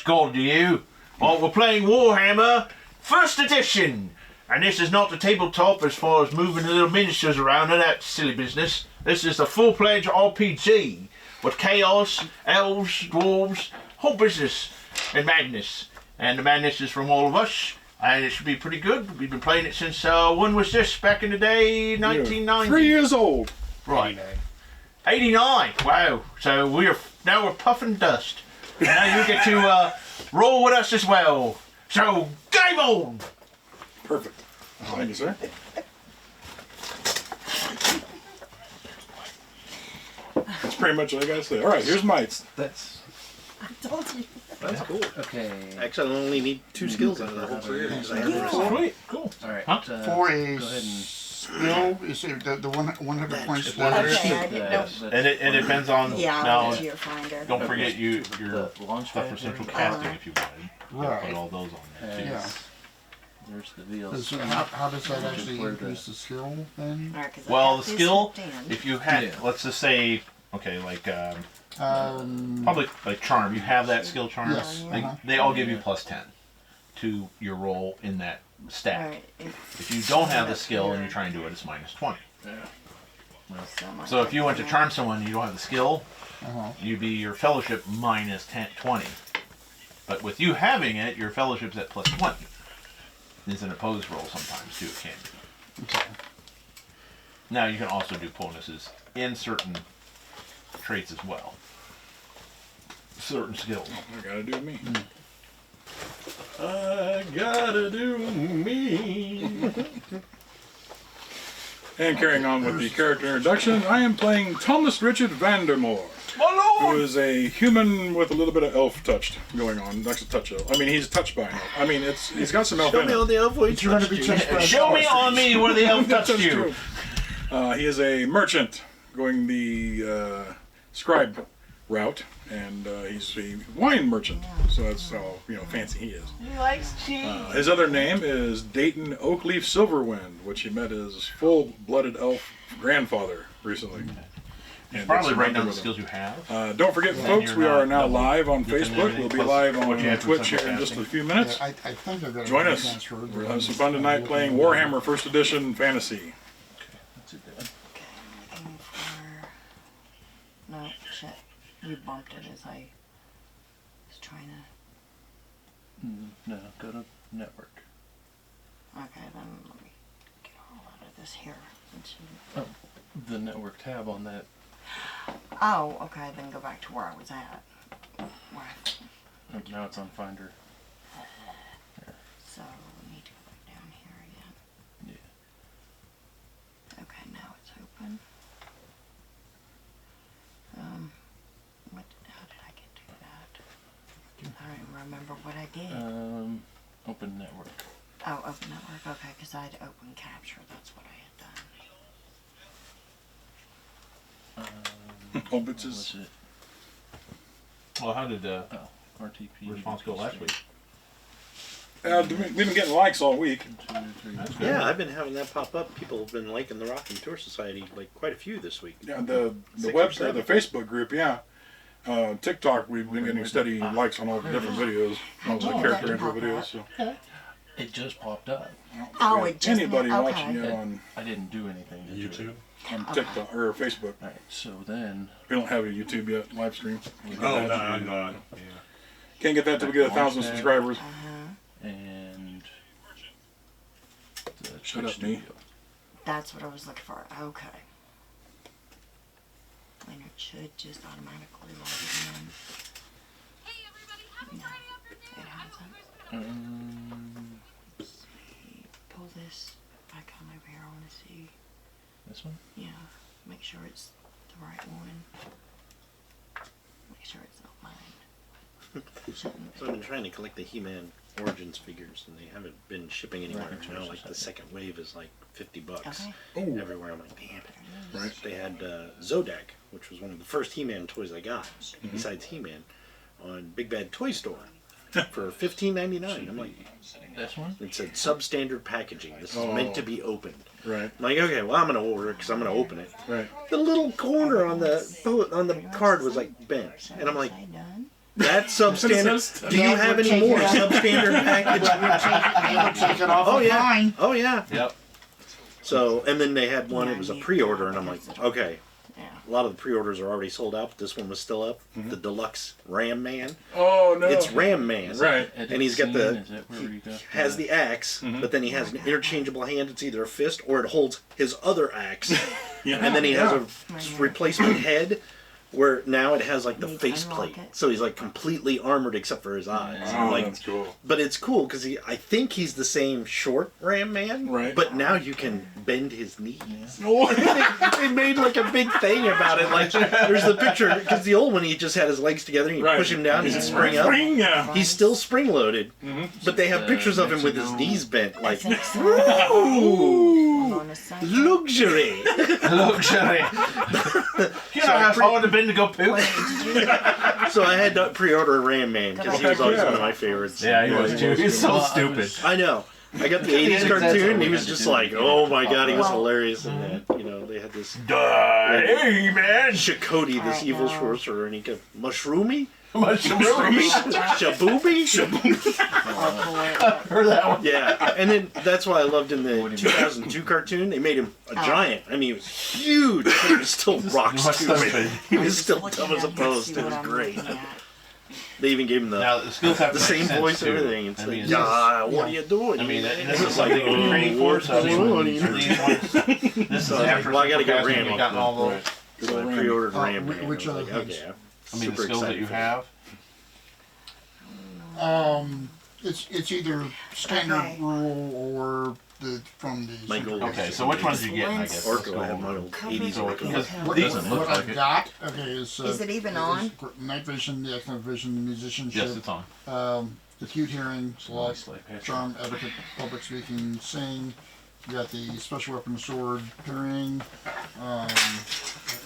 God to you. Well, we're playing Warhammer First Edition. And this is not the tabletop as far as moving the little miniatures around and that silly business. This is the full-fledged RPG with chaos, elves, dwarves, whole business and madness. And the madness is from all of us. And it should be pretty good. We've been playing it since, when was this? Back in the day? 1990? 3 years old. Right. 89. Wow. So we're puffing dust. And now you get to roll with us as well. So game on! Perfect. Thank you, sir. That's pretty much all I gotta say. All right, here's mites. That's I told you. That's cool. okay. Actually, I only need 2 skills out of the whole career because I have the rest. Sweet. Cool. All right. Huh? For a go ahead and skill, is it the 100 points? It's 100. Okay, I didn't know. And it depends on... Yeah, now, I'll get your finder. don't forget your the launch stuff for pad central there. casting if you wanted. Right. Put all those on there too. Yeah. There's the wheels. So how does that actually Where the- increase the skill then? All right, 'cause I Well, got the this skill, hooked in. if you had, Yeah. let's just say, okay, like probably like charm. You have that skill charm. Yes, They all give you plus 10 to your roll in that All stat. right, If you don't have the skill and you try and do it, it's minus 20. So if you went to charm someone and you don't have the skill, you'd be your fellowship minus 20. But with you having it, your fellowship's at plus 20. It's an opposed roll sometimes too, it can be. Okay. Now you can also do bonuses in certain traits as well. Certain skills. I gotta do me. I gotta do me. And carrying on with the character introduction, I am playing Thomas Richard Vandermoor, who is a human with a little bit of elf touch going on. That's a touch elf. I mean, he's touched by an elf. I mean, he's got some elf Show in me all him. the elf ways. You're going to be touched by Show me on me where the elf touched That's you. true. He is a merchant going the scribe route, and he's a wine merchant. So that's how fancy he is. He likes cheese. His other name is Dayton Oakleaf Silverwind, which he met his full-blooded elf grandfather recently. And Probably that's write down the with him. skills you have. Don't forget, Then folks, you're we are not now double live on looking at Facebook. everything We'll be plus live what on you have for Twitch here central in just a casting. few minutes. I think I've got Join it us. transferred. We'll have some fun tonight playing Warhammer First Edition Fantasy. That's it then. Okay, I'm looking for... No, shit. You bumped it as I was trying to... No, go to network. Okay, then let me get all out of this here. Oh, the network tab on that. Oh, okay, then go back to where I was at. Now it's on Finder. So, we need to go back down here again. Yeah. Okay, now it's open. How did I get to that? I don't even remember what I did. Open network. Oh, open network, okay, because I had open capture, that's what I had done. Hope What's it's it? Well, how did RTP. response go last week? we've been getting likes all week. 2, 3. That's good. Yeah, I've been having that pop up. People have been liking the Rocking Tour Society, like quite a few this week. Yeah, the 6 or website, the 7. Facebook group, yeah. TikTok, we've been getting steady likes on all the different videos, all the character intro videos. So. It just popped up. Oh, it just anybody okay. watching it on I didn't do anything. To do it. TikTok or Facebook. Alright, so then. We don't have a YouTube yet, live stream. Oh, no, I'm not. Can't get that till we get 1,000 subscribers. And. The Shut Twitch up, me. studio. That's what I was looking for, okay. And it should just automatically log it in. No, it hasn't. Let's see, pull this back on over here, I want to see. This one? Yeah, make sure it's the right one. Make sure it's not mine. So I've been trying to collect the He-Man Origins figures, and they haven't been shipping anywhere. Rocking Now, Tour like the second wave is like $50 Okay. Oh, everywhere. I'm like, damn it. right. They had Zodak, which was one of the first He-Man toys I got, besides He-Man, on Big Bad Toy Store for $15.99. I'm like, This one? it said substandard packaging. This is meant to be opened. Right, I'm like, okay, well, I'm gonna order it because I'm gonna open it. right. The little corner on the card was like bent, and I'm like, Upside down. That substandard. Do you have any more substandard package? I would take it off Oh of yeah. mine. Oh yeah. Yep. So, and then they had one. It was a pre-order, and I'm like, okay. Yeah. A lot of the pre-orders are already sold out, but this one was still up. The deluxe Ram Man. Oh no. It's Ram Man. Right. And he's got the Is that where you got has the axe, but then he has an interchangeable hand. It's either a fist or it holds his other axe. Yeah. And then he has a Right here. replacement head where now it has like the Need to face unlock plate. it. So he's like completely armored except for his eyes. Oh, Like, that's cool. but it's cool because I think he's the same short Ram Man. Right. But now you can bend his knees. Oh, They made like a big thing about it. Like there's the picture because the old one he just had his legs together and you right. push him down, he'd spring up. Spring, yeah. He's still spring loaded, but they have the pictures of him with his Mexico- knees bent. I Like think so. Hold on a second. luxury. Luxury. You know how hard to bend to go poop? Wait, did you? So I had to pre-order Ram Man because he was always one of my favorites. Yeah, he was too. He's so Well, I stupid. was- I know. I got the Yeah, 80s that's cartoon. what And he we was had to just do. like, oh my god, he was Well- hilarious in that. You know, they had this Hey, man. Shakoti, this Alright, evil now- sorcerer, and he could mushroomy, Mushroom. shabooby. I'll pull it up. Heard that one. Yeah, and then that's why I loved in the 2002 cartoon. They made him a giant. I mean, he was huge. But he was still rock Much stupid. stupid. He was still Looking dumb as a at it, post. see It what was I'm great. looking at. They even gave him Now the the skills have to make same sense, voice and too. everything. It's I like, mean, yeah, what are you doing? I mean, man?" and this is something you're training for. So I mean, these ones, this is So, after well, I gotta get Central Casting, Ram you've gotten all those. So I pre-ordered Ram Man. which I was other like, things? okay, I mean, the super skills that excited you for it. have. It's either standard Okay. rule or from the. My goal. Okay, so which ones are you getting? I guess. Orco, I have my old Cover 80s the Orco. Because What, these doesn't look what like I've it. got, okay, is. Is it even on? Night vision, the active vision, the musicianship, Yes, it's on. acute hearing, select, Nicely pictured. charm, etiquette, public speaking, sing. You got the special weapon, sword, parrying,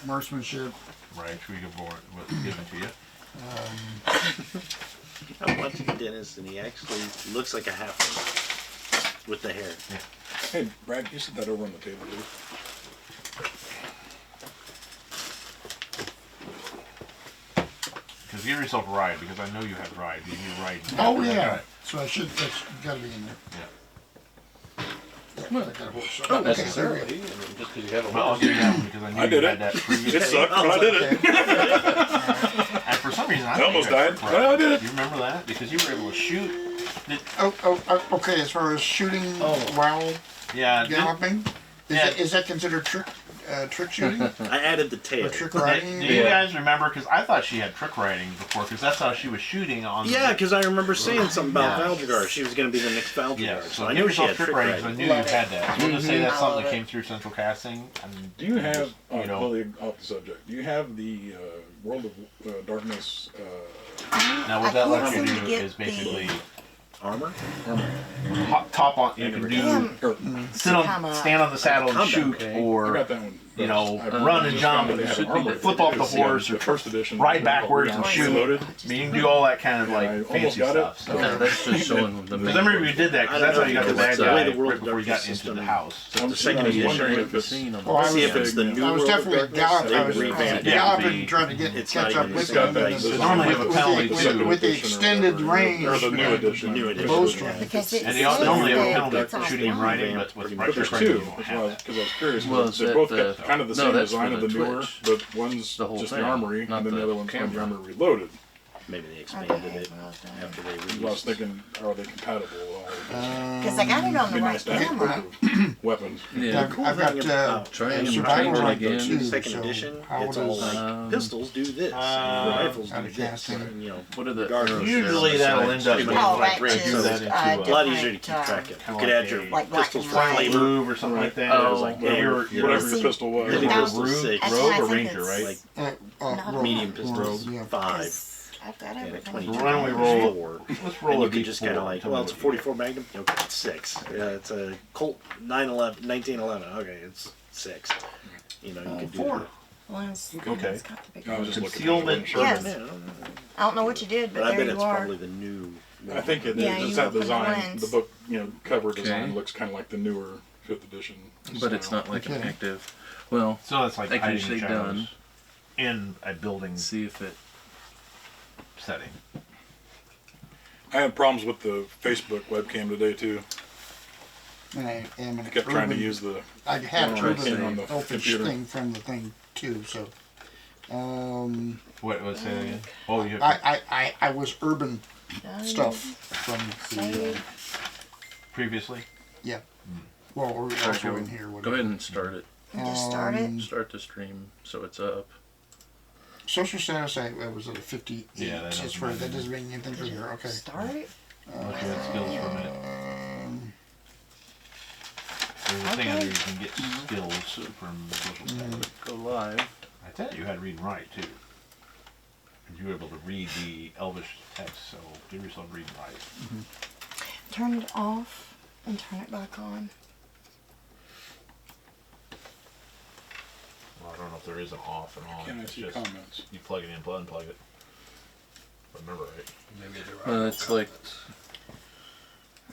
marksmanship. Right, should we give more what's given to you? I'm watching the dentist, and he actually looks like a halfling with the hair. Hey, Brad, you set that over on the table, dude. Because give yourself a ride, because I know you have ride. You need ride. Oh I yeah, got it. so that's gotta be in there. Yeah. Yeah, I got a horse. Not Okay, necessarily. I mean, just because you have a But I'll horse. give you that one because I knew I did you it. had that It previously. sucked, but I did it. And for some reason, I almost think had died. trick Well, I ride. did it. You remember that? Because you were able to shoot. Okay, as far as shooting while Yeah. galloping, Yeah. is that considered trick shooting? I added the tail. Or trick Do riding? you guys remember? Because I thought she had trick riding before, because that's how she was shooting on. Yeah, because I remember saying something about Yeah. Valjagar. She was going to be the next Valjagar. Yeah. So So I give knew she yourself had trick trick riding. 'Cause I riding. knew you had that. So we'll just say that's I something love that it. came through Central Casting. And Do you have, you know, totally off the subject, do you have the World of Darkness now what I that can't lets you seem to do get is basically Armor? top on. You can do or stand on the saddle and Combat, shoot, I or got that one. you know, I run and just jump, found that they had should an be armor there. flip off the It's horse, the or first edition. ride backwards and shoot. Reloaded. I mean, you can do all that kind of like I almost fancy got it. stuff. So. Yeah, that's just showing the Because I remember you did that, because I that's how don't you got know, the bad because the guy way the World right before you got Darkness into the system- house. I'm second I was edition, wondering if if it's Seen on Oh, I See was- if it's the new I was World definitely of Darkness. galloping. I was They revamped it. galloping, trying to get It's catch not up even with the them. same and place. then They normally have a penalty, too. with the extended range. or the new and edition. The new edition. bow strike. Because it And they also normally have a says penalty that it's for shooting and offline. riding, but with But But there's trick two. riding, you won't Because have I that. was curious. Well, they is both that got kind of the no, same that's design for of the the newer, Twitch. but one's The whole just thing, the armory, not and then the the other one's called the camera. armor reloaded. Maybe they Okay, expanded it well done. after they I was released. thinking, are they compatible? Because I got it on the Be right nice to have camera. weapons. Yeah. I've got Try and survival change it like again. two, Second so edition, how it's does all like pistols do this, and rifles out do of this, casting. and, you know. What are the Guard- arrows Usually there on that'll the end side? up Pretty being much Oh, like that right, do just, that into A lot easier to keep different, track of. You kinda could like add your a- like black pistols and for white. flavor. move or something like that. Oh, It was like yeah, your Whatever See, your pistol was. Heavy That- pistol rogue, 6, That's rogue why I or think ranger, it's- right? like Not medium rogue, pistols, yeah. 5, 'Cause I've got and a everything. 22. Why don't we roll? 4. Let's roll And a you can just kind of D4. like, Tell me well, it's a what you 44 Magnum. Okay, it's 6. Yeah, it's a Colt 911, 1911. Okay, it's 6. You know, you could do 4. that. One's, Okay. it's got the big I was one. just looking Concealment. at it. Yes. Yeah, I don't know. I don't know what you did, But but I bet there it's you are. probably the new. I think it is. Yeah, It's you that open the design. lens. The book, cover design Okay. looks kind of like the newer 5th edition. But it's style. not like an Okay. active. Well, So it's like I can hiding shake shadows down. in a building. see if it. setting. I had problems with the Facebook webcam today too. And I am I an kept trying to urban- use the I had right thing urban on the elfish computer. thing from the thing too, so What was that again? Oh, you. I was urban Done. stuff from the Save. Previously. yeah. Well, or also in here. Go ahead and start it. Just start it. Start the stream so it's up. Social status, I was at a 58. Yeah, that That's right. That doesn't mean anything for here. Okay. Start it. Unless you had skills for a minute. There's a thing under you can get skills from social status. Go live. I thought you had to read and write too. And you were able to read the Elvish text, so give yourself read and write. Turn it off and turn it back on. Well, I don't know if there is an off and on. Can I It's see just comments? you plug it in, unplug it. If I remember right. Maybe there are. It's like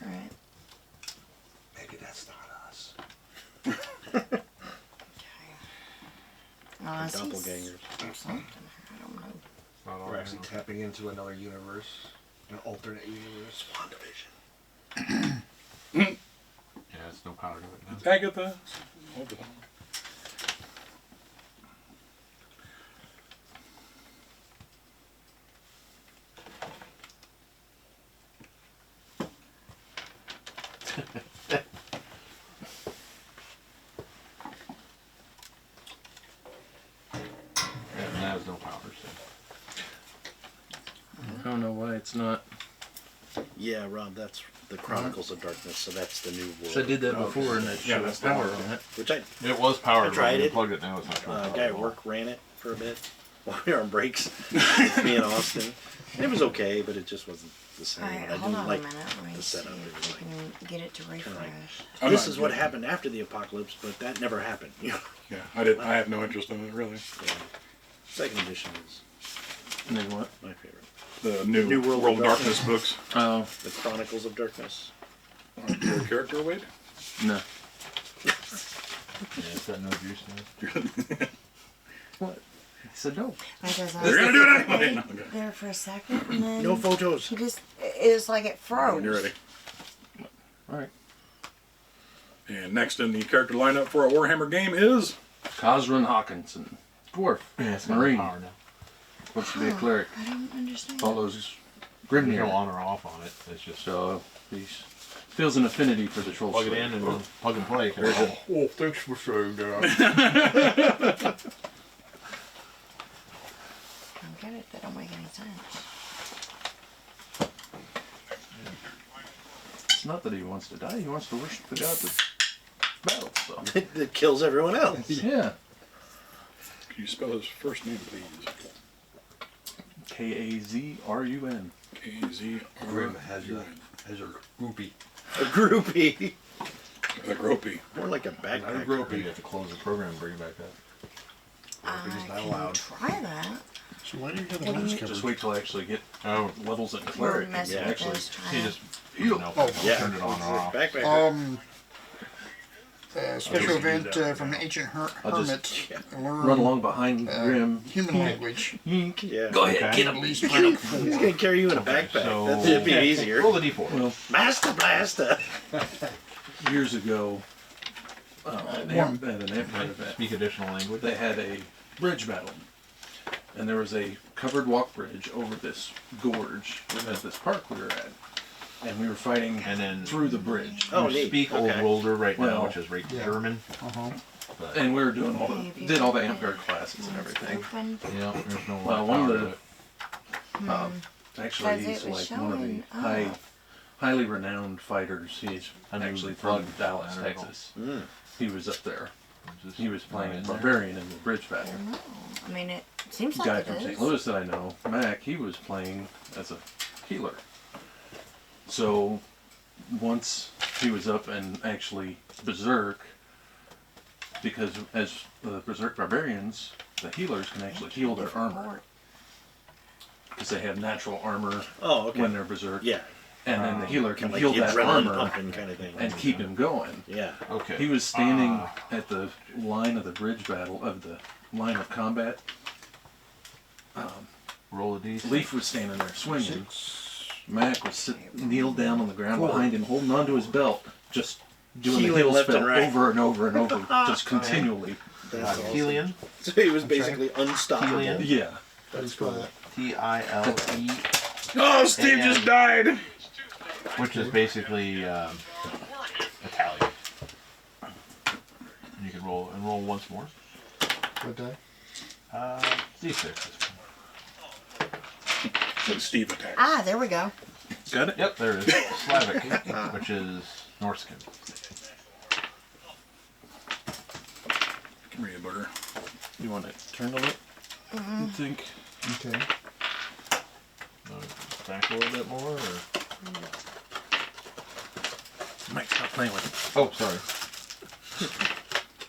Alright. Maybe that's not us. Okay. I see Doppelgangers. something. I don't know. Not all We're right actually now. tapping into another universe, an alternate universe. WandaVision. Yeah, it's no power to it now. Agatha. Hold on. Yeah, now there's no power, so. I don't know why it's not. Yeah, Rob, that's the Chronicles of Darkness, so that's the new world. So I did that before and it Yeah, showed that's the power one. on it. Which I It was powered. I tried when you it. plugged it. Now it's not showing a power guy at at all. work ran it for a bit while we were on breaks. With me and Austin. It was okay, but it just wasn't the same. Alright, And I hold didn't on like a minute. Let me the see setup. It if was I like, can get it to refresh. I'm this not is what good. happened after the apocalypse, but that never happened. You know? Yeah, I have no interest in it really. Yeah. Second edition is And then what? my favorite. The new, New World World of of Darkness books. Oh, The Chronicles of Darkness. Your character, Wade? no. Yeah, it's got no juice in it. What? He said no. Because I They're gonna do it anyway. was Okay. there for a second and then No photos. he just, it was like it froze. When you're ready. Alright. And next in the character lineup for a Warhammer game is Cosrin Hawkinson. Dwarf. Yeah, it's got Marine. no power now. Wants to be a cleric. I don't understand. Follows There's no Grimnir. on or off on it. It's just So he feels an affinity for the troll plug it slayer. in and then plug and play. Oh, thanks for saying that. I don't get it. That don't make any sense. It's not that he wants to die, he wants to worship the god that battles, so. That kills everyone else. Yeah. Can you spell his first name, please? K-A-Z-R-U-N. K-Z-R. Grim has a groupie. A groupie. The Gropey. More like a Not a backpack. grope. You have to close the program and bring it back up. I is not can allowed. try that. So why do you have the What do lens you- covered? Just wait till I actually get Oh, levels in We're cleric. messing yeah, with actually, this. he Trying just Heal. Yeah. turned it on or off. Backpack. Special event from an ancient I'll just hermit. Learn run along behind Grim. human language. Yeah. Go ahead, Okay. get At him. least He's four. gonna carry you in a backpack. so- That'd be easier. Roll the d4. Well, Master Blaster. years ago, at an Empire event, Speak additional language. they had a bridge battle. And there was a covered walk bridge over this gorge at this park we were at. And we were fighting And then through the bridge. Oh, you neat. speak Old Okay. Worlder right now, Well, which is right yeah. German. Uh-huh. But And we were doing all Hey, if you did all the can- amp guard classes and everything. Open. yeah, there's no Well, one of power the- to it. Actually, Because he's it was like one of the showing up. highly renowned fighters. He's I mean, actually plug from Dallas, I don't know. Texas. Mm. He was up there. Just He was playing in a there. barbarian in the bridge battle. No. I mean, it seems The like guy it from is. St. Louis that I know, Mac, he was playing as a healer. So once he was up and actually berserk, because as the berserk barbarians, the healers can actually heal their Different armor port. because they have natural armor Oh, okay. when they're berserk, Yeah. and then the healer can Like heal the that adrenaline armor pumping kind of thing. and keep him going. Yeah. Okay. He was standing at the line of the bridge battle, of the line of combat, Roll a d6. Leaf was standing there swinging. Mac was kneeled down on the ground behind him, holding onto his belt, just doing the Healing heel left spell and right. over and over and over, just continually. That's awesome. Helion. So he was basically unstoppable. Helion. Yeah. That's cool. Tile. Oh, Steve just died. Which is basically Italian. You can roll once more. What die? D6. So Steve attacked. Ah, there we go. Got it? Yep, there it is. Slavic, which is Norsekin. Give me a booger. You want to turn a little? You think? Okay. Back a little bit more, or? Mike, stop playing with it. Oh, sorry.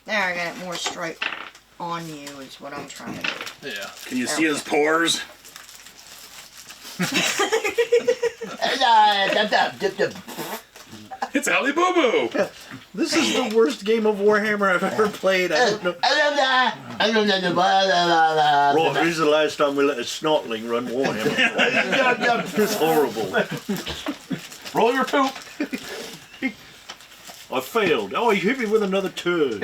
There, I got it more straight on you is what I'm trying to do. Yeah. Can you see his pores? It's Ali Boo Boo! This is the worst game of Warhammer I've ever played. I don't know. Right, this is the last time we let a snotling run Warhammer. It's horrible. Roll your poop. I failed. Oh, you hit me with another turd.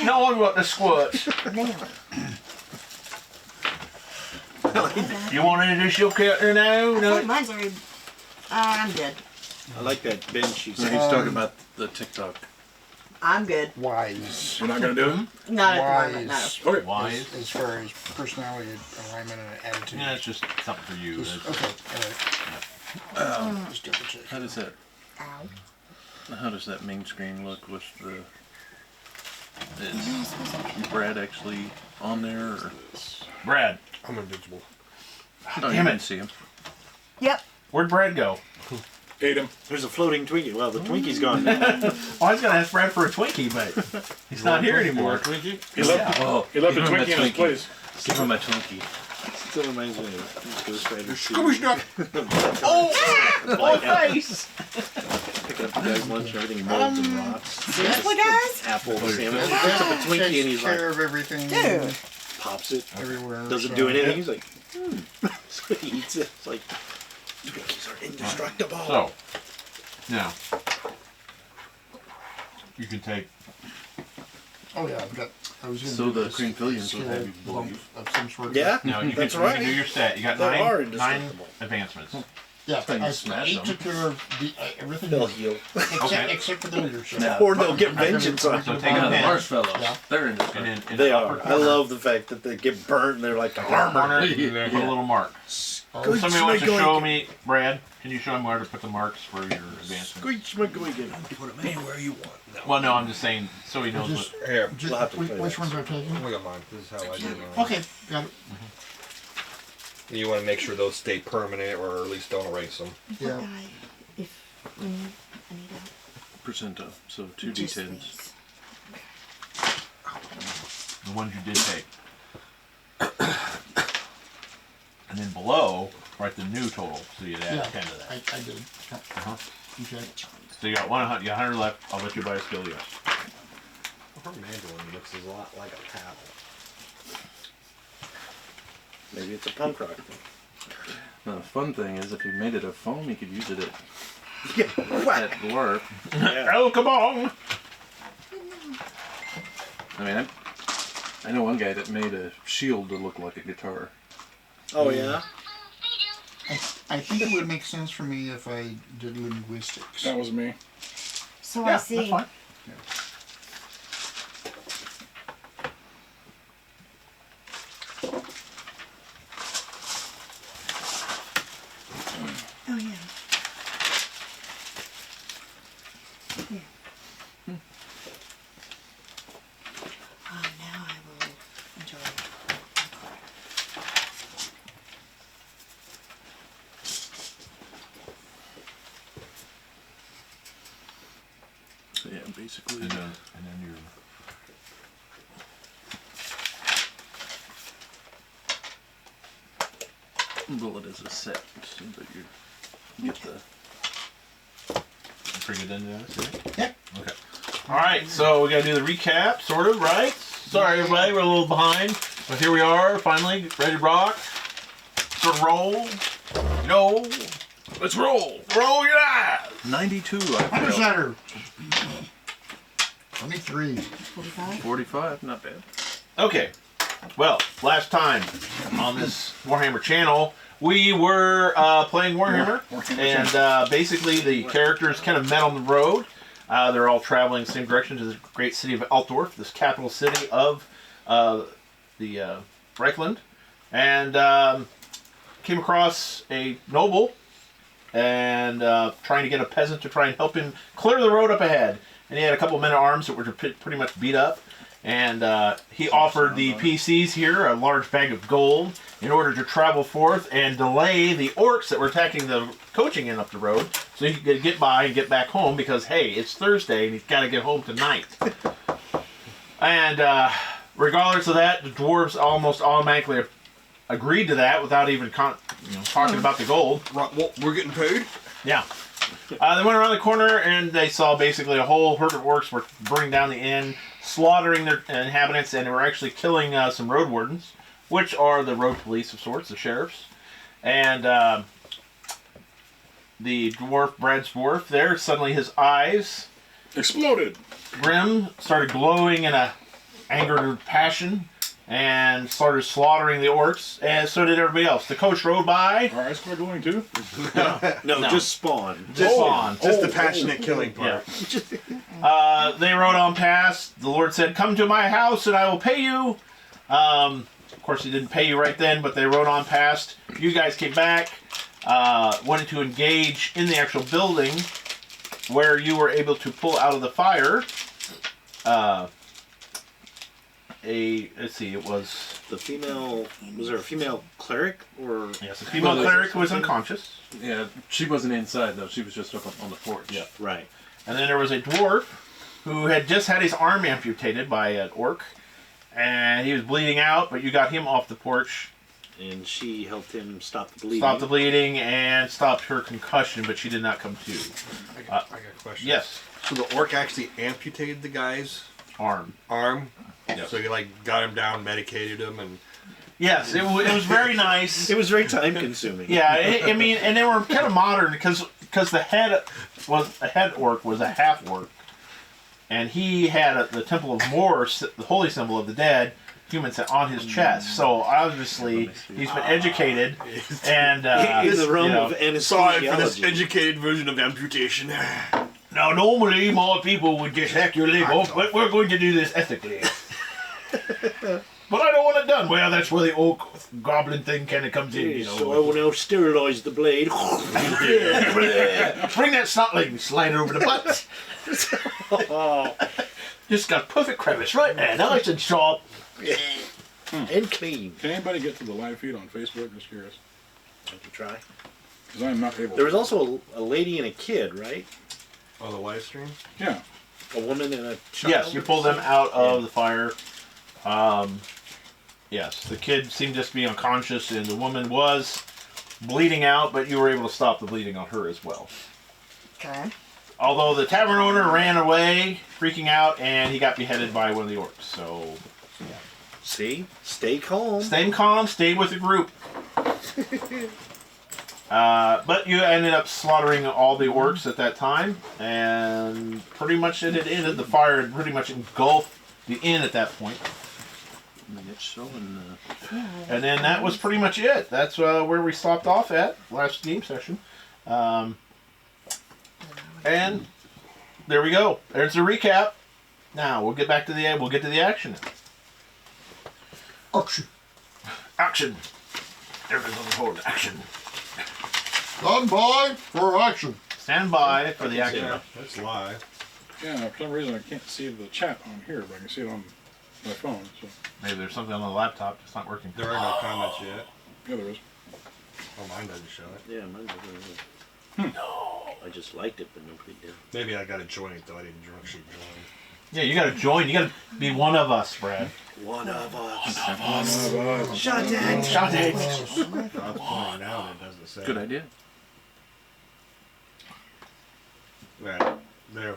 No one got the squirts. You want any additional character now? I No. think mine's already. I'm good. I like that bench. He's So he's talking about the TikTok. I'm good. Wise. You're not gonna do it? Not at the moment, no. Wise. Okay. Wise. As far as personality, alignment, and attitude. Yeah, it's just something for you. Just, It's- okay, alright. Just double check. How does that? Ow. How does that main screen look with the? Is Brad actually on there? Or? Brad. I'm invisible. Oh, you Damn didn't it. see him. Yep. Where'd Brad go? Ate him. There's a floating Twinkie. Well, the Twinkie's gone. Oh, I was gonna ask Brad for a Twinkie, but he's not here anymore. He left, Oh, he left a give him Twinkie in his place. Give him a Twinkie. Still reminds me of Ghost Rider 2. Oh, face! Picking up the guy's lunch and everything molds and rots. Seriously, guys? Apple sandwich. He picks up a Twinkie and he's Takes care like, of everything. Dude. pops it. Everywhere. Doesn't so- do anything. He's like, So he eats it. It's like, Twinkies are indestructible. So, now, you can take, Oh yeah, I've got. I was gonna So do the this Creamfillions would have you bump believe. of some sort. Yeah? no, you That's can, right. you can do your stat. You got They are nine indestructible. advancements. Yeah, Thing I smash them. took care of the, everything They'll heal. except for the leadership. Yeah. Or they'll get vengeance on So you. take Yeah, a the pen, marshmallows. Yeah. They're and indestructible. then in They the upper are. I corner, love the fact that they get burnt and they're like corner, armor. put a little mark. Oh, Somebody wants to Squiggly. show me, Brad, can you show him where to put the marks for your advancement? Squeech McGuigan. Put them anywhere you want. No. Well, no, I'm just saying, so he knows just, what. Here, just, We'll have to play which that. ones are taking? look at mine. This is how I do mine. Okay, got it. You want to make sure those stay permanent, or at least don't erase them. Yeah. Guy, if we need, I need help. Percento. So two Just D10s. these. The ones you did take. And then below, write the new total, so you'd add Yeah, 10 to that. I did. Uh-huh. Okay. So you got 100, you got 100 left. I'll let you buy a skill, yes. Her mandolin looks a lot like a paddle. Maybe it's a punk rock thing. Now, the fun thing is, if you made it of foam, you could use it Yeah. at dwarf. Yeah. El Kabong! I mean, I know one guy that made a shield to look like a guitar. Oh, yeah? I think it would make sense for me if I did linguistics. That was me. So Yeah, I see. that's fine. Oh yeah. Yeah. Now I will enjoy my card. So yeah, basically. And then your. Bullet is a set, so that you get the. Bring it into that, see? Yep. Okay. Alright, so we gotta do the recap, sort of, right? Sorry everybody, we're a little behind. But here we are, finally, ready to rock. to roll? No. Let's roll. Roll your eyes. 92. I failed. Undersider. 23. 45? 45. Not bad. Okay. Well, last time on this Warhammer channel, we were playing Warhammer, and basically the characters kind of met on the road. They're all traveling the same direction to the great city of Altdorf, this capital city of the Reichland, and came across a noble and trying to get a peasant to try and help him clear the road up ahead. And he had a couple men at arms that were pretty much beat up. And he offered the PCs here a large bag of gold in order to travel forth and delay the orcs that were attacking the coaching inn up the road, so he could get by and get back home because, hey, it's Thursday and he's got to get home tonight. And regardless of that, the dwarves almost automatically agreed to that without even talking about the gold. Well, we're getting paid? Yeah. They went around the corner and they saw basically a whole herd of orcs were burning down the inn, slaughtering their inhabitants, and they were actually killing some road wardens, which are the road police of sorts, the sheriffs. And the dwarf, Brad's dwarf, there, suddenly his eyes, Exploded. Grim, started glowing in a anger and passion, and started slaughtering the orcs, and so did everybody else. The coach rode by. Our eyes were going too? No, just Spawn. Just on. Just the passionate killing part. They rode on past. The Lord said, "Come to my house and I will pay you." Of course, he didn't pay you right then, but they rode on past. You guys came back, wanted to engage in the actual building where you were able to pull out of the fire let's see, it was... The female... Was there a female cleric? Or Yes, the female cleric was unconscious. Yeah, she wasn't inside though. She was just up on the porch. Yeah. Right. And then there was a dwarf who had just had his arm amputated by an orc. And he was bleeding out, but you got him off the porch. And she helped him stop the bleeding. Stopped the bleeding and stopped her concussion, but she did not come to. I got a question. Yes. So the orc actually amputated the guy's Arm. arm? Yes. So he got him down, medicated him, and... Yes, it was very nice. It was very time consuming. Yeah, I mean, and they were kind of modern because the head orc was a half orc, and he had the Temple of Mor, the holy symbol of the dead, humans on his chest. So obviously he's been educated, and in the realm of anesthesiology. Sorry for this educated version of amputation. Now normally my people would just hack your leg off, but we're going to do this ethically. But I don't want it done. Well, that's where the orc goblin thing kind of comes in, you know. So I will now sterilize the blade. Bring that snotling, slide it over the butt. Just got perfect crevice right there, nice and sharp. And clean. Can anybody get to the live feed on Facebook? Just curious. I can try. Because I'm not able There was to. also a lady and a kid, right? Oh, the live stream? Yeah. A woman and a child? Yes, you pulled them out of the fire. Yes, the kid seemed just to be unconscious, and the woman was bleeding out, but you were able to stop the bleeding on her as well. Okay. Although the tavern owner ran away, freaking out, and he got beheaded by one of the orcs. So, See? Stay calm. stay calm, stay with the group. But you ended up slaughtering all the orcs at that time, and pretty much it had ended. The fire had pretty much engulfed the inn at that point. And then that was pretty much it. That's where we stopped off at last game session. And there we go. There's the recap. Now we'll get back to the action. Auction. Action. Everything's on the board. Action. Stand by for action. Stand by for the action. Yeah, that's live. Yeah, for some reason I can't see the chat on here, but I can see it on my phone. So Maybe there's something on the laptop that's not working. There are no comments yet. yeah, there is. Oh, mine doesn't show it. Yeah, mine doesn't. No. I just liked it, but nobody did. Maybe I gotta join it though. I didn't actually join. Yeah, you gotta join. You gotta be one of us, Brad. One of us. Shut it. Shot it. God's pointing out. It doesn't say. Good idea. Right there.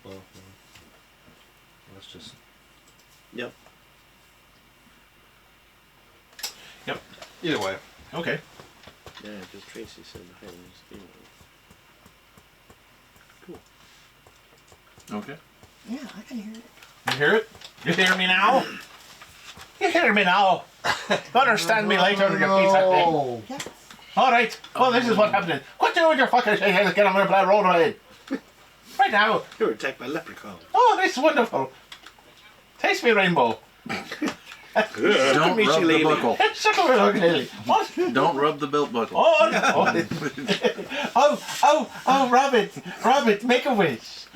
Well, let's just. Yep. Yep. Either way. Okay. Yeah, because Tracy said the higher speed. Okay. Yeah, I can hear it. You hear it? You hear me now? You hear me now? Understand me later, you piece of thing. No. Yes. All right. Well, this is what's happening. What do you with your fucking shit? Get on my road ahead. Right now. You were attacked by leprechauns. Oh, this is wonderful. Taste me rainbow. Don't me, rub the shillelagh. buckle. Suck on it, okay. What? Don't rub the belt buckle. Oh, no. Oh, Rabbit, make a wish.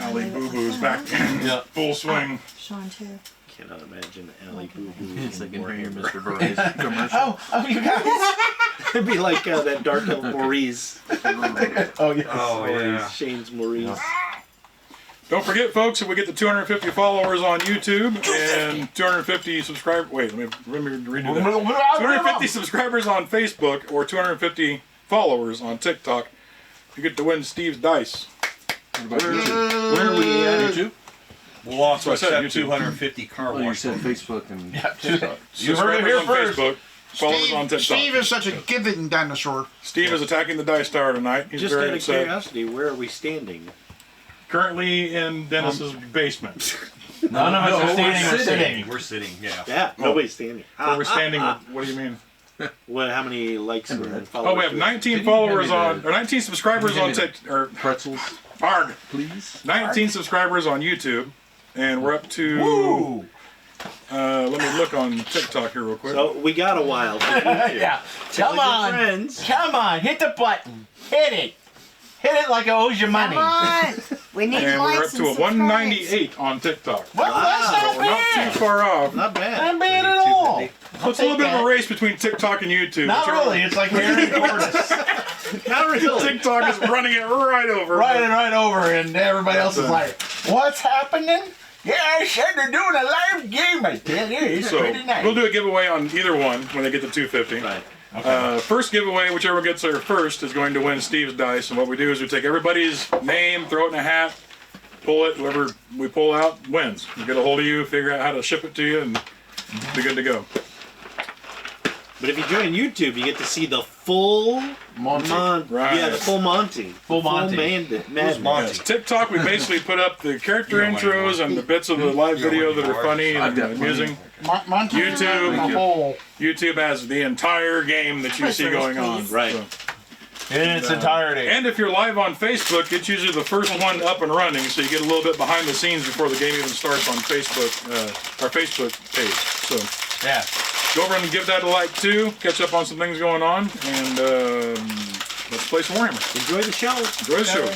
Ali Boo Boo's back. Yeah. Full swing. Sean too. Cannot imagine Allie Boo Boo. Yes, I can hear Mr. Verizon commercial. Oh, you guys. It'd be like that Dark Elf Maurice. Oh, yes. Oh, yeah. Shane's Maurice. Don't forget, folks, if we get to 250 followers on YouTube and 250 subscribers. Wait, let me redo that. 250 subscribers on Facebook or 250 followers on TikTok, you get to win Steve's dice. What about YouTube? Where are we at? YouTube? We'll also That's what I said, accept YouTube. 250 car Oh, you wash. said Facebook and Yeah, TikTok. you heard it here on first. Facebook, followers on TikTok. Steve is such a giving dinosaur. Steve is attacking the dice tower tonight. He's Just very out of upset. curiosity, where are we standing? Currently in Dennis's basement. None of us are standing or sitting. We're sitting, yeah. Yeah, nobody's standing. Where we're standing. What do you mean? What? How many likes and followers? Oh, we have do 19 Can you followers hand me on, the- or 19 subscribers Can you on hand me TikTok, or pretzels, ARG. please. 19 subscribers on YouTube, and we're up to. Woo! Let me look on TikTok here real quick. So we got a while. Yeah. Tell Come your on. friends. Come on. Hit the button. Hit it. Hit it like it owes you money. Come on. We need and we're up likes to a and 198 on TikTok. Well, that's Wow, not We're not bad. too far off. Not bad. Not bad at all. So it's a little bit of a race between TikTok and YouTube. Not really. It's like Aaron Cordes. Not really. TikTok is running it right over. Right over, and everybody else is like, "What's happening?" Yeah, I said they're doing a live game. I tell you, it's So pretty nice. we'll do a giveaway on either one when they get to 250. Right. First giveaway, whichever gets there first, is going to win Steve's dice. And what we do is we take everybody's name, throw it in a hat, pull it. Whoever we pull out wins. We get a hold of you, figure out how to ship it to you, and be good to go. But if you join YouTube, you get to see the full Monty. Right. Yeah, the full Monty. Full Monty. Madness. Yes, TikTok, we basically put up the character intros and the bits of the live video that are funny I've and got amusing. Monty YouTube. in the hole. YouTube has the entire game that you see going on. Right. So- in its entirety. And if you're live on Facebook, it's usually the first one up and running, so you get a little bit behind the scenes before the game even starts on Facebook, our Facebook page. So Yeah. go over and give that a like too. Catch up on some things going on, and let's play some Warhammer. Enjoy the show. Enjoy the show.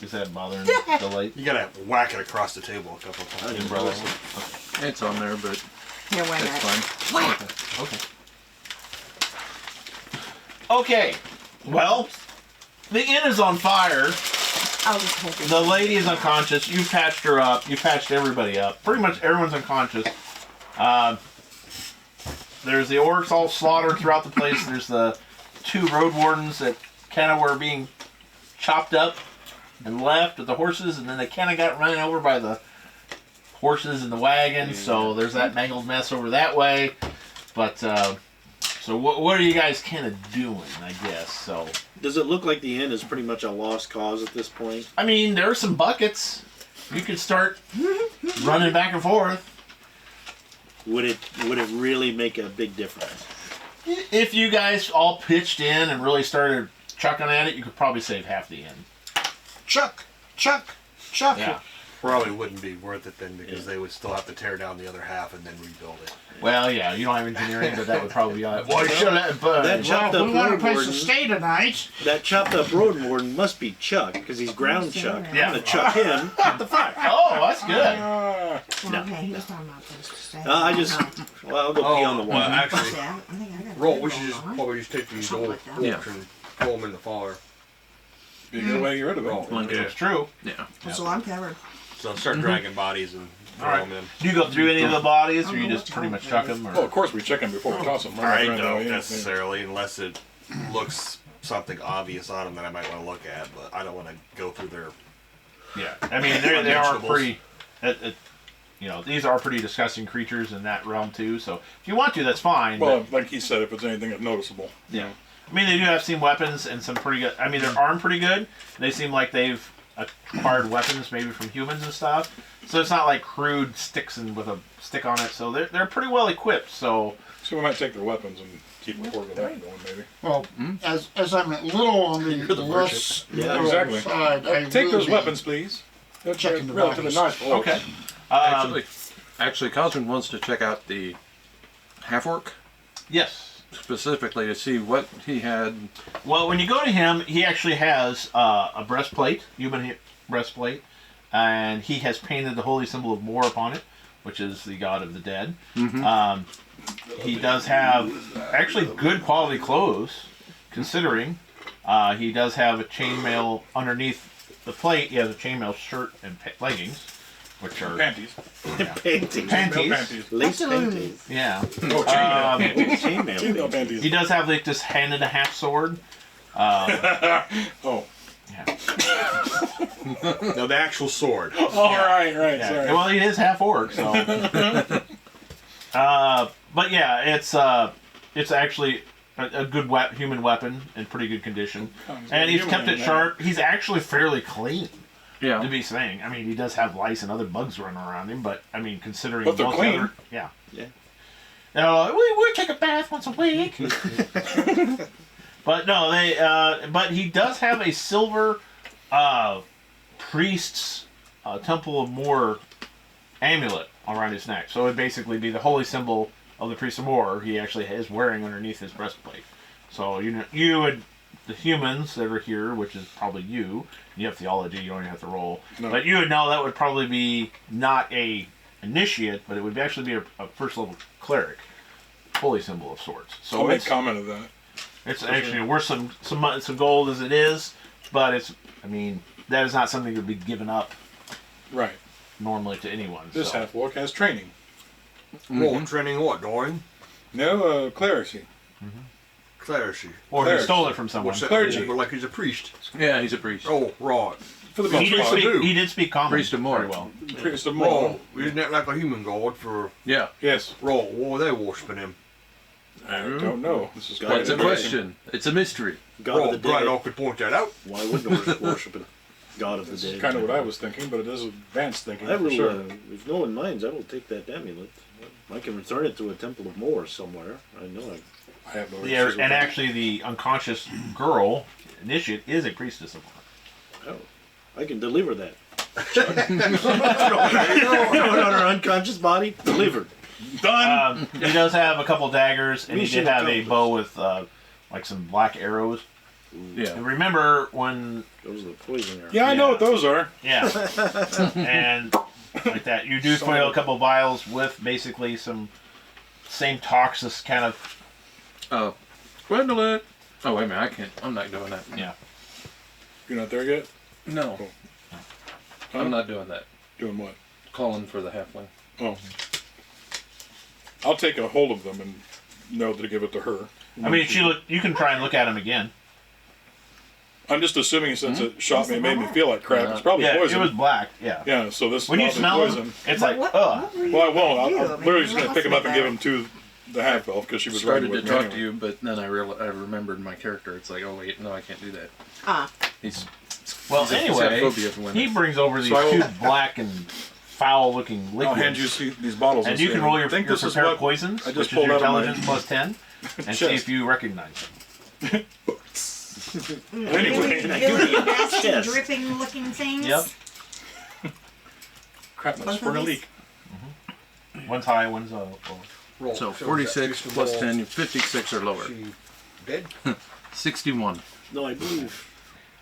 Is that bothering the light? You gotta whack it across the table a couple of times. Umbrella. It's on there, but Here, wait a it's minute. fine. Okay. Well, the inn is on fire. I was hoping. The lady is unconscious. You patched her up. You patched everybody up. Pretty much everyone's unconscious. There's the orcs all slaughtered throughout the place. There's the 2 road wardens that kind of were being chopped up and left with the horses, and then they kind of got run over by the horses and the wagon. So there's that mangled mess over that way. But so what are you guys kind of doing? I guess so. Does it look like the inn is pretty much a lost cause at this point? I mean, there are some buckets. You could start running back and forth. Would it really make a big difference? If you guys all pitched in and really started chucking at it, you could probably save half the inn. Chuck. Yeah. Probably wouldn't be worth it then because they would still have to tear down the other half and then rebuild it. Well, yeah, you don't have engineering, but that would probably be all right. Why should let it burn? That chopped up We want a road place to warden. stay tonight. That chopped up road warden must be Chuck because he's ground Chuck. Yeah. I'm gonna chuck him at the fire. Oh, that's good. Okay, he was talking about this to say. I just well, I'll go pee on the well, wall. actually, Yeah, I think I got roll. it We should just on. probably just take these Something old like that. orcs and throw them in the fire. Be a good way to get rid of it. Oh, yeah. It's true. Yeah. So I'm covered. So start dragging bodies and throw Alright. them in. Do you go through any of the bodies, or you just pretty much chuck them? Well, of course we check them before we toss them. I don't necessarily, unless it looks something obvious on them that I might want to look at, but I don't want to go through their Yeah, I mean they are Vegetables. pretty. You know, these are pretty disgusting creatures in that realm too. So if you want to, that's fine. Well, like he said, if it's anything that's noticeable. Yeah. I mean, they do have some weapons and some pretty good. I mean, they're armed pretty good. They seem like they've acquired weapons maybe from humans and stuff. So it's not like crude sticks and with a stick on it. So they're pretty well equipped. So we might take their weapons and keep a horde of that going, maybe. Well, as I'm a little on the the less merchant. Yeah, liberal exactly. side, I Take will those be weapons, please. They're checking the relatively bodies. nice. okay. Actually, Cosmin wants to check out the half orc Yes. specifically to see what he had. Well, when you go to him, he actually has a breastplate, breastplate, and he has painted the holy symbol of Mor upon it, which is the god of the dead. He does have actually good quality clothes, considering he does have a chainmail underneath the plate. He has a chainmail shirt and leggings, which are Panties. Panties. panties. No panties. Lace Absolutely. panties. Yeah. Oh, chainmail. Chainmail. No panties. He does have like this hand and a half sword. Oh. Yeah. No, the actual sword. Oh, right. Yeah. Sorry. Well, he is half orc, so. But yeah, it's actually a good human weapon in pretty good condition, and he's kept it sharp. He's actually fairly clean, to Yeah. be saying. I mean, he does have lice and other bugs running around him, but I mean, considering But they're most clean. other, yeah. Yeah. No, we take a bath once a week. But no, but he does have a silver priest's Temple of Mor amulet around his neck. So it would basically be the holy symbol of the priest of Mor. He actually is wearing underneath his breastplate. So you would, the humans that are here, which is probably you have theology, you don't even have to roll. No. But you would know that would probably be not a initiate, but it would actually be a first level cleric. Holy symbol of sorts. So I'll make it's, comment of that. it's actually worth some gold as it is, but I mean, that is not something that would be given up Right. normally to anyone. This so. half-orc has training. What, training what, Doran? No, clericy. Clericy. Or he Cleric. stole it from someone. What's that? Clergy. But like he's a priest. Yeah, he's a priest. Oh, right. For the He most part. did speak common Priest of Mor. very well. Priest of Mor. Oh, isn't that like a human god for... Yeah. Yes. Right, what are they worshipping him? I don't know. This is God, quite That's a interesting. question. It's a mystery. God of the Right, dead. I could point that out. Why wouldn't we worship a God of the This dead? is kind of what I was thinking, but it is advanced thinking I for will, sure. if no one minds, I will take that amulet. I can return it to a Temple of Mor somewhere. I know I have no Yeah, issues with and that. actually, the unconscious girl initiate is a priestess of Mor. I can deliver that. Throw it on her unconscious body. Delivered. Done! He does have a couple daggers, and he Mission did have a accomplished. bow with like some black arrows. Yeah. And remember when, Those are the poison arrows. Yeah, I know what those are. yeah, and like that, you do fill a couple vials with basically some same toxic kind of, Oh, Gwendolyn. Oh wait a minute, I can't. I'm not doing that. yeah. You're not there yet? No. Huh? I'm not doing that. Doing what? Calling for the halfling. Oh. I'll take a hold of them and know to give it to her. I mean, you can try and look at him again. I'm just assuming since it shot me and made me feel like crap, it's probably Yeah, poison. it was black. Yeah. Yeah, so this When you is smell poison. him, it's like, What ugh. were you Well, I won't. gonna do? I'm I mean, literally you just going to pick him up and lost give me him to the half elf because she was Started riding to with me talk to anyway. you, but then I remembered my character. It's like, oh wait, no, I can't do that. Ah, He's Well, he's a anyway, phobia of women. he brings over these So I will- two black and foul-looking liquids. I'll hand you these bottles. and you can say, roll your, think your this is prepare what poisons, I just which is pulled your out of my intelligence plus 10, and see chest. if you recognize them. Anyway, Really nasty, Yes. dripping looking things. Yep. crap, Both that's of for a these? leak. One's high, one's low. Right, So is that 46 priest of plus Mor? 10, 56 or lower. She dead? 61. No, I believe.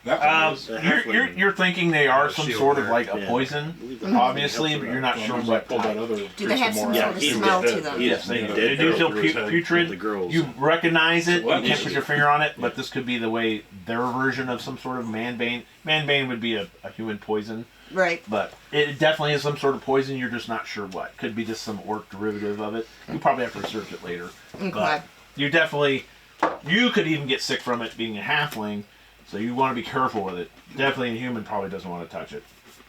That one is. You're thinking they are some shield sort of there. like a Yeah. poison, I believe that obviously, helps but her you're out. not sure I what pulled that type. other Do they have some Yeah, sort of he smell did. to them? Yes, they Yeah, do. they They do go feel through his head. putrid. The girls. You recognize it. Well, You can't put your finger on it, but this could be the way their version of some sort of manbane. Manbane would be a human poison, right. but it definitely is some sort of poison. You're just not sure what. Could be just some orc derivative of it. You probably have to research it later. Okay. But you definitely, you could even get sick from it being a halfling, so you want to be careful with it. Definitely a human probably doesn't want to touch it.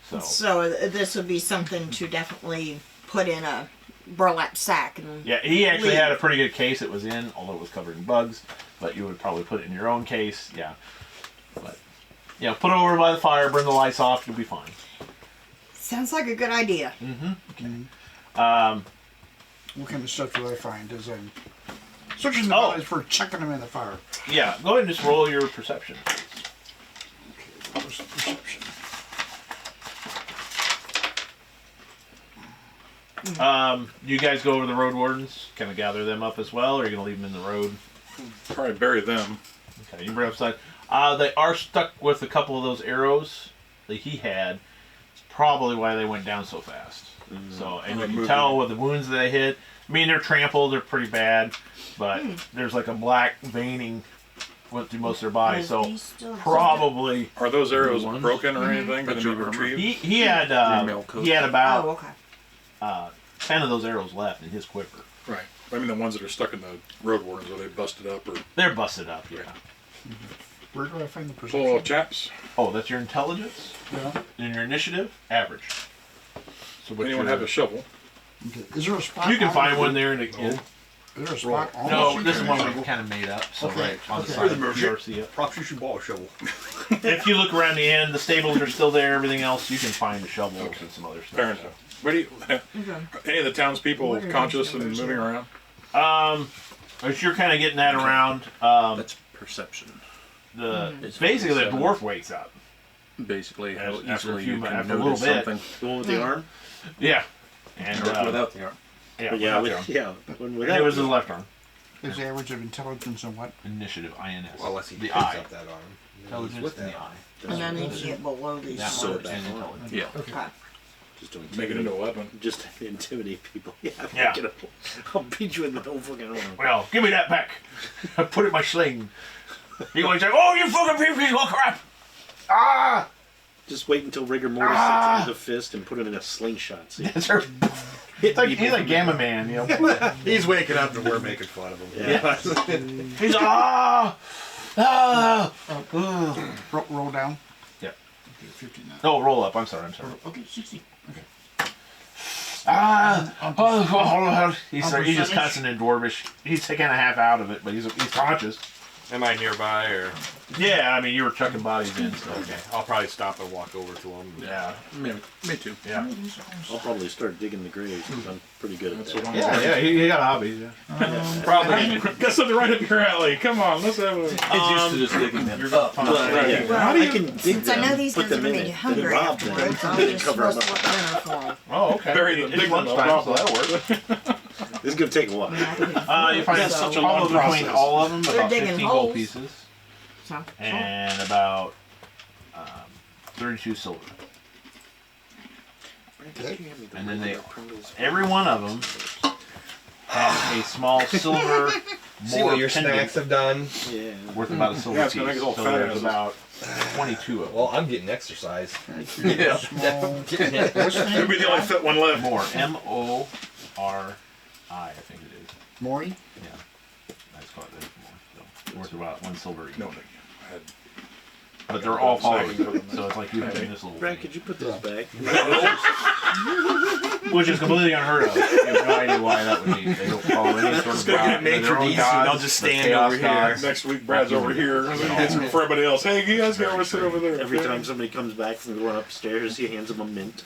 So this would be something to definitely put in a burlap sack and Yeah, he actually leave. had a pretty good case it was in, although it was covered in bugs. But you would probably put it in your own case. Yeah. But yeah, put it over by the fire, burn the lights off, you'll be fine. Sounds like a good idea. What kind of stuff do I find as I'm searching the Oh. bodies for chucking them in the fire? Yeah, go ahead and just roll your perception. Perception. You guys go over the road wardens, kind of gather them up as well, or are you going to leave them in the road? Probably bury them. Okay, you bring up side. They are stuck with a couple of those arrows that he had. It's probably why they went down so fast. So, and you can tell with the wounds that they hit. I mean, they're trampled, they're pretty bad, but there's like a black veining went through most of their body. Are So these still- probably Are those arrows Ones? broken or anything? Can they be retrieved? he had mail coat. he had Oh, about okay. 10 of those arrows left in his quiver. Right. I mean, the ones that are stuck in the road wardens, are they busted up or They're busted up, yeah. Where do I find the full perception? of chaps? Oh, that's your intelligence? Yeah. And your initiative? Average. So what's Anyone your- have a shovel? Okay. Is there a spot? You can on find the- one there and Is there a spot on No, the this is sheet? one we kind of made up. So Okay, right on the okay. side of the PRC. Yep. Props you should borrow a shovel. If you look around the end, the stables are still there. Everything else, you can find the shovels and some other stuff. Fair enough. What do you, any of the townspeople What are conscious those and numbers moving here? around? As you're kind of getting that around, That's perception. it's basically the 47. dwarf wakes up. Basically, how After a easily few you mi- can after a notice little bit. something. The one with the arm? Yeah, and Without the arm. yeah, But yeah, without the arm. when And without it was his left arm. Is the average of intelligence and what? Initiative, INS. Well, unless he the picks eye. up that arm. Intelligence With and the that. eye. And I need to get below these. That So one bad. and intelligence. Yeah. Okay. just to Make it into a weapon. just to intimidate people. Yeah. Yeah. Get I'll beat you in the whole fucking arm. Well, give me that back. I put it in my sling. He going to say, "Oh, you fucking piece of crap!" Ah! Just wait until rigor mortis sits into the fist and put it in a slingshot. See? It's like, he's like Gamma Man, you know. He's waking up and we're making fun of him. Yeah. He's Roll down. Yeah. Okay, 50 now. No, roll up. I'm sorry. Okay, 60. Okay. He's just cussing in Dwarvish. He's taking a half out of it, but he's conscious. Am I nearby or? Yeah, I mean, you were chucking bodies in, so. Okay, I'll probably stop and walk over to him. Yeah, Me too. yeah. I'll probably start digging the graves. 'Cause I'm pretty good at that. Yeah, he got hobbies, yeah. Probably. Got something right up your alley. Come on, let's have a. He's used to just digging them up. Yeah. Well, How do you can dig Since I know them, these put guys are them going in to be it, hungry then rob them, afterwards, I'll and then just cover them roast up. what dinner for 'em. Oh, okay. Bury the It's big one, no lunchtime, so problem. that'll work. This is gonna take a while. You find That's such a long probably between process. all of them They're about digging 15 gold holes. pieces So, and about 32 silver. And then every one of them has a small silver See what your pendant snacks have done. Yeah. worth about a silver Yeah, it's piece. gonna make us all So fat there's asses. about 22 of them. Well, I'm getting exercise. Yeah. Small. It'll be the only fit one left. More. MORI, I think it is. Maury? Yeah. That's called it more. So, worth about one silver each. No, But they're all following, so it's like you having this little Brad, thing. could you put this back? Which is completely unheard of. You have no idea why that would be. They don't follow any sort of gonna get god. They're their own maitre d', gods, they'll just they're stand chaos over here. gods. Next week, Brad's over here. It's for everybody else. Hey, you guys go over sit over there. Every time somebody comes back from going upstairs, he hands them a mint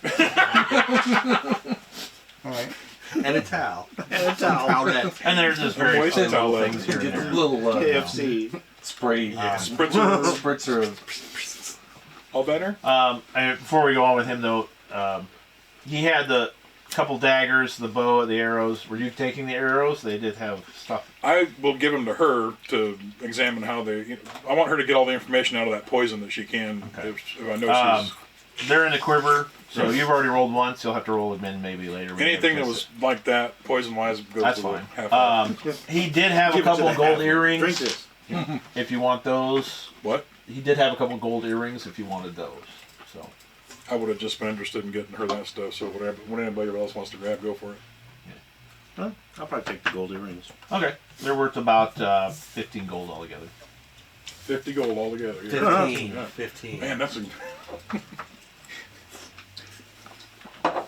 All right. And a towel. and a towel. And there's just very Moist thin little towel. things here and there. Little KFC. spray, Spritzer. spritzer of. All better? And before we go on with him, though, he had the couple daggers, the bow, the arrows. Were you taking the arrows? They did have stuff. I will give them to her to examine how they. You know, I want her to get all the information out of that poison that she can. Okay. If I know she's. They're in the quiver, so you've already rolled once. You'll have to roll again maybe later. when you Anything that test was it. like that, poison wise, goes That's to the fine. half hour. He did have a Give it to couple the gold half. Drink earrings. this. If you want those, What? he did have a couple gold earrings. If you wanted those, so I would have just been interested in getting her that stuff. So whatever, when anybody else wants to grab, go for it. Huh? I'll probably take the gold earrings. okay, they're worth about 15 gold altogether. 50 gold altogether. Yeah. 15. Yeah. 15. Man, that's a.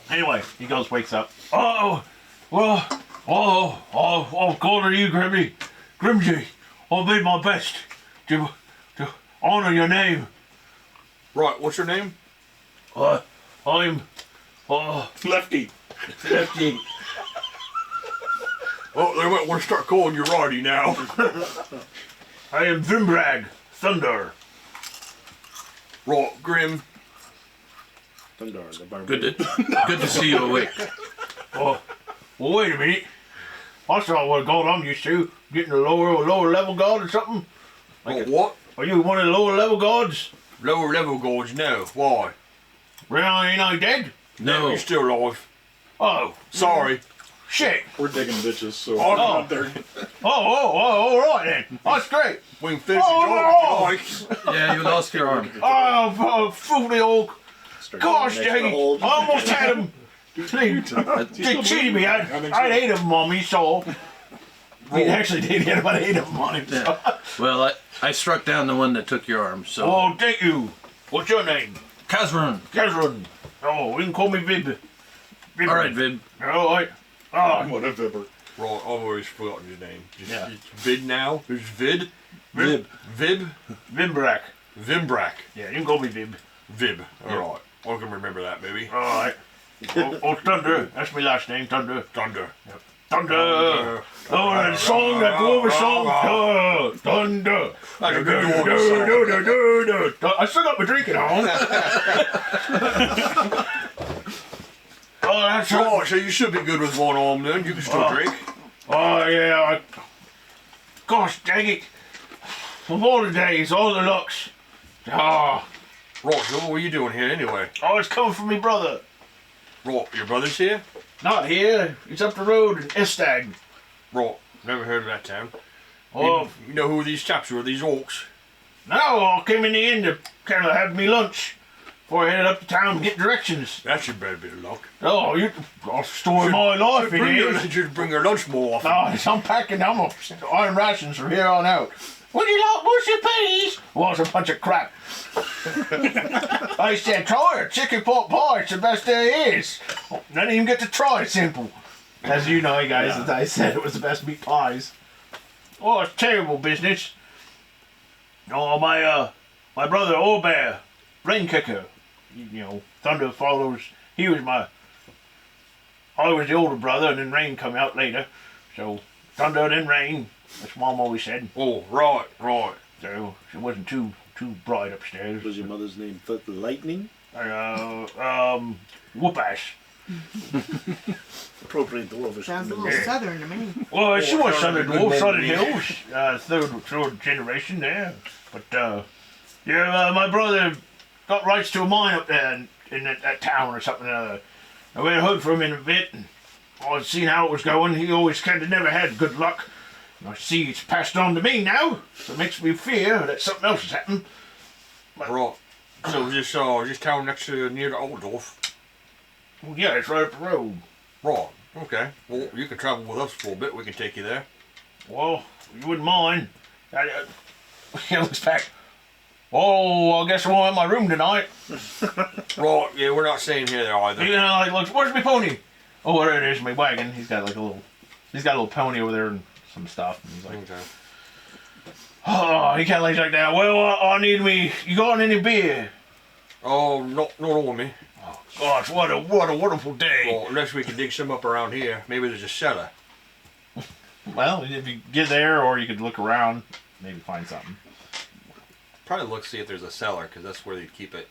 Anyway, he goes, wakes up. Oh, well, God, are you, Grimsy? I've made my best to honour your name. Right, what's your name? I'm Lefty. Lefty. Oh, they might want to start calling you Roddy now. I am Vimbrag, Thunder. Right, Grim. Thunder, the Good barbarian. to see you awake. Oh, well, wait a minute. That's not what god I'm used to. Getting a lower level god or something. Like what? Are you one of the lower level gods? Lower level gods? No. Why? Well, ain't I dead? No. You're still alive. Oh, Sorry. shit. We're digging ditches, so Oh. I'm out there. All right then. That's great. We can finish Oh, the job if you like. Yeah, you lost your arm. Oh, filthy orc. Start Gosh getting dang extra it. hold. I almost had him. They cheated me. I ate of them on me, so. We actually did get about 8 of them on him. So. Yeah. Well, I struck down the one that took your arm, so. Oh, thank you. What's your name? Kazran. Kazran. Oh, you can call me Vib. All right, Vib. All right. Oh, What a vibber. Right, I've always forgotten his name. Yeah. It's Vid now. There's Vid. Vib. Vib. Vimbrak. Vimbrak. Yeah, you can call me Vib. Vib. Alright. I can remember that, maybe. All right. Oh, Thunder. That's my last name, Thunder. Thunder. Thunder. Oh, that song, that dwarf song. Thunder. That's a good dwarf I still got my drink at home. Oh, that's Oh, so you should be good with one arm then. You can still drink. Oh, yeah. Gosh dang it. Of all the days, all the lucks. Ah. Right, so what were you doing here anyway? Oh, it's coming from me brother. Right, your brother's here? Not here. He's up the road in Estag. Right, never heard of that town. Oh, You know who these chaps were, these orcs? no, I came in the inn to kind of have me lunch before I headed up to town to get directions. That's your bad bit of luck. Oh, a story of my life it is. Should bring your lunch more often. Oh, I'm packing iron rations from here on out. Would you like mushy peas? Well, it's a bunch of crap. I said, try it. Chicken pot pie. It's the best there is. Oh, I didn't even get to try it simple. As you know, guys, as I said, it was the best meat pies. Oh, it's terrible business. Oh, my brother, Obear, Rain Kicker. You know, Thunder follows. I was the older brother, and then Rain come out later. So, Thunder, then Rain. That's what Mom always said. Oh, right. So she wasn't too bright upstairs. Was your mother's name Lightning? Whoop-ash. Appropriate dwarvish. Sounds a name. little southern to me. Well, she was Southern Dwarf, good Southern memory. Hills, third generation there. But my brother got rights to a mine up there in that town or something. I went and heard from him in a bit, and I seen how it was going. He always kind of never had good luck. I see it's passed on to me now, so it makes me fear that something else has happened. Right. So this town next to near the Altdorf. Well, yeah, it's right up the road. Right. Okay. Well, you can travel with us for a bit. We can take you there. Well, you wouldn't mind. He looks back. Oh, I guess I won't have my room tonight. Right. Yeah, we're not staying here either. You know, like, looks, where's my pony? Oh, there it is, my wagon. He's got a little pony over there and some stuff. And he's like, Okay. oh, he kind of lays like that. Well, I need me. You got any beer? Oh, not on me. Gosh, what a wonderful day. Well, unless we can dig some up around here. Maybe there's a cellar. Well, if you get there, or you could look around, maybe find something. Probably look see if there's a cellar, because that's where they keep it.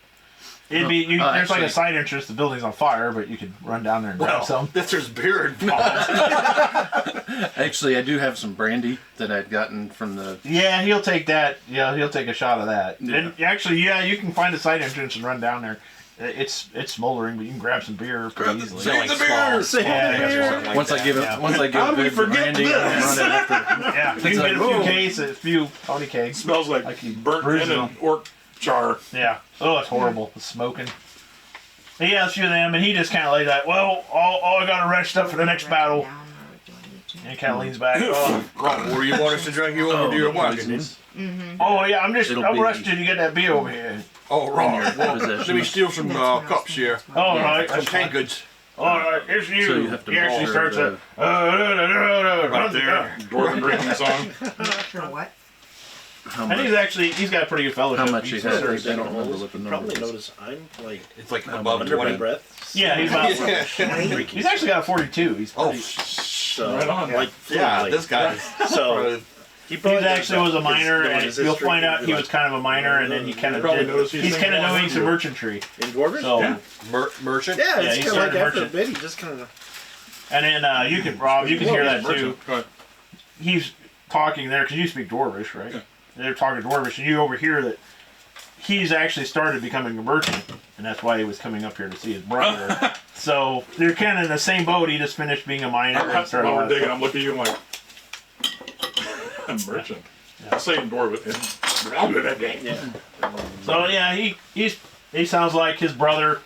It'd be there's like actually- a side entrance. The building's on fire, but you could run down there and grab some. If there's beer involved. Actually, I do have some brandy that I'd gotten from the. Yeah, he'll take that. Yeah, he'll take a shot of that. Yeah. And actually, yeah, you can find a side entrance and run down there. It's smoldering, but you can grab some beer pretty easily. Save the beer! Save Yeah, Once I give it, yeah. once I give How do we Viv the forget brandy, this? I'll run it after. Yeah, you can It's get a like, few whoa. cakes, a few pony cakes. Smells like, Like you burnt bruise in and them. orc char. Yeah. Oh, it's horrible. The smoking. He has a few of them, and he just kind of lays like, well, I got to rest up for the next battle. And he kind of leans back. Oh, Right, what do you want us to drink you over to your wagon? poisons. oh yeah, I'm It'll be- resting to get that beer over here. Oh, right. Well, Possession. let me steal some cups here. All right. Some canned goods. Oh, it's you. So you have to he actually measure starts the- Right there, dwarven drinking song. For what? How And he's got a pretty good fellowship. How much he He's has. very I don't remember Holes. what the number Probably is. notice I'm like It's like above under my 20. breath. Yeah, he's about. Yeah. He's actually got a 42. He's Oh, pretty, So Right on. like yeah, like, this guy is. So he He probably actually was a miner, and his you'll history find out he like, was kind of a miner, and then he kind of probably did. noticed he's He's kind of thinking doing some more. merchantry. in Dwarven. So, Yeah. Merchant? Yeah, Yeah, it's he kind of like started after a merchant. bit, he just kind of. and then you can Rob, you can hear that too. Merchant. Go ahead. He's talking there because you speak Dwarvish, right? Yeah. They're talking Dwarvish, and you overhear that he's actually started becoming a merchant, and that's why he was coming up here to see his brother. So they're kind of in the same boat. He just finished being a miner and started. While all we're that digging, stuff. I'm looking at you like, I'm merchant. I'll say in Dwarven. Yeah. So yeah, he sounds like his brother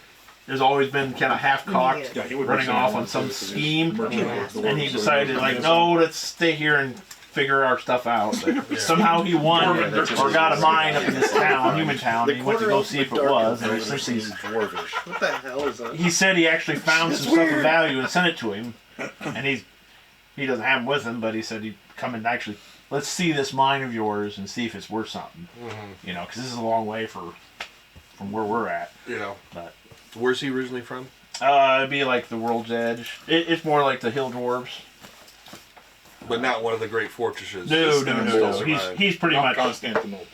has always been kind of half cocked, Yeah, he would running be off someone on some to- to scheme, merchant Yeah. with the and he dwarves, so decided knows like, what no, let's stay here and figure our stuff out. But somehow he won Yeah, that's or got a mine up in this town, human town. The And he went to go see if it was, and since he's Dwarvish. What the hell is that? he said he actually found some stuff of value and sent it to him, and he doesn't have him with him, but he said he'd come and actually let's see this mine of yours and see if it's worth something, you know, because this is a long way from where we're at. You know. But Where's he originally from? it'd be like the World's Edge. It's more like the Hill Dwarves. But not one of the great fortresses. No. Still survived. He's pretty Not much Constantinople.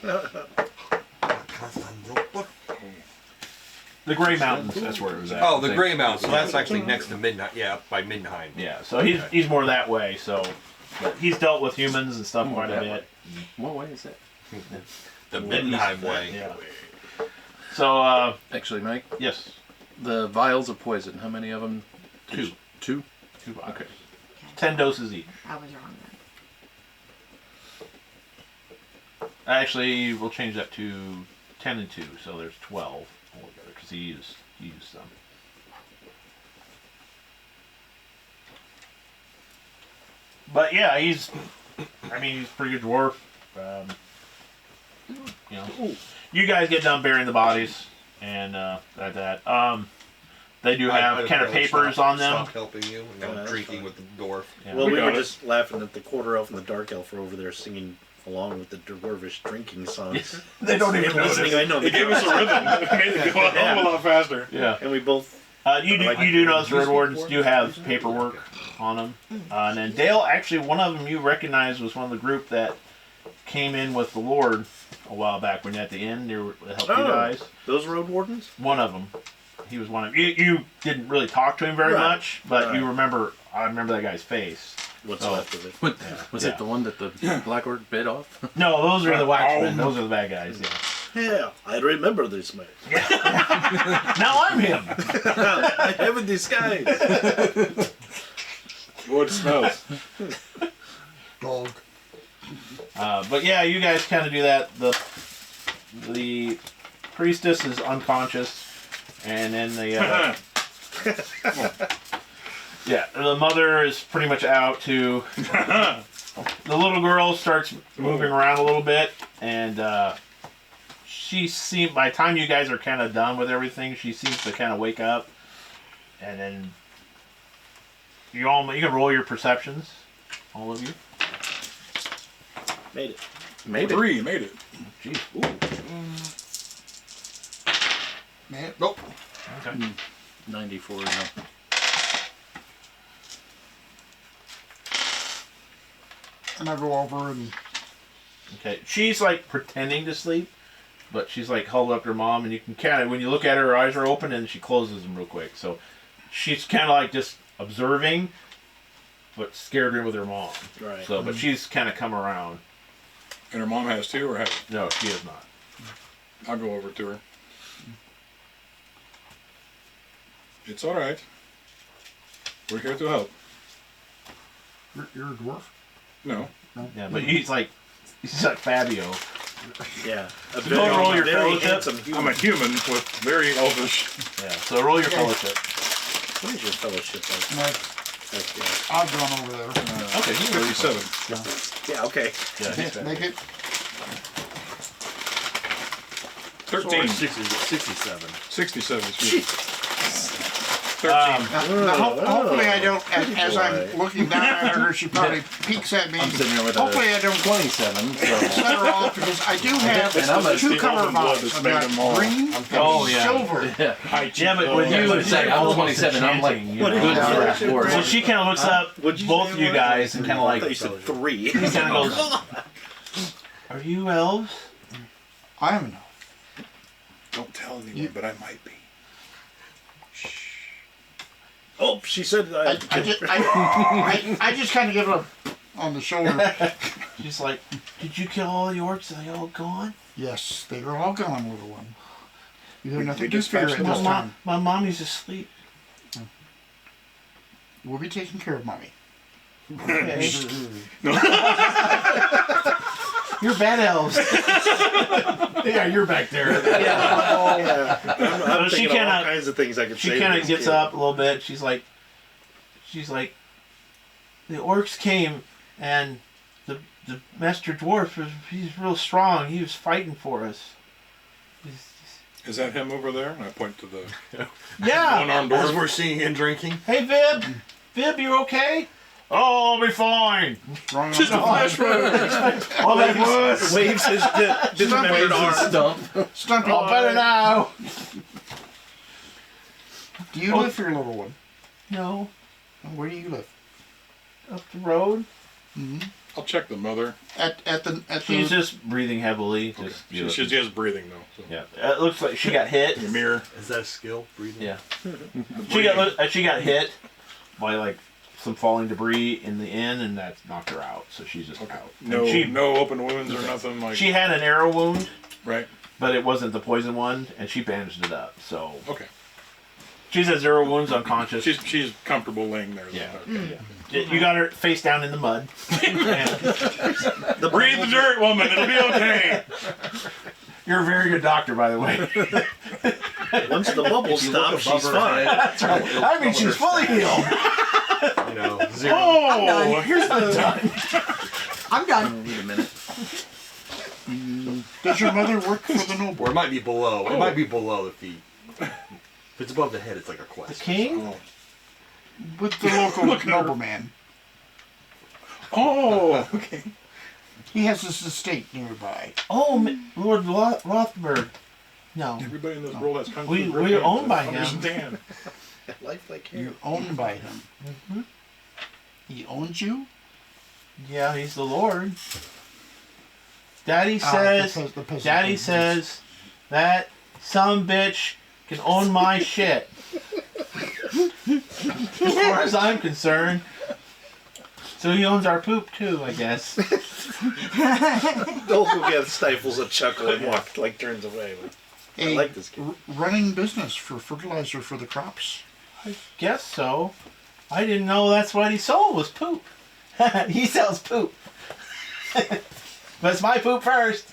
the Gray Mountains. That's where it was at. Oh, the Grey Mountains. So that's actually next to Midnight. Yeah, by Midnight. Yeah, so he's more that way. So, but he's dealt with humans and stuff quite a that bit. What way is that? The Midnight way. Yeah. So Actually, Mike, yes, the vials of poison, how many of them? Two. Two? 2 vials. Okay. 10 doses each. I was wrong then. Actually, we'll change that to 10 and 2, so there's 12 altogether because he used some. But yeah, he's a pretty good dwarf. You know, you guys get done burying the bodies and that. They do have kind of papers on them. Stop helping you. And I'm that's drinking fine. with the dwarf. Yeah. Well, We we were got it. just laughing that the quarter elf and the dark elf are over there singing along with the dwarvish drinking songs. They don't even know listening. this. I know. They gave us a rhythm. It made it go a hell of a lot faster. Yeah. And we both. You do notice Red Wardens do have paperwork on them. And then Dale, actually, one of them you recognize was one of the group that came in with the Lord a while back when at the end they were to help you guys. Those road wardens. One of them. He was one of you. Didn't really talk to him very Right. much, but Right. you remember. I remember that guy's face. What's Oh. left of it? Was Yeah. it the one that the Black Orc bit off? No, those are the Waxmen. Those are the bad guys. Yeah. Yeah, I remember this man. Now I'm him. I have a disguise. Oh, it smells. Dog. But yeah, you guys kind of do that. The priestess is unconscious, and then the yeah, the mother is pretty much out too. The little girl starts moving around a little bit, and by the time you guys are kind of done with everything, she seems to kind of wake up, and then you can roll your perceptions, all of you. Made it. Made it. 3 made it. Jeez. Man, Nope. Okay. 94 now. and I go over and Okay, she's like pretending to sleep, but she's like huddled up to her mom, and you can kind of, when you look at her, her eyes are open, and she closes them real quick. So she's kind of like just observing, but scared in with her mom. Right. So, but she's kind of come around. And her mom has 2 or has? No, she is not. I'll go over to her. It's all right. We're here to help. you're a dwarf. No. Yeah, but he's like Fabio. Yeah. A So go roll your very fellowship. handsome human. I'm a human with very elvish. Yeah. So roll your fellowship. What is your fellowship like? And I've gone over there. Okay, you can roll your 57. Yeah, okay. Yeah, he's Fabio. Make it. 13. 67. 67, excuse me. Hopefully I don't, as I'm looking down at her, she probably peeks at me. I'm sitting here with Hopefully a I don't 27. So. set her off because I do have And I'm two Steve color Open Blood bombs. that's I've made got them all. green Oh, and yeah. silver. Yeah. Yeah, but with I you, was saying, I'm 27. I'm like you good know. for a horse. So she kind of looks up What'd you both say of you it was? guys and kind of I like, thought you said 3. he kind of goes, "Are you elves?" I am an elf. Don't tell anyone, but I might be. Oh, she said I just kind of give her a on the shoulder. She's like, "Did you kill all the orcs? Are they all gone?" Yes, they are all gone, little one. You have nothing we to fear dispatched at them this all. time. My mommy's asleep. We'll be taking care of mommy. Okay. You're bad elves. Yeah, you're back there. I'm So she thinking of all kinda- kinds of things I could say. She to kind of this gets kid. up a little bit. She's like, the orcs came and the master dwarf he's real strong. He was fighting for us. Is that him over there? And I point to the Yeah. one-armed As dwarf. we're seeing and drinking. Hey Vib, you okay? Oh, I'll be fine. Just a flash road. Oh, that was. Waves his dismembered arm. Stump. Stumpy. Oh, better now. Do you live here, little one? No, Where do you live? up the road. I'll check the mother. At the. She's just breathing heavily. Just She is breathing though. So. yeah. It looks like she got hit. The mirror. Is that a skill? Breathing? Yeah. She got hit by like some falling debris in the inn, and that knocked her out. So she's just out. No, And no open wounds or nothing like. She had an arrow wound, Right. but it wasn't the poison one, and she bandaged it up. So Okay. she's had 0 wounds, unconscious. She's comfortable laying there. Yeah. Okay. You got her face down in the mud. And Breathe the dirt, woman. It'll be okay. you're a very good doctor, by the way. Once the bubbles stop, she's fine. That's right. I mean, she's fully healed. You know, 0. I'm Oh, done. here's the. I'm done. Wait a minute. Does your mother work for the noble? Or it might be below. It might be below the feet. If it's above the head, it's like a quest. The king? With the local nobleman. Oh, okay. He has his estate nearby. Oh, Lord Rothberg. No. Everybody in this world has kung fu. We- grip we're hands. owned by him. Understand. Life like him. You're owned by him. He owns you? Yeah, he's the Lord. Daddy Ah, says, the peasant Daddy thing. says that some bitch can own my shit. As far as I'm concerned. So he owns our poop too, I guess. Dolgogev stifles a chuckle and walks, like turns away. I A like this kid. running business for fertilizer for the crops. I guess so. I didn't know that's what he sold was poop. He sells poop. But it's my poop first.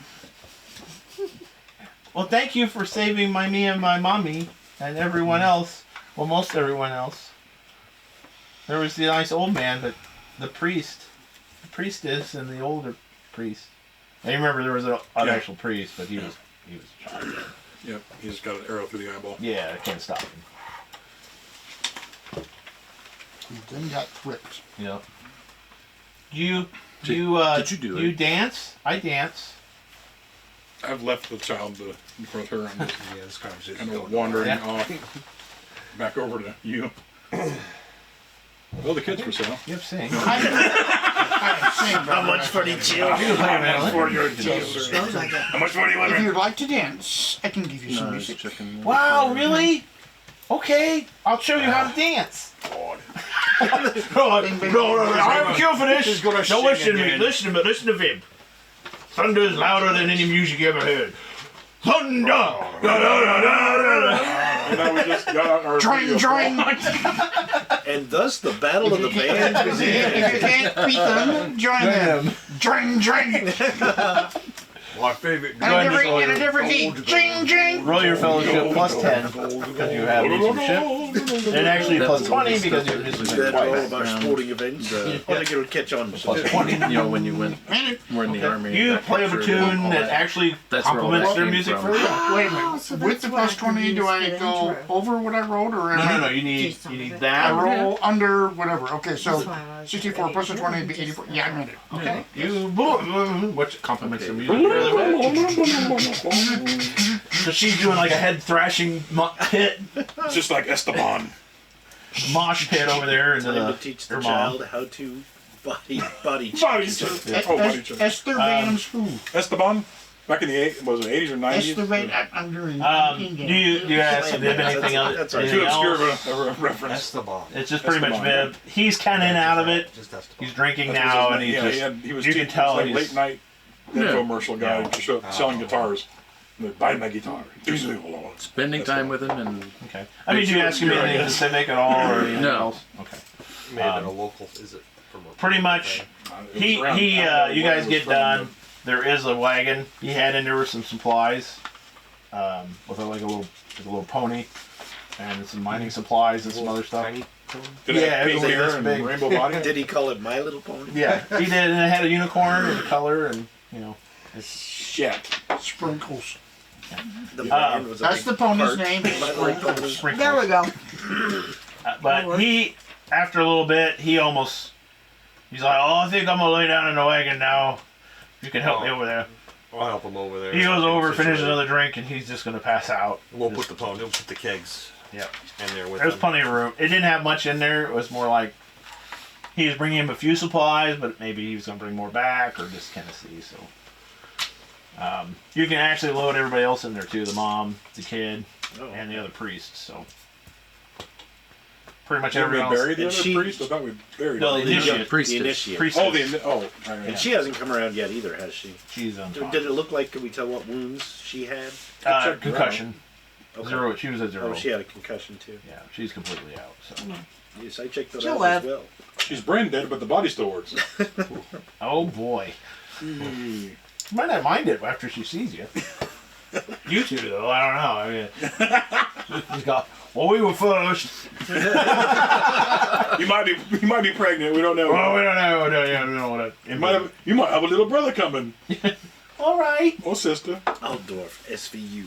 Well, thank you for saving me and my mommy and everyone else. Well, most everyone else. There was the nice old man, but the priestess, and the older priest. I remember there was an actual priest, but he was shot. Yep, he's got an arrow through the eyeball. Yeah, I can't stop him. He then got whipped. Yep. Did you do you it? dance? I dance. I've left the child with her. I'm just Yeah, this conversation. kind of wandering Yeah. off. Back over to you. Well, the kids for sale. Yep, sing. I'm saying, How much for the chill? For your deal, sir. Smells like it. How much money you want? if you'd like to dance, I can give you some No, music. chicken. Wow, really? Okay, I'll show you how to dance. No, I'm killed for this. gonna No, sing listen to me. again. Listen to Vib. Thunder's louder than any music you ever heard. Thunder! Da, da, da, da, da. And now we just got out our Join, video. join! And thus the battle of the bands If began. you can't beat them, join them. Join, join! My favorite. And a different key. Ching, ching. Roll your fellowship plus 10 because you have leadership. And actually plus 20 because you're just That's all twice. about sporting events. I think it'll catch on. Plus 20, you know, when you went, were in the army. You got play a captured, platoon all that actually That's where all complements that their came music from. for you. Wait a minute. Oh, so With that's the what I plus could 20, do use I for go intro. over what I rolled, or am No. You Do need some of it. I that. roll under whatever? Okay, so That's why I was 64 plus the ready. 20 would be 84. Yeah, I made it. Okay. You which complements the music really well. So she's doing like a head thrashing pit, Just like Esteban. mosh pit over there, and Time to teach the her mom. child how to body Body check. check. Oh, body check. Esther Van's who? Esteban, back in the was it 80s or 90s? Esther Van. I'm doing. Do you ask Viv anything else? That's right. Too Anything obscure else? of a reference. Esteban. It's just pretty much Esteban. Viv. He's kind of in out of it. Just Esteban. He's drinking That's now, his and he's name. just. Yeah, he was you can tell like he's late night infomercial guy Yeah. selling guitars. Buy my guitar. Spending time with him and okay. I mean, do you ask him anything specific at all, or anything No. else? Okay. May have been a local. Is it from a Pretty much. You guys get done. There is a wagon he had in there with some supplies, with like a little pony, and some mining supplies and some other stuff. Tiny. Did it Yeah, have it was pink like hair this and big. rainbow body? Did he call it My Little Pony? Yeah, he did, and it had a unicorn and a color, and you know. Shit. Sprinkles. The band was a That's big the pony's part. name. My Little Pony. Sprinkles. There we go. But he, after a little bit, he's like, oh, I think I'm gonna lay down in the wagon now. You can help me over there. I'll help him over there. He goes over, finishes another drink, and he's just gonna pass out. We'll put the pony. We'll put the kegs. Yep. In there with There's him. plenty of room. It didn't have much in there. It was more like he was bringing him a few supplies, but maybe he was gonna bring more back, or just kind of see. So you can actually load everybody else in there too: the mom, the kid, Oh. and the other priest. So pretty much Did we everyone bury else. the And other she- priest? I thought we buried No, him. the initiate. priestess. The initiate. Priestess. Oh, all right. And she hasn't come around yet either, has she? She's on top. Did it look like? Could we tell what wounds she had? checked her Concussion. Okay. Zero. She was at 0. Oh, she had a concussion too. Yeah, she's completely out. So. Yes, I checked that She'll out live. as well. She's brain dead, but the body still works. Oh boy. You might not mind it after she sees you. You two, though, I don't know. I mean, she's got. Well, we were first. You might be pregnant. We don't know. Well, we don't know. We don't know what. You might have a little brother coming. All right. Or sister. Altdorf, SVU.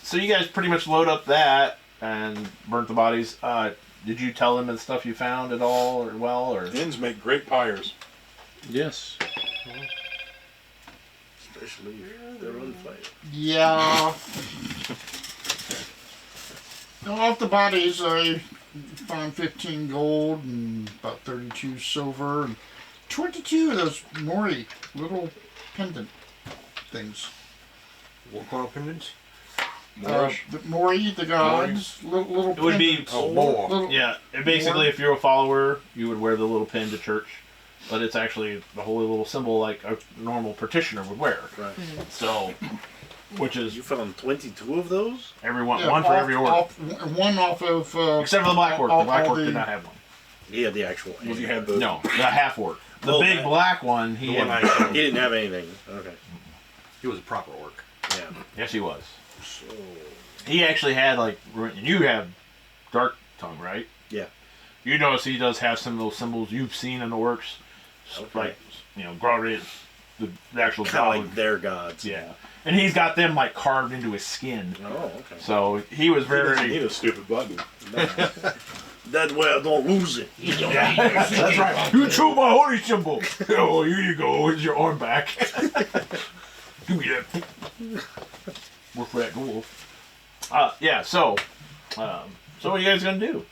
So you guys pretty much load up that and burnt the bodies. Did you tell them the stuff you found at all, or? Inns make great pyres. yes. Especially if they're on fire. Yeah. Off the bodies, I found 15 gold and about 32 silver and 22 of those Mori little pendant things. What kind of pendants? The Mori, the gods, little It would be. pendants. Oh, more. Little- Yeah, basically, if you're a follower, you would wear the little pin to church, but it's actually the holy little symbol like a normal petitioner would wear. Right. So, which is You found 22 of those? everyone, Yeah, one for every orc, one off of. except for the black orc. The black all orc the- did not have one. He had the actual. Was you had the No, the half orc. The Oh, big that- black one, he The had. one I showed. He didn't have anything. Okay. He was a proper orc. Yeah. Yes, he was. So. He actually had like you have dark tongue, right? Yeah. You notice he does have some of those symbols you've seen in the orcs, Okay. like Graurit, the actual Kind of dog. like their gods. Yeah, and he's got them like carved into his skin. Oh, okay. So he was He doesn't need very. a stupid button. That way I don't lose it. Yeah, that's right. You chew my holy symbol. Oh, here you go. Here's your arm back. Give me that. Work for that dwarf. Yeah. So what are you guys gonna do?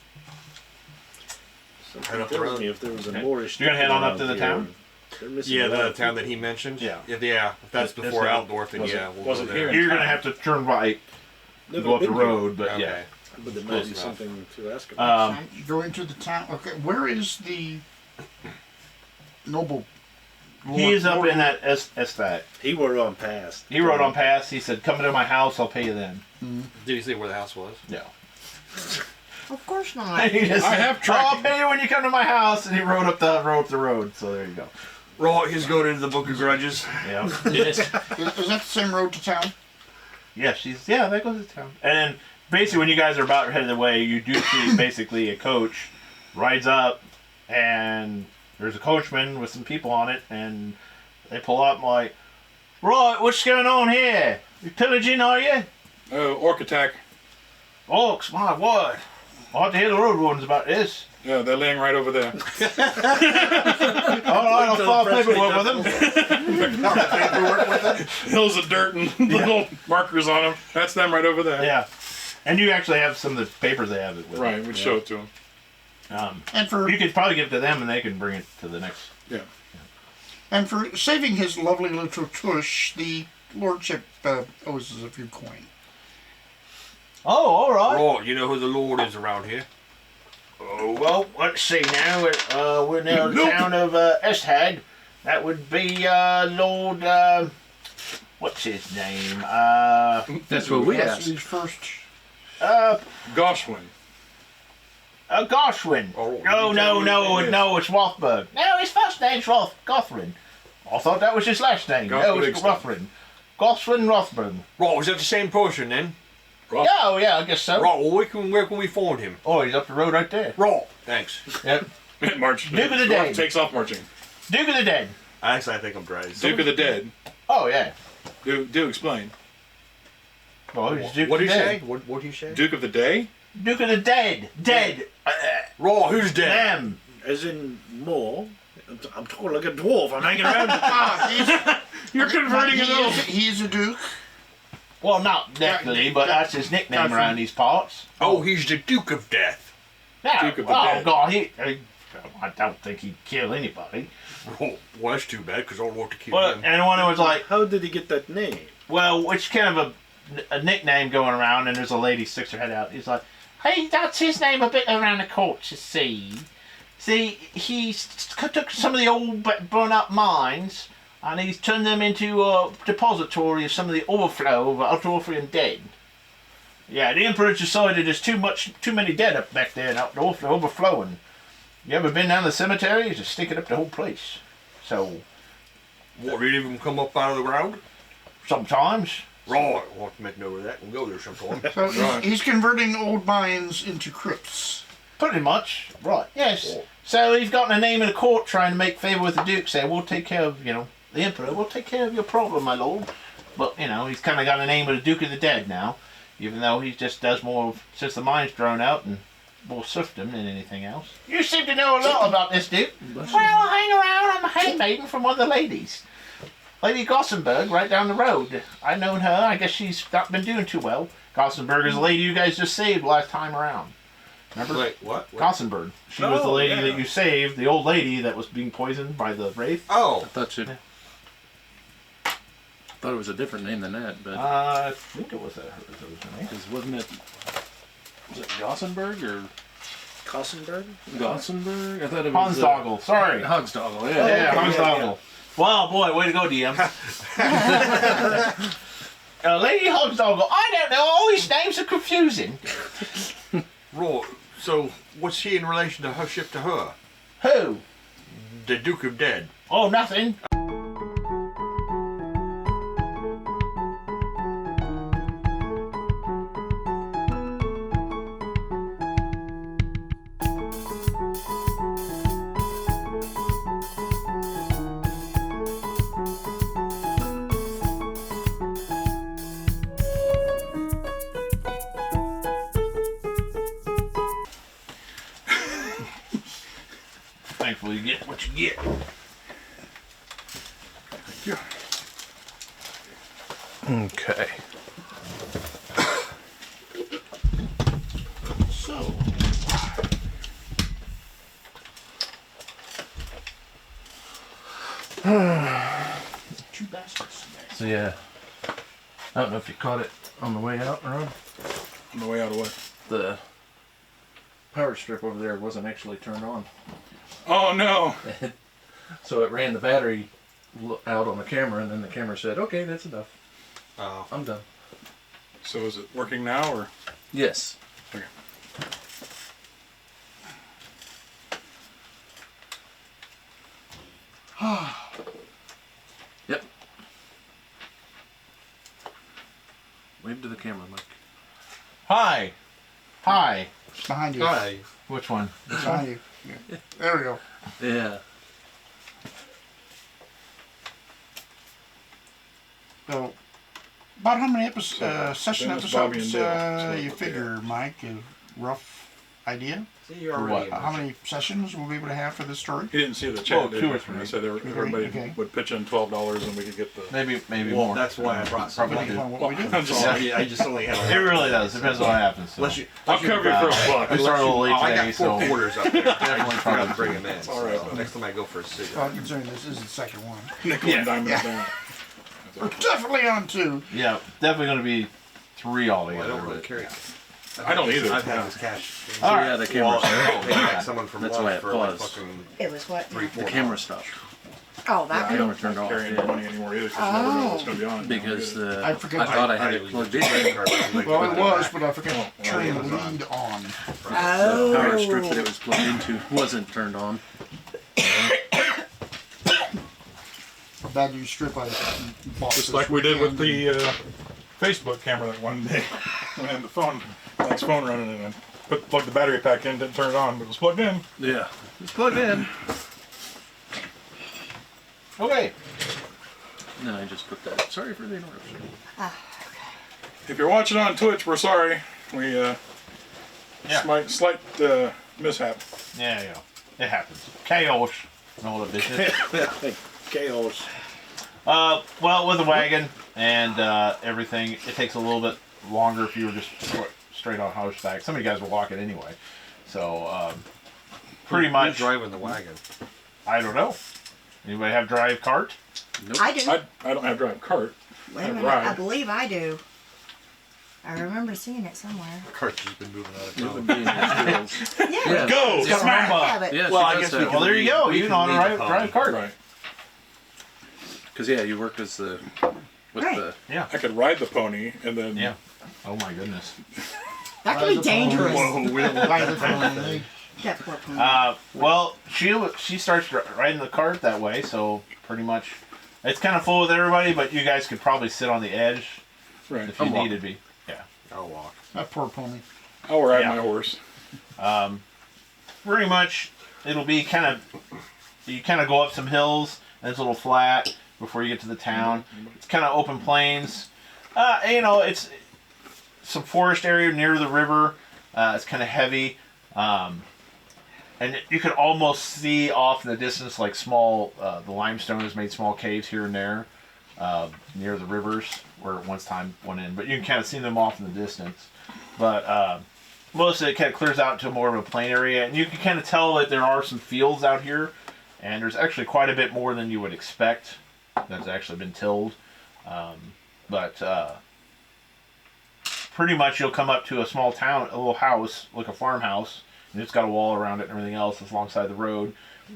Something Head up the tells road. me if there was a Okay. Moorish. You're gonna head on up to the around town? here, they're missing Yeah, a lot the of town people. that he mentioned. Yeah. If that's It's before not- Altdorf, then was it- yeah, we'll was go it there. here? You're gonna have to turn right, Never go up the been here, road, but Okay. yeah. But there might Close be enough. something to ask about. Going to the town. Okay, where is the noble? He's up in that SFAT. He were on past. He wrote on pass. He said, "Come to my house. I'll pay you then." Did he say where the house was? Yeah. Of course not. He just I said, have "Oh, I'll tracking. pay you when you come to my house." And he rode up the road. So there you go. Right, he's going into the Book of Grudges. Yeah. Is that the same road to town? Yeah, that goes to town. And then basically when you guys are about headed away, you do see basically a coach rides up and there's a coachman with some people on it and they pull up and like, right, what's going on here? You pillaging, are you? Oh, orc attack. Orcs, my word. I'll have to hear the road warnings about this. Yeah, they're laying right over there. Alright, I'll file paperwork with them. Hills of dirt and little markers on them. That's them right over there. Yeah. And you actually have some of the papers they have it with. Right, we'd show it to them. And for You could probably give it to them and they can bring it to the next. Yeah. and for saving his lovely little tush, the lordship owes us a few coin. Oh, alright. Right, you know who the Lord is around here? Oh, well, let's see now. We're now in the town of Esthag. That would be Lord. What's his name? That's what we That's asked. his first. Goshwin. Goshwin. Oh, No, it's Rothberg. No, his first name's Gothrin. I thought that was his last name. No, it's Rothrin. Gothrin Rothberg. Right, was that the same person then? Roth- Yeah, oh, yeah, I guess so. Right, well, where can we find him? Oh, he's up the road right there. Right, thanks. Yep. March. Duke of the Dwarf Dead. takes off marching. Duke of the Dead. Actually, I think I'm right. Duke of the Dead. Oh, yeah. Do explain. Oh, he's Duke What of did the he Dead. say? What did he say? Duke of the Day? Duke of the Dead. Dead. Right, who's dead? Them. As in more. I'm talking like a dwarf. I'm hanging around. You're converting an elf. He's a duke. Well, not technically, but that's his nickname around these parts. Oh, he's the Duke of Death. Yeah. Duke of the Oh, Dead. God, I don't think he'd kill anybody. Oh, well, that's too bad, because I don't want to kill Well, him. and one was like, How did he get that name? well, it's kind of a nickname going around, and there's a lady sticks her head out. He's like, hey, that's his name a bit around the court, you see. See, he took some of the old burnt up mines, and he's turned them into a depository of some of the overflow of Alustrial dead. Yeah, the Emperor decided there's too many dead up back there, and overflowing. You ever been down the cemetery? Just stick it up the whole place. So, What, did even come up out of the ground? sometimes. Right, we'll have to make note of that. We'll go there sometime. So Right. he's converting old mines into crypts. Pretty much. Right, yes. So he's gotten a name in the court trying to make favour with the Duke, saying, we'll take care of, the Emperor, we'll take care of your problem, my lord. But, he's kind of got a name of the Duke of the Dead now, even though he just does more of, since the mine's drawn out, and more serfdom than anything else. You seem to know a lot about this, Duke. Well, I hang around, I'm a handmaiden from one of the ladies. Lady Gossenberg, right down the road. I've known her, I guess she's not been doing too well. Gossenberg is the lady you guys just saved last time around. Remember? Wait, what? Gossenberg. She was the Oh, lady yeah. that you saved, the old lady that was being poisoned by the wraith. Oh, I thought it was a different name than that, but I think it was her name. because wasn't it? Was it Gossenberg or Kossenberg? Gossenberg? I thought it was Hansdoggle, sorry. Hogsdoggle. Yeah, Yeah. Hansdoggle. Wow, boy, way to go, DM. Lady Hansdoggle, I don't know, all these names are confusing. right. So, what's he in relation to her ship to her? Who? The Duke of Dead. Oh, nothing. Thankfully, you get what you get. Okay. So, two baskets. So yeah, I don't know if you caught it on the way out, Rob. On the way out of what? The power strip over there wasn't actually turned on, Oh no! so it ran the battery out on the camera, and then the camera said, "Okay, that's enough. Oh. I'm done." So is it working now or? Yes. Okay. Hi. Behind you. Hi. Which one? Behind you. Yeah. There we go. Yeah. So, about how many session Dennis, Bobby, episodes and Dale. So, you okay. figure, Mike? A rough idea? See, you're For already what? in How this. many sessions we'll be able to have for this story? He didn't see the chat, Well, did 2 he? or 3. I said everybody Okay. would pitch in $12 and we could get the. Maybe Well, more. that's why I brought some. Probably Depending do. on what we do. I'm just Sorry, I just only have. It really does. Depends on what happens. So. Unless you, I'll cover you for a buck. We started a little late I today, got 4 so quarters up there. definitely I probably to bring them in. all right. So next time I go for a Well, cigarette. considering this is the second one. Nickel and diamond down. We're definitely on 2. Yeah, definitely going to be 3 Well, I altogether. don't really but- carry. I don't either. I've had Yeah. this cash. All So right. yeah, the Well, camera I'll pay back stopped. someone from That's lunch why it for like paused. fucking It was what? 3-4. The camera stopped Oh, that I one. don't turned off, carry any yeah. money anymore either because you never know what's going to be on. because I forget I thought I had I it leave plugged my in. credit card, but I'm like, Well, put it that was, back. but I forgot to turn the Amazon. lead on. Oh. The power strip that it was plugged into wasn't turned on. Bad news strip I bought. Just this like we did with weekend. the Facebook camera that one day. When I had the phone, Mike's phone running and I plugged the battery pack in, didn't turn it on, but it was plugged in. Yeah, it's plugged in. Okay. No, I just put that. Sorry for the interruption. If you're watching on Twitch, we're sorry. We Yeah. slight mishap. Yeah. It happens. Chaos. Know what a business. Chaos. Well, with the wagon and everything, it takes a little bit longer if you were just straight on horseback. Some of you guys were walking anyway. So, pretty Who's much, driving the wagon. I don't know. Anybody have drive cart? I do. I don't have drive cart. Wait a minute. ride. I believe I do. I remember seeing it somewhere. Cart's just been moving out of It would town. be in your skills. Yeah. Go! Yeah. Smack! I have it. Yeah, Well, I she guess does we that. Well, there you go. We You can know how to leave the drive cart. Right. Because yeah, you worked as the with Right. the Yeah. I could ride the pony and then. Yeah. Oh my goodness. That could be dangerous. Whoa, we don't like the phone. That poor pony. Well, she starts riding the cart that way, so pretty much it's kind of full with everybody, but you guys could probably sit on the edge Right. if you I'm walking. needed to be. Yeah. I'll walk. That poor pony. I'll ride Yeah. my horse. Pretty much it'll be you kind of go up some hills and it's a little flat before you get to the town. It's kind of open plains. It's some forest area near the river. It's kind of heavy. And you could almost see off in the distance like small, the limestone has made small caves here and there near the rivers where it once time went in. But you can kind of see them off in the distance. But most of it kind of clears out to more of a plain area. And you can kind of tell that there are some fields out here. And there's actually quite a bit more than you would expect that's actually been tilled. But pretty much you'll come up to a small town, a little house, like a farmhouse. And it's got a wall around it and everything else that's alongside the road.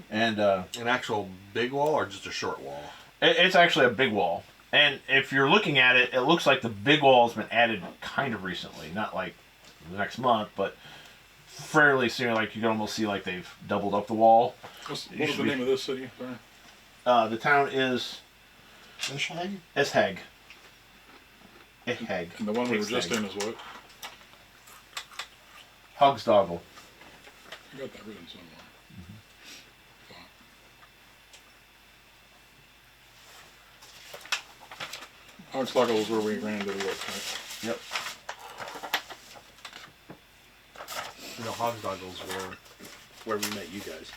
And An actual big wall or just a short wall? it's actually a big wall. And if you're looking at it, it looks like the big wall has been added kind of recently. Not like the next month, but fairly soon. Like you can almost see like they've doubled up the wall. What was the name of this city? Sorry. The town is Fishhag? Eshag. Eshag. And the one we were just in is what? Hogsdoggle. I got that written somewhere. Hogsdoggle is where we ran into the orc, right? Yep. Hogsdoggle's Where we met you guys.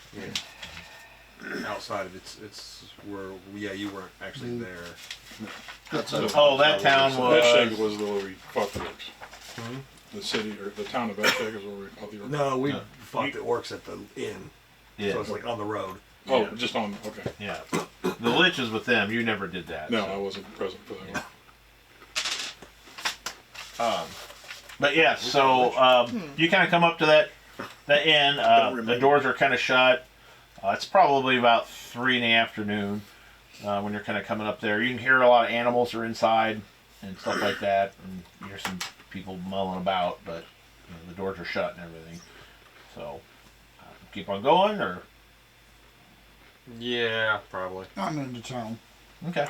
outside of it's where you weren't actually there. That's Oh, that town Esheg was. was where we fought the orcs. The city, or the town of Esheg is where we fought the orcs. No, we fought the orcs at the inn. Yeah. So it's like on the road. Oh, Yeah. just on, okay. Yeah. The Lich is with them. You never did that. No, so. I wasn't present for that one. But yeah, so you kind of come up to that inn. The doors are kind of shut. It's probably about 3 in the afternoon when you're kind of coming up there. You can hear a lot of animals are inside and stuff like that, and you hear some people mulling about, but the doors are shut and everything. So keep on going, or Yeah, probably. I'm into town. okay.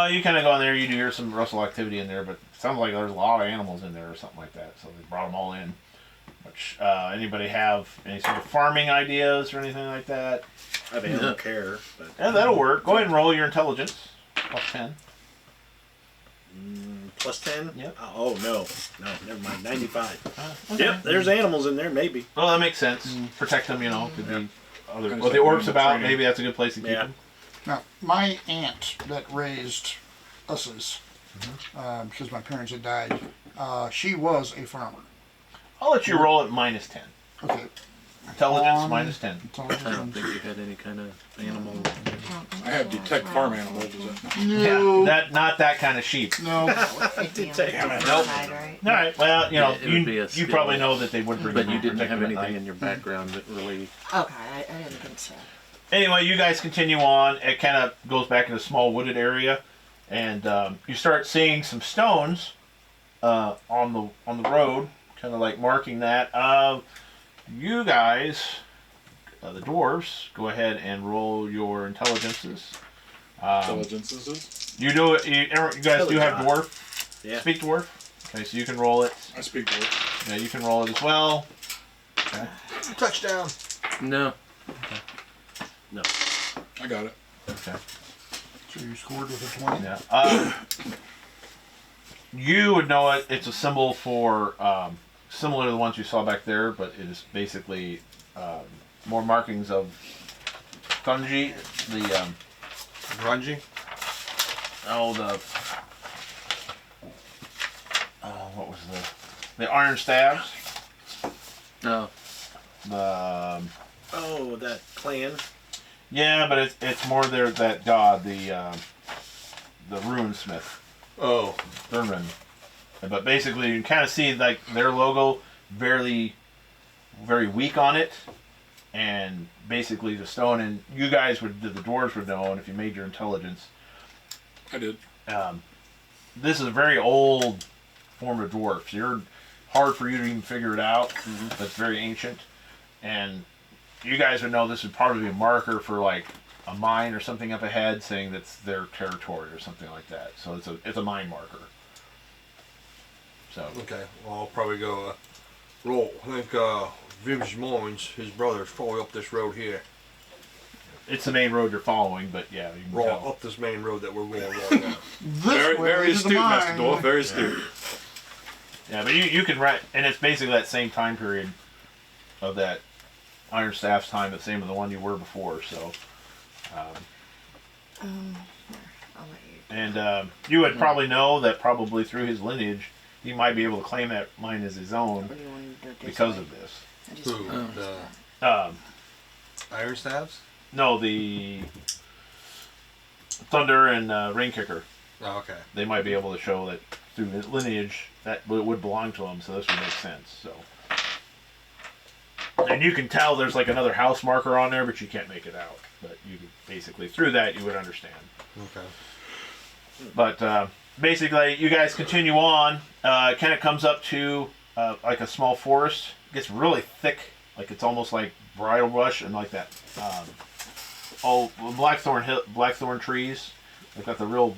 You kind of go in there. You do hear some rustle activity in there, but it sounds like there's a lot of animals in there or something like that. So they brought them all in, Which anybody have any sort of farming ideas or anything like that? I mean, I don't care. But Yeah, that'll work. Go ahead and roll your intelligence. Plus 10. plus 10? Yep. Oh, no. No, never mind. 95. Okay. Yep, there's animals in there, maybe. Well, that makes sense. Protect them, you know. Could be other. Kinda Well, the like orcs animal about. training. Maybe that's a good place to keep Yeah. them. Now, my aunt that raised us's, because my parents had died, she was a farmer. I'll let you roll at minus 10. Okay. Intelligence minus 10. Intelligence I don't and- think you had any kind of animal. I have detect farm animals. Is that No. That not that kind of sheep. No. Nope. Right? All right. Well, you know, It would be a you skill. probably know that they would bring. But them you in, didn't protect have them at anything night. in your background that really. Okay, I didn't think so. Anyway, you guys continue on. It kind of goes back in a small wooded area, and you start seeing some stones on the road, kind of like marking that. You guys, the dwarves, go ahead and roll your intelligences. intelligences? You do it. You guys do have dwarf. Yeah. Speak dwarf. Okay, so you can roll it. I speak dwarf. Yeah, you can roll it as well. Okay. Touchdown. No. No. I got it. Okay. So you scored with a 20? Yeah. You would know it. It's a symbol for similar to the ones you saw back there, but it is basically more markings of Thunji. The Grungy. what was the iron staves? No. The Oh, that clan. yeah, but it's more that god, the runesmith. Oh. Thurman. But basically, you can kind of see like their logo very weak on it, and basically the stone. And you guys the dwarves would know, and if you made your intelligence, I did. this is a very old form of dwarfs. You're hard for you to even figure it out. But it's very ancient, and you guys would know this would probably be a marker for like a mine or something up ahead, saying that's their territory or something like that. So it's a mine marker. So Okay. Well, I'll probably go roll. I think Vim's Mines, his brother, is probably up this road here. it's the main road you're following, but yeah, you can Roll tell. up this main road that we're going right now. This way Very to the astute, Master mine. Dwarf. Very astute. Yeah, but you can write, and it's basically that same time period of that Iron Staff's time, the same as the one you were before. So, I'll let you. and you would probably know that probably through his lineage, he might be able to claim that mine as his own What do you want to do? because of this. I just Who? The Um, Iron Stabs? no, the Thunder and Rainkicker, Oh, okay. they might be able to show that through his lineage that would belong to him. So this would make sense. So. And you can tell there's like another house marker on there, but you can't make it out. But you can basically, through that, you would understand. Okay. But basically, you guys continue on. It kind of comes up to like a small forest. It gets really thick, like it's almost like bridal brush and like that. Blackthorn trees. They've got the real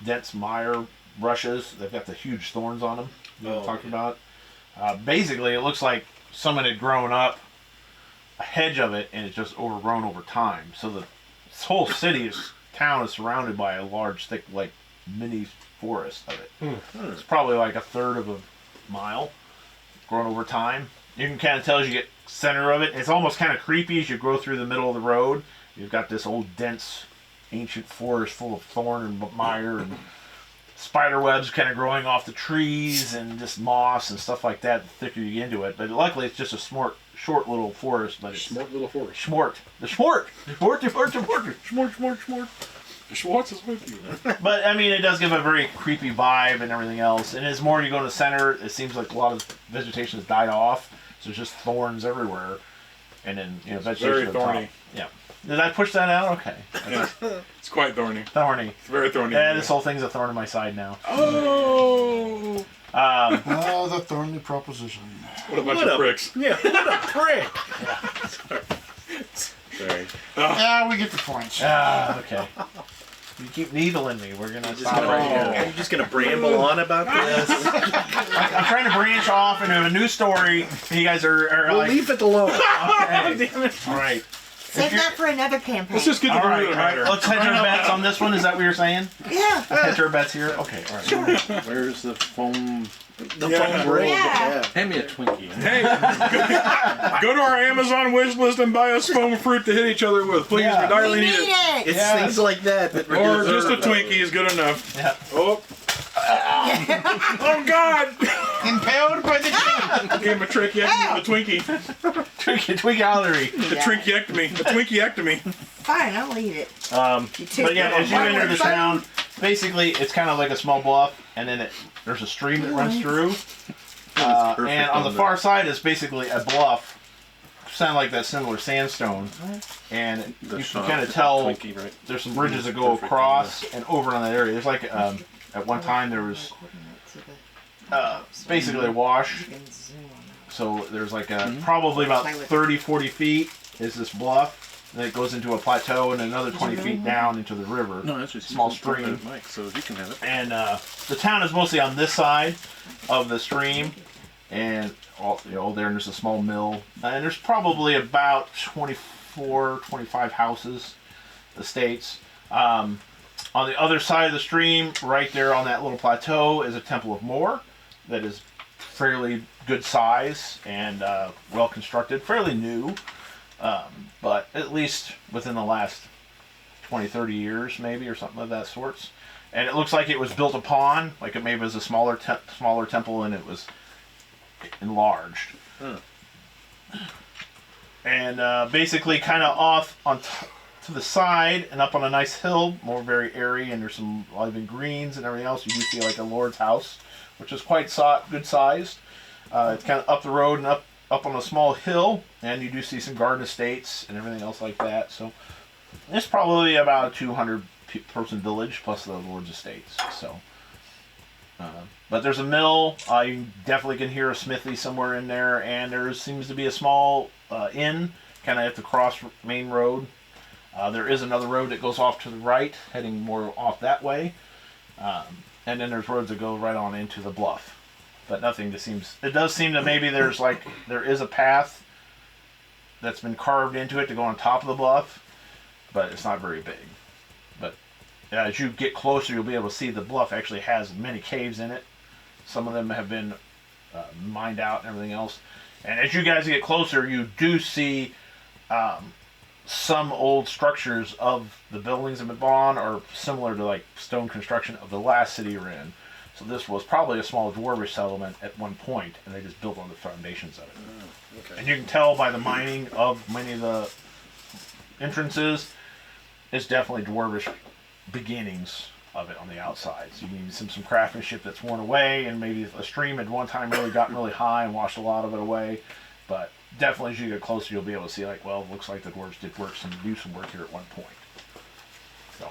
dense mire brushes. They've got the huge thorns on them. You know what I'm talking about? Basically, it looks like someone had grown up a hedge of it, and it's just overgrown over time. So this whole town is surrounded by a large, thick, like mini forest of it. It's probably like a third of a mile, grown over time. You can kind of tell as you get center of it. It's almost kind of creepy as you go through the middle of the road. You've got this old, dense, ancient forest full of thorn and mire and spider webs kind of growing off the trees and just moss and stuff like that. The thicker you get into it, but luckily it's just a short little forest. But it's Smart little forest. Schmort. The Schmort. Schmort. Schwartz is with you. But I mean, it does give a very creepy vibe and everything else. And as more you go to the center, it seems like a lot of vegetation has died off. So there's just thorns everywhere, and then vegetation very at the top. thorny. Yeah. Did I push that out? Okay. Yeah. It's quite thorny. Thorny. It's very thorny. Yeah, this whole thing's a thorn in my side now. Oh! Oh, the thorny proposition. What a bunch of pricks. Yeah, what a prick. Sorry. Yeah, we get the points. Okay. You keep needling me. We're gonna Just stop gonna, right here. Are you just gonna bramble on about this? I'm trying to branch off into a new story. And you guys are We'll like, leave it alone. okay. Damn it. All right. Save that for another campaign. Let's just get the All root right. of the All right. matter. Let's hedge our bets on this one. Is that what you're saying? Yeah. Hedge our bets here. Okay. All right. Where's the foam? The phone roll. Yeah. Hand me a Twinkie. Hey, go to our Amazon wish list and buy us foam fruit to hit each other with. Please, Yeah. we direly We need need it. it. It's Yes. things like that that Or just a deserve Twinkie is good enough. Yeah. Oh. Oh God! Impaled by the tree. Gave him a trickectomy, the Twinkie. Twinkie-allery. The trinkectomy. The Twinkiectomy. Fine, I'll eat it. You too. But yeah, as you enter the town, basically it's kind of like a small bluff, and then there's a stream that runs through. And on the far side is basically a bluff, sound like that similar sandstone, and you can kind of tell Twinkie, right? there's some bridges that go across and over on that area. There's like at one time there was basically a wash, so there's like probably about 30-40 feet is this bluff. And then it goes into a plateau and another 20 feet down into the river. No, that's just Small stream. Mike, so you can have it. And the town is mostly on this side of the stream, and there's a small mill, and there's probably about 24, 25 houses, estates. On the other side of the stream, right there on that little plateau, is a temple of Moor that is fairly good size and well constructed, fairly new, but at least within the last 20, 30 years maybe, or something of that sorts. And it looks like it was built upon, like it maybe was a smaller temple, and it was enlarged. And basically kind of off to the side and up on a nice hill, more very airy, and there's some living greens and everything else. You do see like a lord's house, which is quite good sized. It's kind of up the road and up on a small hill, and you do see some garden estates and everything else like that. So it's probably about a 200 person village plus the lord's estates. So, but there's a mill. You definitely can hear a smithy somewhere in there, and there seems to be a small inn kind of at the cross main road. There is another road that goes off to the right, heading more off that way, and then there's roads that go right on into the bluff. But nothing that seems. It does seem that maybe there is a path that's been carved into it to go on top of the bluff, but it's not very big. But as you get closer, you'll be able to see the bluff actually has many caves in it. Some of them have been mined out and everything else. And as you guys get closer, you do see some old structures of the buildings that have been gone are similar to like stone construction of the last city you're in. So this was probably a small dwarvish settlement at one point, and they just built on the foundations of it. Okay. And you can tell by the mining of many of the entrances, it's definitely dwarvish beginnings of it on the outside. So you can see some craftsmanship that's worn away, and maybe a stream at one time really got really high and washed a lot of it away. But definitely as you get closer, you'll be able to see like, well, it looks like the dwarves did do some work here at one point. So.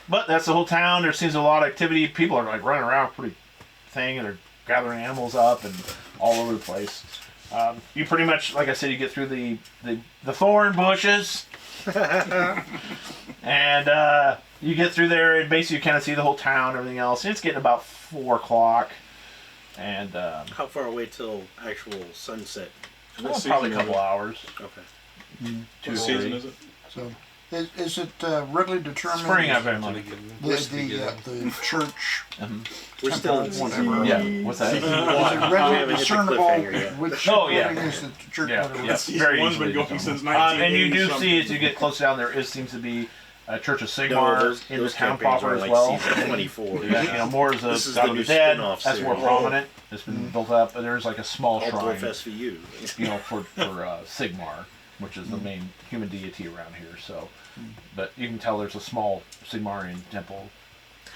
But that's the whole town. There seems a lot of activity. People are like running around pretty thing, and they're gathering animals up and all over the place. You pretty much, like I said, you get through the thorn bushes, and you get through there, and basically you kind of see the whole town and everything else. And it's getting about 4 o'clock, and How far away till actual sunset? probably a couple hours. Okay. What season is it? So, is it readily determined? Spring, I've been like. The church. We're still in Whatever. Yeah, what's that? Is it haven't readily hit the discernible cliffhanger yet. which Oh, yeah. building is the church? Yeah, whatever? yeah. Very One's easily been going determined. since 1980. And you do something. see as you get close down, there seems to be a Church of No, Sigmar in the those town campaigns proper are as like well. season 24. More is This the is God the of new the Dead. spin-off That's more series. prominent. It's been built up, but there's like a small All shrine, dwarf SVU. for Sigmar, which is the main human deity around here. So, but you can tell there's a small Sigmarian temple.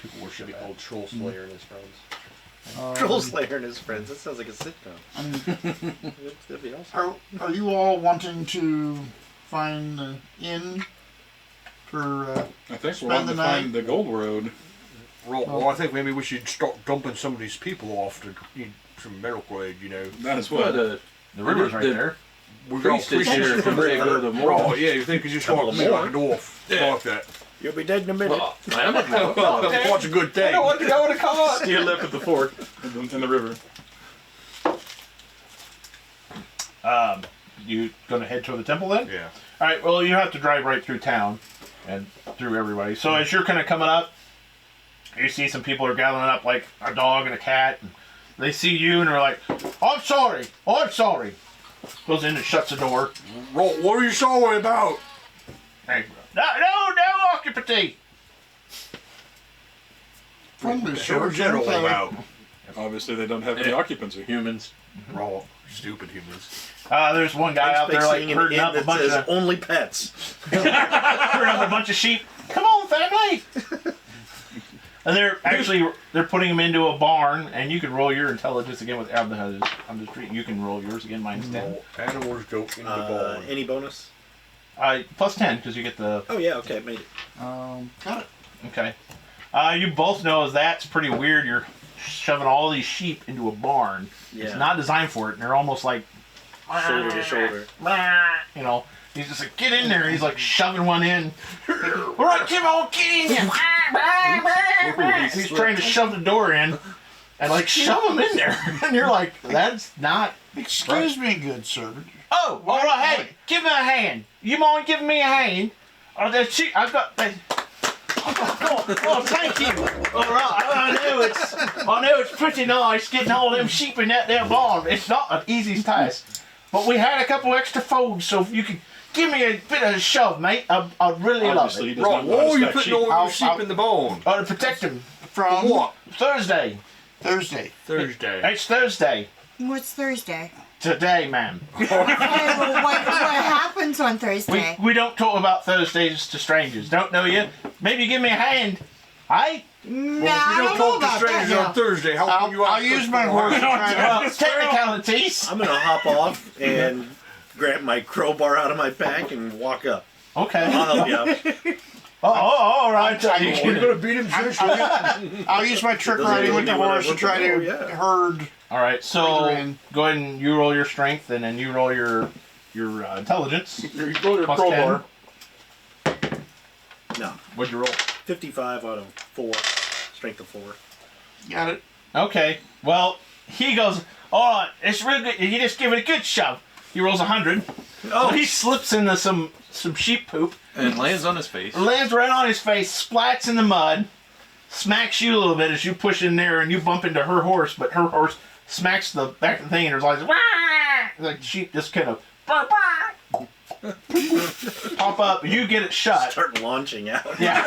People worship at. Old Troll Slayer and his friends. Troll Slayer and his friends. That sounds like a sitcom. That'd be awesome. Are you all wanting to find an inn for? I think we're Spend wanting the to night. find the Gold Road. Well, I think maybe we should start dumping some of these people off to need some medical aid, you know. That is But what. The river's right there. We've got priest is here to bring go to more. Oh, yeah, you think you just Couple walk of me more. like a dwarf. Yeah. Like that. You'll be dead in a minute. I'm a What's a good thing? What did I want to call it? Steer left at the fork in the river. You gonna head toward the temple then? Yeah. All right. Well, you have to drive right through town and through everybody. So as you're kind of coming up, you see some people are gathering up like a dog and a cat. And they see you and they're like, "I'm sorry. Oh, I'm sorry." Goes in and shuts the door. What are you sorry about? Hey, no occupancy. Friendly What's sir. general about? Obviously, they don't have any occupancy. humans. Raw, stupid humans. There's one guy out there like Seeing an herding inn up a that bunch says of only pets. herding up a bunch of sheep. Come on, family. And they're putting them into a barn, and you can roll your intelligence again with on the street. You can roll yours again, minus 10. Animals go in the barn. Any bonus? Plus 10 because you get the. Oh yeah, okay, made it. Got it. Okay. You both know that's pretty weird. You're shoving all these sheep into a barn. Yeah. It's not designed for it, and they're almost like Shoulder to shoulder. you know. He's just like, get in there. He's like shoving one in. All right, come on, get in there. He's trying to shove the door in and like shove him in there. And you're like, that's not. Excuse me, good sir. Oh, all right, hey, give me a hand. You mind giving me a hand? Oh, that sheep, I've got. Oh, thank you. All right, I know it's pretty nice getting all them sheep in that there barn. It's not an easy task. But we had a couple extra folds, so if you could give me a bit of a shove, mate, I'd really love Obviously, he it. does Right, not know how why to are you stack putting sheep. all your sheep in the barn? To protect them. From What? Thursday. Thursday. Thursday. It's Thursday. What's Thursday? Today, ma'am. Okay, well, what happens on Thursday? We don't talk about Thursdays to strangers. Don't know you. Maybe give me a hand. Aye? No, Well, if I you don't don't know talk to about that strangers on now. Thursday, how can you I'll use my horse to try to. Well, technicalities. I'm gonna hop off and grab my crowbar out of my pack and walk up. Okay. I'll help you out. All right. You're gonna beat him seriously? I'll use my trick Doesn't riding with the really what I horse to want try to to know, yeah. herd. All right. So Further in. go ahead and you roll your strength, and then you roll your intelligence. You roll your Plus crowbar. No, What'd you roll? 55 out of 4, strength of 4. Got it. Okay. Well, he goes. All right. It's real good. You just give it a good shove. He rolls 100. Oh, So he slips into some sheep poop. And lands on his face. Lands right on his face, splats in the mud, smacks you a little bit as you push in there and you bump into her horse, but her horse smacks the back of the thing and there's like, wah! Like sheep just kind of pop up, you get it shut. start launching out. Yeah.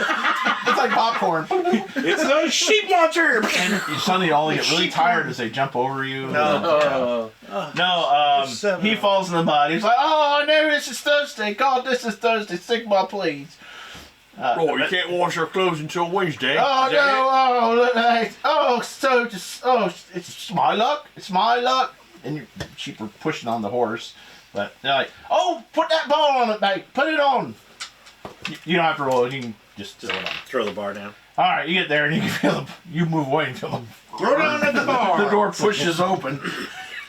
It's like popcorn. It's a sheep launcher! And you suddenly all get really tired as they jump over you. No. He falls in the mud. He's like, oh no, this is Thursday. God, this is Thursday. Sigma, please. Oh, you can't wash our clothes until Wednesday. Oh Is that no! Oh look at it's my luck. It's my luck. And your sheep were pushing on the horse, but they're like, "Oh, put that ball on it, mate. Put it on." You don't have to roll it. You can just throw it on. Throw the bar down. All right, you get there and you can feel you move away and feel them. Throw down at the bar. The door pushes open.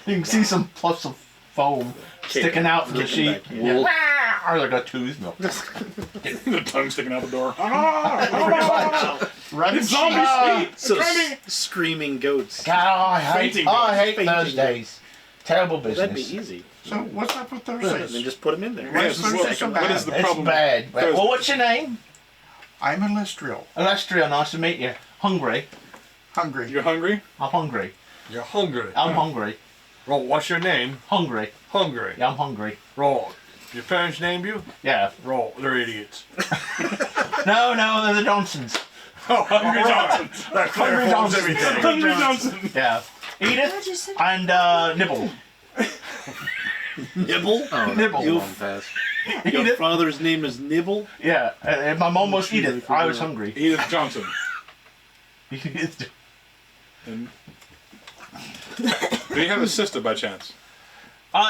You can see some puffs of foam sticking out from the Kicking sheep. back. Yeah. Or like a tooth. No. The tongue sticking out the door. Running Zombie speed! So screaming goats. God, I hate Fainting. Thursdays. Terrible business. That'd be easy. So what's up with And Thursdays? then just put them in there. What is Thursday so What is bad? the It's problem? bad. Thursday. Well, what's your name? I'm Alustrial. Alustrial, nice to meet you. Hungry. Hungry. You're hungry? I'm hungry. You're hungry. I'm hungry. Right, what's your name? Hungry. Hungry. Yeah, I'm hungry. Right. Your parents named you? Yeah. Right, they're idiots. No, they're the Johnsons. Oh, Hungry Johnson. That Hungry clarifies Johnson. everything. Hungry Johnson! Yeah. Edith just say- and Nibble. Nibble? Oh, Nibble. Long pass. Your Edith. father's name is Nibble? Yeah. And my mom was Edith. I was hungry. Edith Johnson. Edith. And do you have a sister by chance?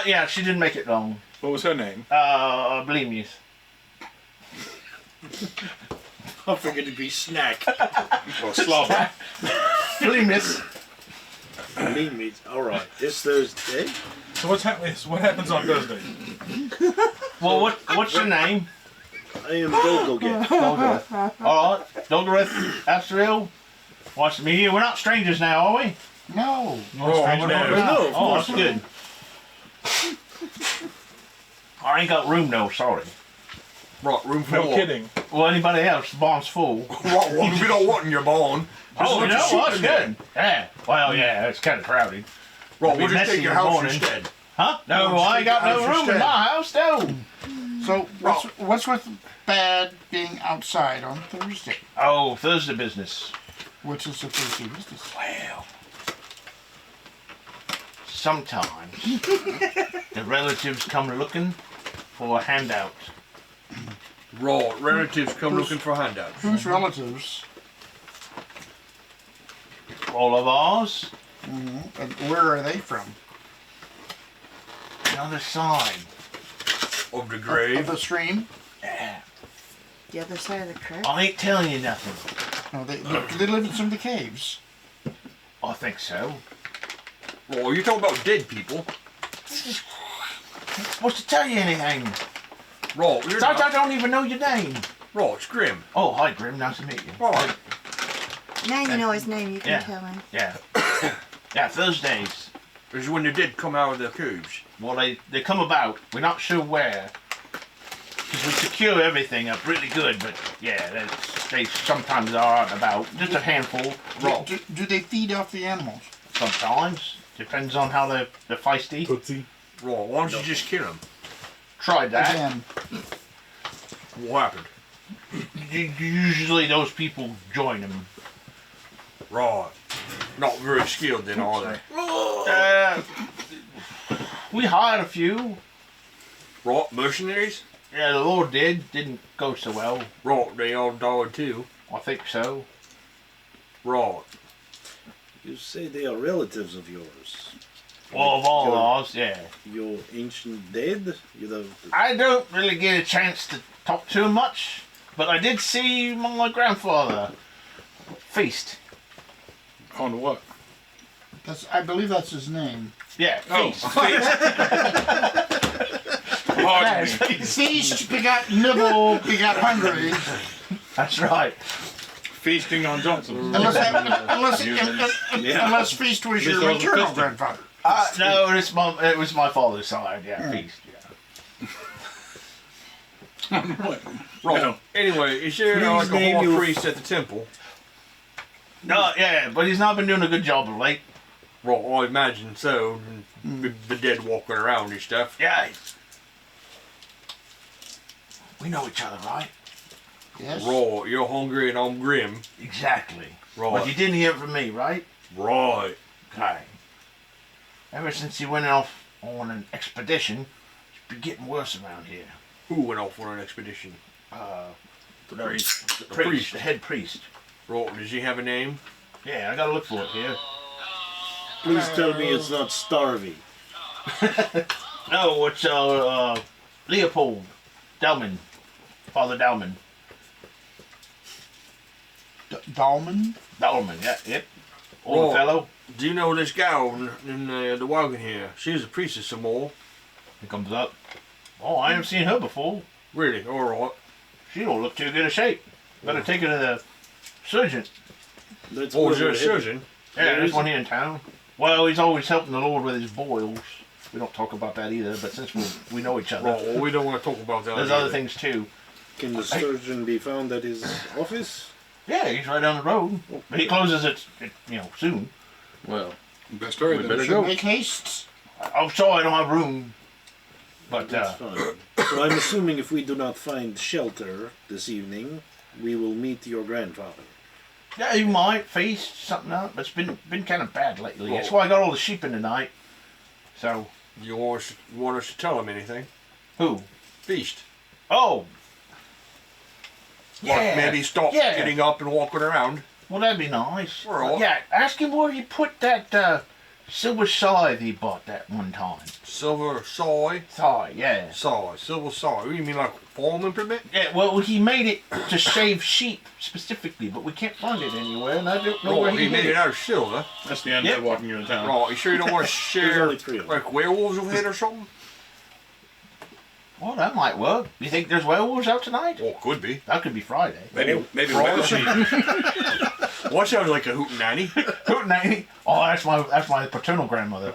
Yeah, she didn't make it long. What was her name? Bleemius. I figured it'd be Snack. Or Slava. Bleemius. Lean meats. Alright. This Thursday. So what happens on Thursday? Well, what's your name? I am Dolgogeth. Dolgareth. All right, Dolgareth, Alustrial. Wants to meet you. We're not strangers now, are we? No. Oh, Strangers no. now. No, of Oh, course that's good. I ain't got room though, sorry. Right, room for No what? kidding. Well, anybody else, the barn's full. Right, what? We don't want in your barn. Oh, you know There's what? sheep That's in good. Yeah. Well, yeah, it's kind of crowded. Right, It'll be we'll just messy take your in the house morning. instead. Huh? No, We'll just I ain't take got the no house room in instead. my house, no. So what's with bad being outside on Thursday? Oh, Thursday business. Which is the Thursday business? Well, sometimes the relatives come looking for a handout. Right, relatives come looking for handouts. Whose relatives? All of ours, And where are they from? the other side. Of the Of grave. the stream? Yeah. The other side of the creek. I ain't telling you nothing. No, they live in some of the caves. I think so. Well, you talking about dead people. I'm supposed to tell you anything. Right, you're I not. don't even know your name. Right, it's Grim. Oh, hi, Grim. Nice to meet you. Right. Now you know his name, you can Yeah. tell him. Yeah. Yeah, Thursdays. This is when the dead come out of their caves. Well, they come about. We're not sure where. Because we secure everything up really good, but yeah, they sometimes are out and about. Just a handful. Right. Do they feed off the animals? Sometimes. Depends on how they're feisty. Tootsie. Right, why don't you just kill them? Tried that. Again, What happened? Usually those people join them. Right. Not very skilled then, are they? We hired a few. Right, mercenaries? Yeah, the Lord didn't go so well. Right, they all died too. I think so. Right. You say they are relatives of yours. Well, of all ours, yeah. Your ancient dead? I don't really get a chance to talk to him much, but I did see my grandfather feast. On what? I believe that's his name. Yeah, feast. Pardon me. Feast begot Nibble begot Hungry. That's right. Feasting on Johnson. Unless Feast was your Mr. maternal Fisting. grandfather. No, it was my father's side. Yeah, feast. Yeah. What? Right. No. Anyway, is there Please like a name high your- priest at the temple? No, yeah, but he's not been doing a good job of late. Right, I imagine so. With the dead walking around and stuff. Yeah. We know each other, right? Yes. Right, you're hungry and I'm grim. Exactly. Right. But you didn't hear it from me, right? Right. Okay. Ever since he went off on an expedition, it's been getting worse around here. Who went off on an expedition? The priest, the head priest. Right, does he have a name? Yeah, I gotta look for it here. Please tell me it's not Starvey. No, it's Leopold Dalman, Father Dalman. Dalman? Dalman, yeah, yep. Old Right. fellow. Do you know this gal in the wagon here? She's a priestess some more. He comes up. Oh, I haven't seen her before. Really? Alright. She don't look too good a shape. Better take her to the surgeon. That's Oh, where is there a we're headed. surgeon? Yeah, There there's is one here in town. Well, he's always helping the Lord with his boils. We don't talk about that either, but since we know each other, Right, well, we don't want to talk about that. there's either. other things too. Can the surgeon be found at his office? Yeah, he's right down the road. But he closes it, soon. Well, Best hurry we then. better Should go. make haste. I'm sorry I don't have room. But, That's fine. So I'm assuming if we do not find shelter this evening, we will meet your grandfather. yeah, you might feast something up. It's been kind of bad lately. That's why I got all the sheep in tonight. So, You want us to tell him anything? who? Feast. Oh! Like maybe stop yeah. getting up and walking around. Well, that'd be nice. Well. Yeah, ask him where he put that silver scythe he bought that one time. Silver soy. Scythe, yeah. Soy. Silver soy. You mean like farm implement? Yeah, well, he made it to shave sheep specifically, but we can't find it anywhere, and I don't know where Right, he he made hid it out of silver. That's the undead Yep. walking into town. Right, you sure you don't want to There's share only 3 of them. like werewolves over here or something? Well, that might work. You think there's werewolves out tonight? Oh, could be. That could be Friday. Maybe What sounds like a hootenanny? Hootenanny? Oh, that's my paternal grandmother.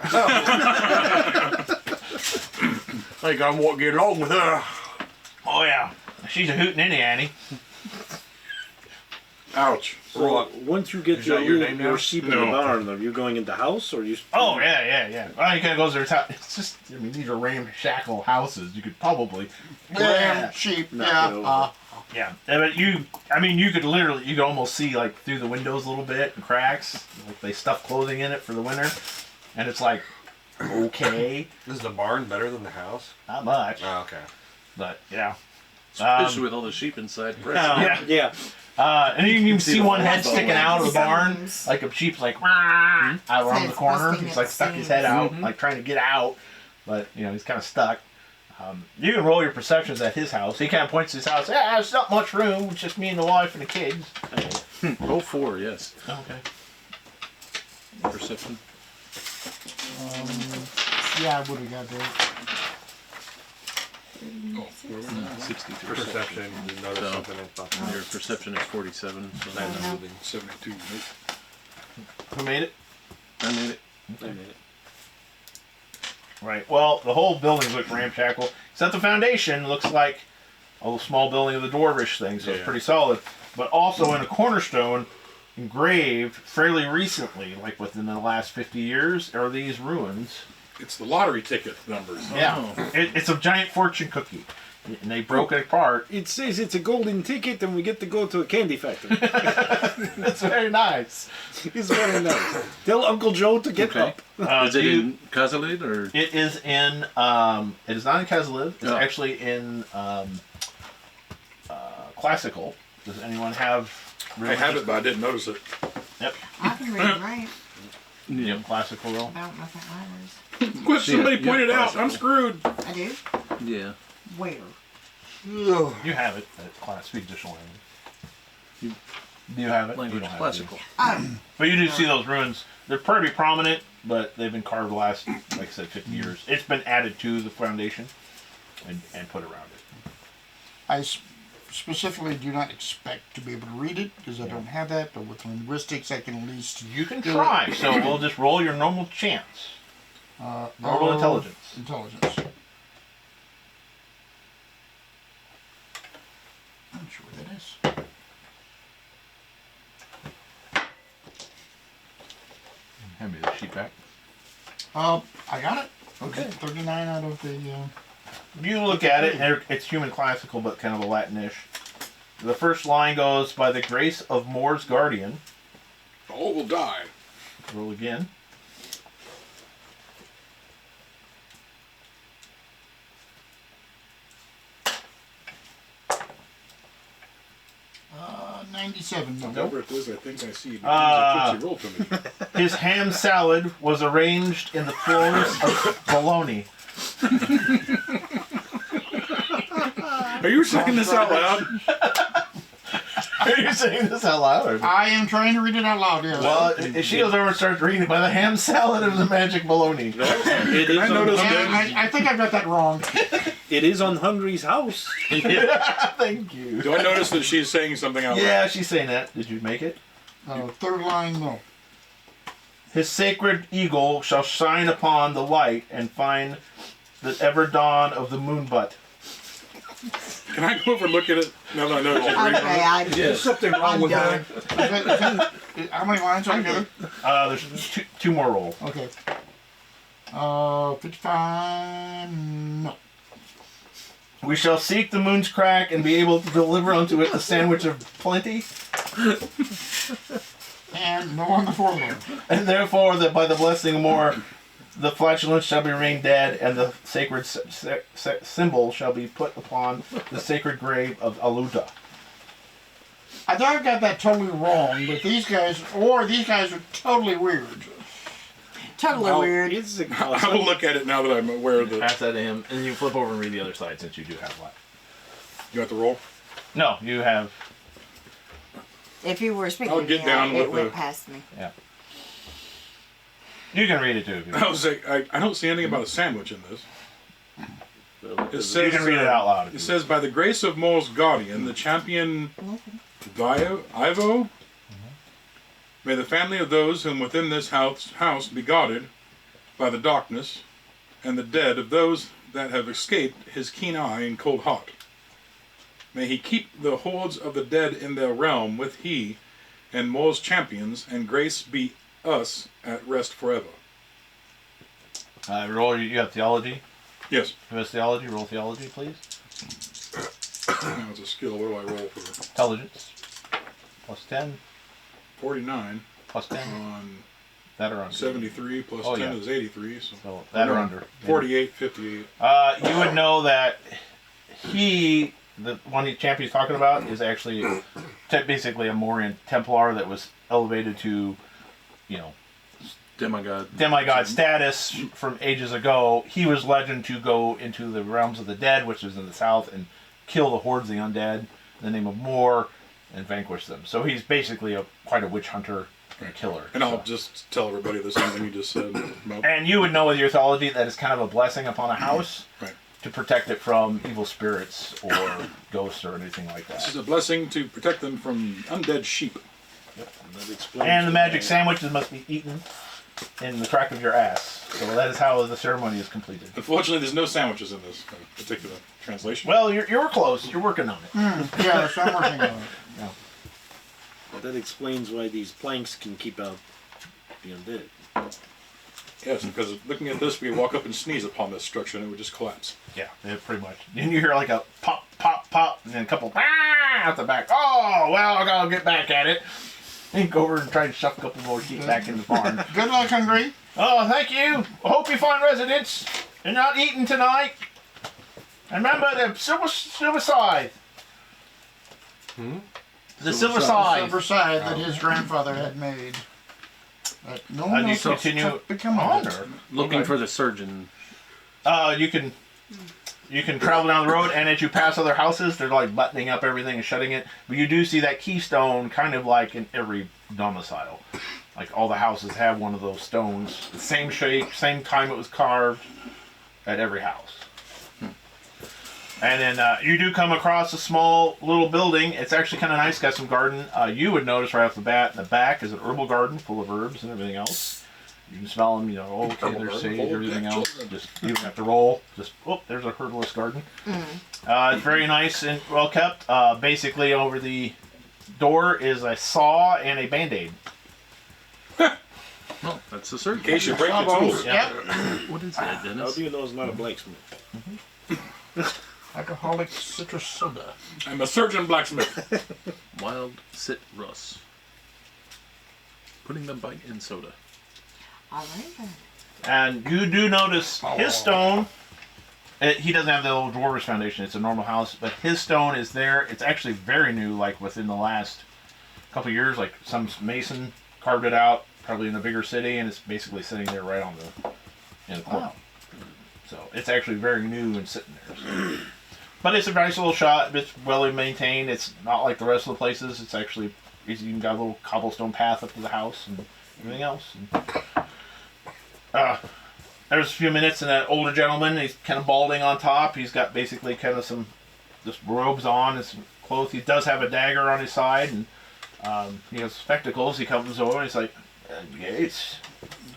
Think I won't get along with her. Oh yeah, she's a hootenanny, Annie. Ouch. So once you get Is that your name now? your sheep in No. the barn, are you going into house or are you? Oh yeah. Well, you kind of goes to their town. It's just, I mean, these are ramshackle houses. You could probably, Lamb, sheep, Knock it over. yeah. But you could literally, you could almost see like through the windows a little bit and cracks. Like they stuff clothing in it for the winter, and it's like, okay, Is the barn better than the house? not much, Oh, okay. but yeah. Especially with all the sheep inside. Yeah. Yeah. And you can even see one head the sticking out of the barn, sounds. like a sheep's like out around the It's corner. busting He's like its stuck his head out, like trying to get out, but he's kind of stuck. You can roll your perceptions at his house. He kind of points to his house. Yeah, there's not much room. It's just me and the wife and the kids. Roll 4, yes. Okay. Perception. Yeah, I would have got that. 62. Perception. You notice So- something that's not Your perception is 47. So That's moving. 72. Nope. Who made it? I made it. I made it. Right. Well, the whole building looks ramshackle. Except the foundation looks like a little small building of the dwarvish thing, so it's Yeah. pretty solid. But also in a cornerstone, engraved fairly recently, like within the last 50 years, are these ruins. It's the lottery ticket numbers. Yeah. It's a giant fortune cookie. And they broke it apart. It says it's a golden ticket and we get to go to a candy factory. It's very nice. It's very nice. Tell Uncle Joe to get Okay. up. Is it in Kazalid or? It is in. It is not in Kazaliv. It's Oh. actually in classical. Does anyone have? I have it, but I didn't notice it. Yep. I can read right. Yep. Classical roll. I don't know if that matters. Quick, somebody yeah, pointed out. classical. I'm screwed. I do? Yeah. Where? You have it at speak additional language. Do you have it? Language You don't have classical. Oh, it. But you do see those ruins. They're pretty prominent, but they've been carved the last, like I said, 50 years. It's been added to the foundation and put around it. I specifically do not expect to be able to read it because I don't have that, but with linguistics I can at least You can try. So we'll just roll your normal chance. Normal intelligence. Intelligence. I'm not sure what that is. Hand me the sheet back. I got it. Okay. 39 out of the. You look at it, and it's human classical, but kind of a Latinish. The first line goes, "By the grace of Moor's guardian." All will die. Roll again. Uh, 97. No. Whatever it is, I think I see. It's a roll to me. His ham salad was arranged in the floors of bologna. Are you saying this out loud? Are you saying this out loud? Or? I am trying to read it out loud, yes. Well, she goes over and starts reading it by the ham salad of the magic bologna. It is, I noticed And I think I've got that wrong. it is on Hungary's house. Thank you. Do I notice that she's saying something out loud? Yeah, she's saying that. Did you make it? Third line, no. His sacred eagle shall shine upon the light and find the ever dawn of the moon butt. Can I go over and look at it now that I know she's reading okay, from it? I There's something wrong I'm with done. that. How many lines are there? There's two more rolls. Okay. 55. No. We shall seek the moon's crack and be able to deliver unto it the sandwich of plenty, And no on the fourth one. and therefore that by the blessing of more, the flatulence shall be rained dead, and the sacred symbol shall be put upon the sacred grave of Aluda. I thought I got that totally wrong, but these guys are totally weird. totally weird. It's a, I will look at it now that I'm aware of the. Pass that to him, and you flip over and read the other side since you do have one. You got the roll? No, you have. If you were speaking I'll to get me, down it with went the- past me. Yeah. You can read it too. If you I was like, I don't see anything about a sandwich in this. It says, You can read it out loud. It says, by the grace of Mor's guardian, the champion Ivo, may the family of those whom within this house be guarded by the darkness, and the dead of those that have escaped his keen eye and cold heart. May he keep the hordes of the dead in their realm with he and Mor's champions, and grace be us at rest forever. Roll. You got theology. Yes. Who has theology? Roll theology, please. Now it's a skill. What do I roll for? Intelligence. Plus 10. 49 Plus 10. on That or under. 73 plus Oh, 10 yeah. is 83. So that or under. 48, 58. You would know that the one champion's talking about, is actually basically a Morian Templar that was elevated to, demigod status from ages ago. He was legend to go into the realms of the dead, which is in the south, and kill the hordes of the undead in the name of Mor and vanquish them. So he's basically quite a witch hunter and killer. And I'll just tell everybody the same thing you just said. And you would know with your theology that it's kind of a blessing upon a house. Right. To protect it from evil spirits or ghosts or anything like that. This is a blessing to protect them from undead sheep. And the magic sandwiches must be eaten in the crack of your ass. So that is how the ceremony is completed. Unfortunately, there's no sandwiches in this particular translation. Well, you're close. You're working on it. Yeah, so I'm working on it. Yeah. Well, that explains why these planks can keep out the undead. Yes, because looking at this, we walk up and sneeze upon this structure and it would just collapse. Yeah, pretty much. And you hear like a pop, pop, pop, and then a couple out the back. Oh, well, I gotta get back at it. And go over and try and shove a couple more sheep back in the barn. Good luck, Hungry. Oh, thank you. I hope you find residence. You're not eating tonight. And remember the silver scythe. The silver scythe. Silver side that his grandfather had made. No one You else has continue become on, of it. or Looking for the surgeon. you can travel down the road, and as you pass other houses, they're like buttoning up everything and shutting it. But you do see that keystone, kind of like in every domicile. Like all the houses have one of those stones, the same shape, same time it was carved, at every house. And then you do come across a small little building. It's actually kind of nice. Got some garden. You would notice right off the bat, in the back is an herbal garden full of herbs and everything else. You can smell them. Okay, there's sage, everything else. Just you don't have to roll. Just there's a herbalist garden. It's very nice and well kept. Basically, over the door is a saw and a Band-Aid. Well, that's the surgeon. In case you break your tools. Yeah. What is that, How Dennis? do you know it's not a blacksmith? Alcoholic citrus soda. I'm a surgeon blacksmith. Wild citrus. Putting the bite in soda. All right then. And you do notice his stone. He doesn't have the old Dwarves Foundation. It's a normal house, but his stone is there. It's actually very new, like within the last couple of years. Like some mason carved it out, probably in a bigger city, and it's basically sitting there right in the corner. Wow. So it's actually very new and sitting there. So. But it's a nice little shot. It's well maintained. It's not like the rest of the places. It's actually you got a little cobblestone path up to the house and everything else. And, there's a few minutes, and that older gentleman, he's kind of balding on top. He's got basically kind of some just robes on and some clothes. He does have a dagger on his side, and he has spectacles. He comes over and he's like, Gates.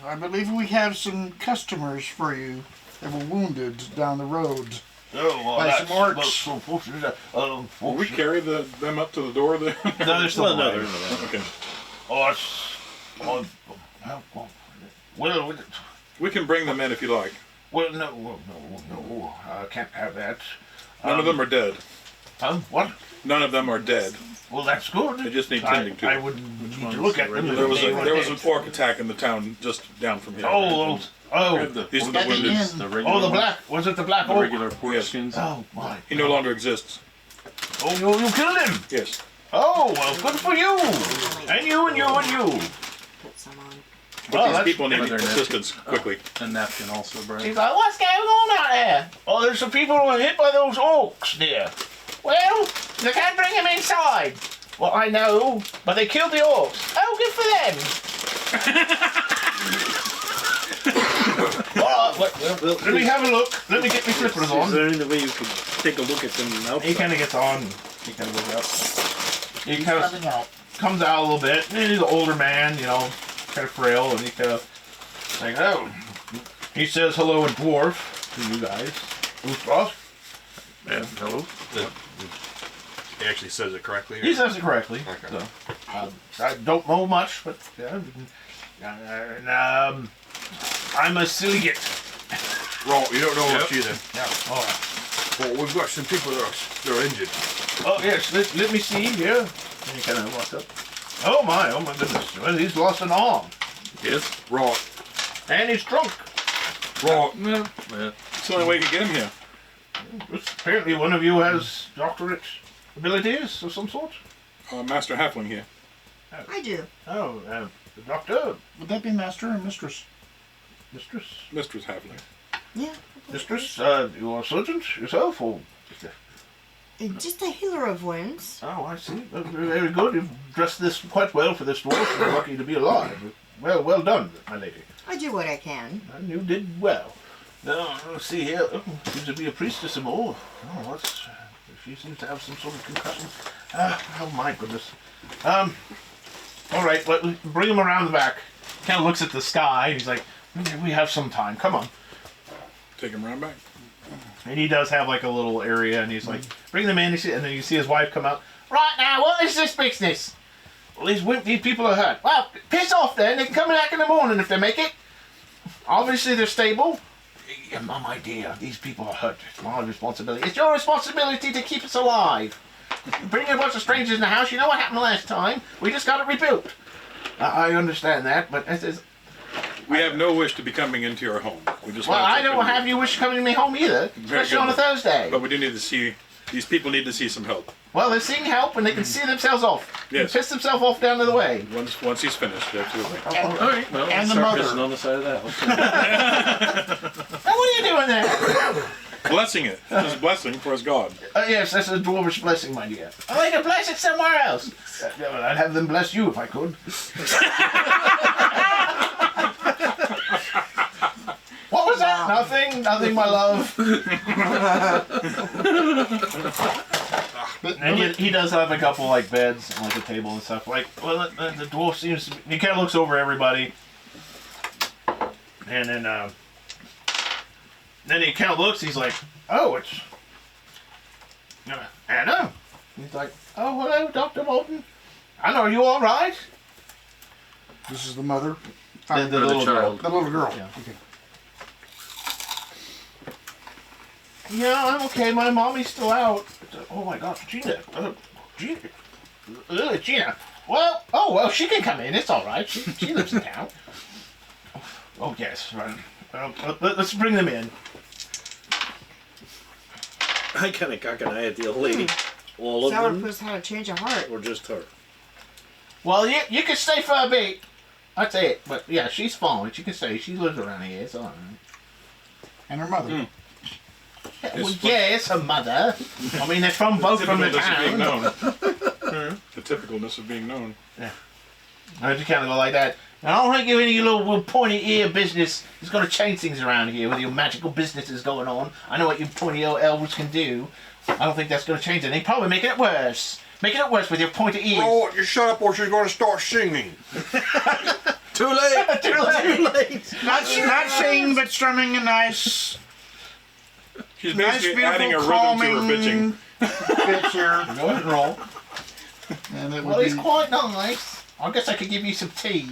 I believe we have some customers for you that were wounded down the road. Oh, well, By that's some orcs. so fortunate. Will we carry them up to the door there? No, there's still Well, no, there. they're not. Okay. Well, We can bring them in if you like. no, I can't have that. None of them are dead. What? None of them are dead. Well, that's good. They just need tending to. I wouldn't need to look at them. There was They an orc attack in the town just down from here. Oh, These are the At the wounded. inn. The regular, the black. Was it the black the oak? regular pork Yes. skins. Oh my. He no longer exists. Oh, you killed him. Yes. Oh, well, good for you. And you and you and you. Put some on. Well, These that's people need They're assistance quickly. A napkin also, He's Brian. like, what's going on out there? Oh, there's some people who were hit by those orcs there. Well, they can't bring them inside. Well, I know, but they killed the orcs. Oh, good for them. let me have a look. Let me get my flippers Is on. there any way you could take a look at them outside? He kind of gets on. He kind of goes up. He He's kind coming out. of comes out a little bit. And he's an older man, you know, kind of frail, and he kind of like, oh. He says hello in dwarf to you guys. Alustrial. Yeah, hello. He actually says it correctly. He says it correctly. Okay. So, I don't know much, but I'm a silligit. Wrong, you don't know much either. Yeah. All right. Well, we've got some people that are injured. Oh yes, let me see here. And he kind of walks up. Oh my goodness. Well, he's lost an arm. Yes. Right. And he's drunk. Right. Yeah. It's the only way you can get him here. Apparently one of you has doctorate abilities of some sort. Master Halfling here. I do. Oh, the doctor, Would that be master or mistress? mistress, Mistress Halfling. Yeah. mistress, you are a surgeon yourself, or? Just a healer of wounds. Oh, I see. Very good. You've dressed this quite well for this dwarf. You're lucky to be alive. Well done, my lady. I do what I can. And you did well. Now, let's see here. Oh, seems to be a priestess of more. Oh, what's... She seems to have some sort of concussion. Oh, my goodness. All right, bring him around the back. Kind of looks at the sky. He's like, we have some time. Come on. Take him round back. And he does have like a little area, and he's like, bring them in. And then you see his wife come out. Right now, what is this business? Well, these people are hurt. Well, piss off then. They can come back in the morning if they make it. Obviously, they're stable. Yeah, my dear, these people are hurt. It's my responsibility. It's your responsibility to keep us alive. Bring a bunch of strangers in the house. You know what happened last time? We just got it rebuilt. I understand that, but We have no wish to be coming into your home. We just well, want to I don't have you wish coming to me home either, especially on a Thursday. But we do need to see. These people need to see some help. Well, they're seeking help, and they can see themselves off. Yes. Piss themselves off down to the way. Once he's finished, absolutely. All right. Well, And the start mother. pissing on the side of that. Now, what are you doing there? Blessing it. His blessing for his god. Yes, that's a dwarvish blessing, my dear. I'd like to bless it somewhere else. I'd have them bless you if I could. What was that? Nothing, my love. And he does have a couple like beds and like a table and stuff. Like, well, the dwarf seems to be, he kind of looks over everybody, and then he kind of looks. He's like, oh, it's Anna. He's like, oh, hello, Dr. Moulton. Anna, are you all right? This is the mother. The little child. The little girl. Yeah. Okay. Yeah, I'm okay. My mommy's still out. Oh my gosh, Gina. Gina. Well, she can come in. It's all right. She lives in town. Oh yes. Right. Let's bring them in. I kind of cock an eye at the old lady. All of them, Sourpuss had a change of heart. or just her? Well, you can stay for a bit. That's it. But yeah, she's fine. She can stay. She lives around here. It's all right. And her mother. Well, yes, her mother. I mean, they're both from the Typicalness of being town. known. The typicalness of being known. I just kind of go like that. I don't think any little pointy ear business is going to change things around here with your magical businesses going on. I know what you pointy ear elves can do. I don't think that's going to change anything. Probably making it worse. Making it worse with your pointy ears. Oh, you shut up or she's going to start singing. Too late. Too late. Not singing, but strumming a nice, She's nice, basically adding a beautiful, rhythm to her calming bitching. bit here. Go ahead and roll. And it Well, would it's be, quite nice. I guess I could give you some tea.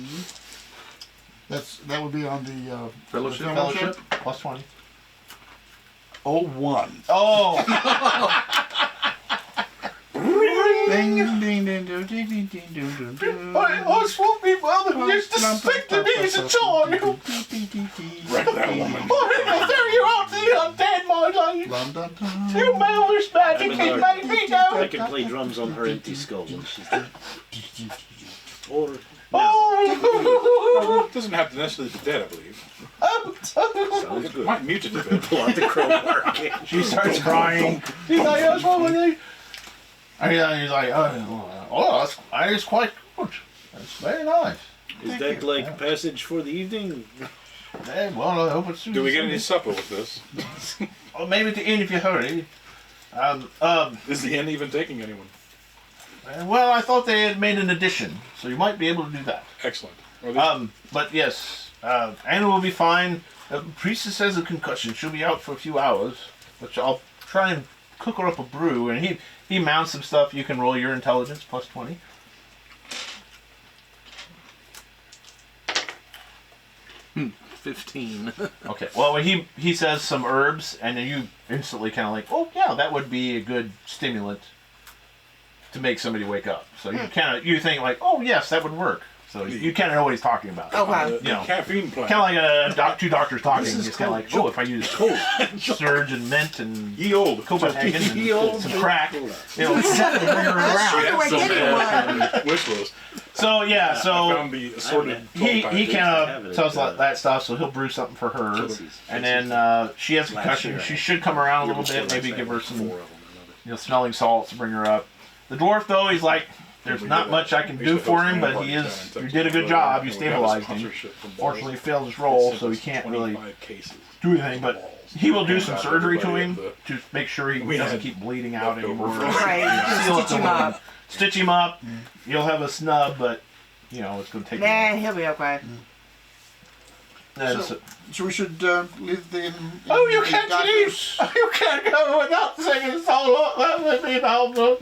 that would be on the Fellowship. Fellowship. Plus 20. 01. Oh! Ding ding ding ding ding ding ding ding ding ding. I swore me mother used to stick to me as a child. Wreck that woman. I threw you out to the undead, my lady. Dun, dun, dun. You malicious magic I'm it in made me I know. can play drums on her empty skull when she's dead. Or Oh! It doesn't have to necessarily be dead, I believe. sounds good. Might mute it a bit. Pull out the crowbar again. She starts crying. He's like, that's what we need. And he's like, oh, that's quite good. That's very nice. Is that like passage for the evening? Well, I hope it's soon. Do we get any supper with this? Or maybe at the inn if you hurry. Is the inn even taking anyone? Well, I thought they had made an addition, so you might be able to do that. Excellent. Well, But yes, Anna will be fine. The priestess has a concussion. She'll be out for a few hours, which I'll try and cook her up a brew. And he mounts some stuff. You can roll your intelligence plus 20. Hmm, 15. Okay. Well, when he says some herbs, and then you instantly kind of like, oh yeah, that would be a good stimulant to make somebody wake up. So you think like, oh yes, that would work. So you kind of know what he's talking about. Okay. You know, caffeine plant. kind of like two doctors talking. It's kind of like, oh, if I use Surge and mint and Ye old. Copenhagen and some crack, it'll bring her Sure, around. we're getting one. Wish list. So yeah, I so found the assorted he 12 kind have it of tells at, that stuff. So he'll brew something for her, and then she has a concussion. She should come around a little bit. Maybe give her some smelling salts to bring her up. The dwarf though, he's like, there's not much I can do for him, but you did a good job. You stabilized him. Fortunately, he failed his roll, so he can't really do anything. But he will do some surgery to him to make sure he doesn't keep bleeding out anymore. Right, Seal stitch him up. Stitch him up. You'll have a snub, but it's going to take. Nah, he'll be okay. So we should leave the. Oh, you can't leave! You can't go without singing solo. That would be helpful.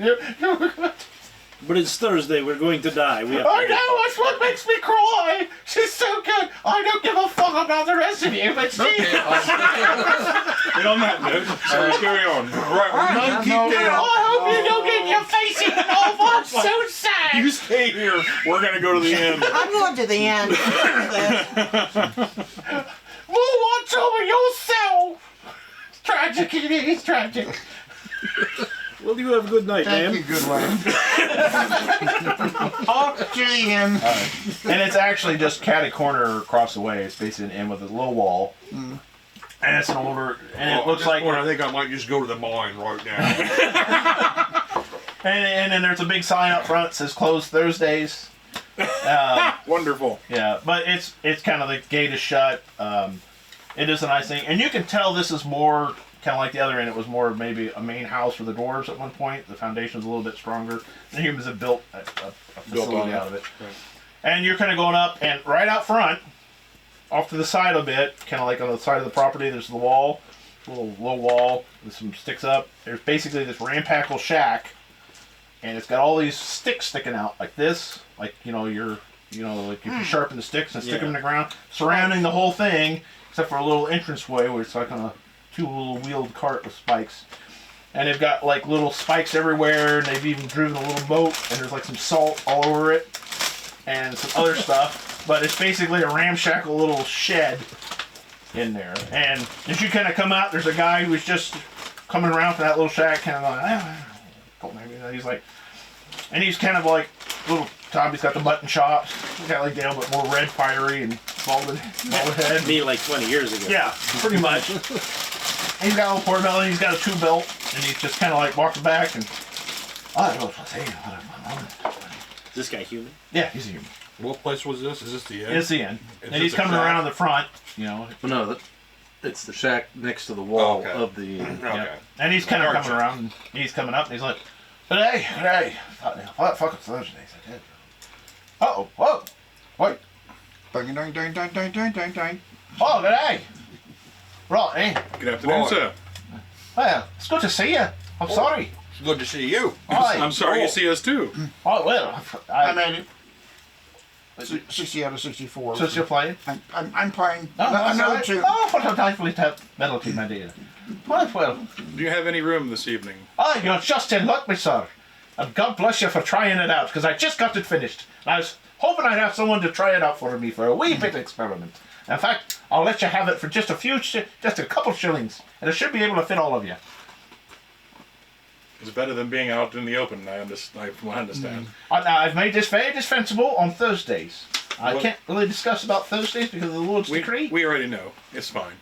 But it's Thursday. We're going to die. We have to I know, that's what makes me cry. She's so good. I don't give a fuck about the rest of you, but she. And on that note, so we carry on. Right, I hope you don't get your face eaten off. I'm so sad. you stay here. We're gonna go to the inn. I'm going to the end. Move on to yourself. It's tragic. It is tragic. Well, you have a good night, Thank ma'am. you, good one. Off to the inn. And it's actually just catty corner across the way. It's basically an inn with a low wall. And it's an older, and it looks like. I think I might just go to the mine right now. And then there's a big sign up front that says closed Thursdays. Wonderful. Yeah, but it's kind of the gate is shut. It is a nice thing, and you can tell this is more kind of like the other end. It was more maybe a main house for the dwarves at one point. The foundation's a little bit stronger. The humans have built a facility out of it. Right. And you're kind of going up, and right out front, off to the side a bit, kind of like on the side of the property, there's the wall, a little low wall with some sticks up. There's basically this rampackle shack, and it's got all these sticks sticking out like this, like like if you sharpen the sticks and stick them in the ground, surrounding the whole thing, except for a little entranceway where it's like on a two-little wheeled cart with spikes. And they've got like little spikes everywhere, and they've even driven a little boat, and there's like some salt all over it, and some other stuff. But it's basically a ramshackle little shed in there. And as you kind of come out, there's a guy who's just coming around from that little shack, kind of going, maybe. He's like, and he's kind of like little Tom. He's got the mutton chops, kind of like Dale, but more red, fiery, and balded head. Me like 20 years ago. Yeah, pretty much. He's got a little portobello, he's got a two belt, and he's just kind of like walking back and. I don't know what to say. Is this guy human? Yeah, he's a human. What place was this? Is this the inn? It's the end. Is And it he's the coming shack? around the front, Well, no, it's the shack next to the wall Okay. of the. Okay. And he's kind of Gotcha. coming around, and he's coming up, and he's like, hey, fucking Thursdays, I did. Uh-oh, whoa, wait, Ding, ding, ding, ding, ding, ding, ding, ding. oh, g'day. Right, eh? Good afternoon, Right. sir. Well, it's good to see you. I'm sorry. It's good to see you. Hi. I'm sorry you see us too. Oh, well, I made it. 60 out of 64. So you're playing? I'm playing Oh, that's another right. two. Oh, what a delightfully melody, my dear. Well, Do you have any room this evening? you're just in luck, my sir. And God bless you for trying it out, because I just got it finished. And I was hoping I'd have someone to try it out for me for a wee bit experiment. In fact, I'll let you have it for just a couple shillings, and it should be able to fit all of you. It's better than being out in the open. I understand. Now, I've made this very dispensable on Thursdays. I can't really discuss about Thursdays because of the Lord's decree. We already know. It's fine.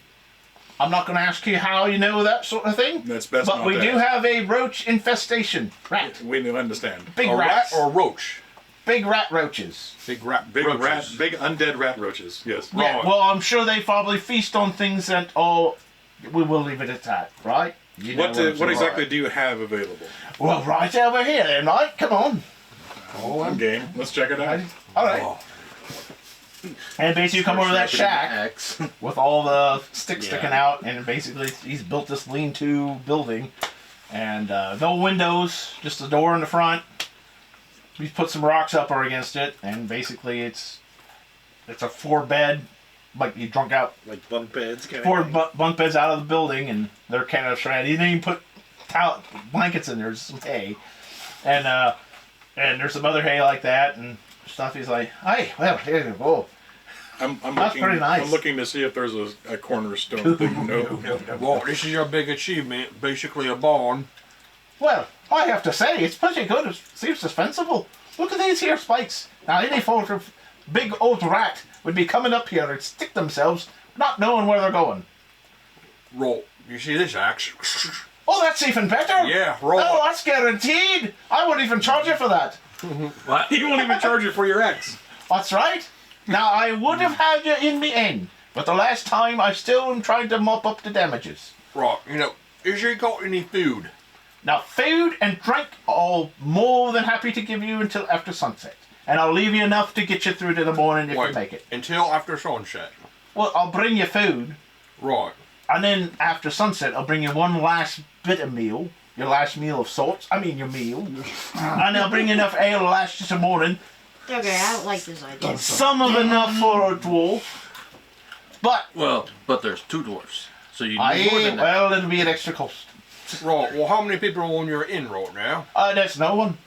I'm not going to ask you how you know that sort of thing. That's best. But not we to do ask. have a roach infestation. Rat. We do understand. Big A rat rats. or a roach? big rat roaches. Big rat. Big roaches. big undead rat roaches. Yes. Yeah, well, I'm sure they probably feast on things that, we will leave it at that, right? You know What exactly do you have available? Well, right over here then, right? Come on. Oh, I'm game. Let's check it out. All right. And basically you come over to that shack with all the sticks sticking out, and basically he's built this lean-to building. And no windows, just a door in the front. He's put some rocks up or against it, and basically it's a 4-bed, like you drunk out, Like bunk beds, kind four of. bunk beds out of the building, and they're kind of shredded. He didn't even put blankets in there, just some hay, and there's some other hay like that and stuff. He's like, hey, well, here you go. I'm That's looking, pretty nice. I'm looking to see if there's a cornerstone thing. No. Well, this is your big achievement. Basically a barn. Well, I have to say, it's pretty good. It seems suspenseful. Look at these here spikes. Now, any sort of big old rat would be coming up here and stick themselves, not knowing where they're going. Roll. You see this axe? Oh, that's even better. Yeah, roll. Oh, that's guaranteed. I won't even charge you for that. What? He won't even charge you for your X. That's right. Now, I would have had you in the end, but the last time I still am trying to mop up the damages. Right. Is you got any food? Now, food and drink, I'll more than happy to give you until after sunset. And I'll leave you enough to get you through to the morning if you make it. Until after sunset. Well, I'll bring you food, Right. and then after sunset, I'll bring you one last bit of meal. Your last meal of sorts. I mean, your meal. And I'll bring you enough ale to last you till morning. Okay, I don't like this idea. Some of enough for a dwarf. But, But there's 2 dwarfs, so you need more than that. well, it'll be an extra cost. Right. Well, how many people are on your inn right now? There's no one.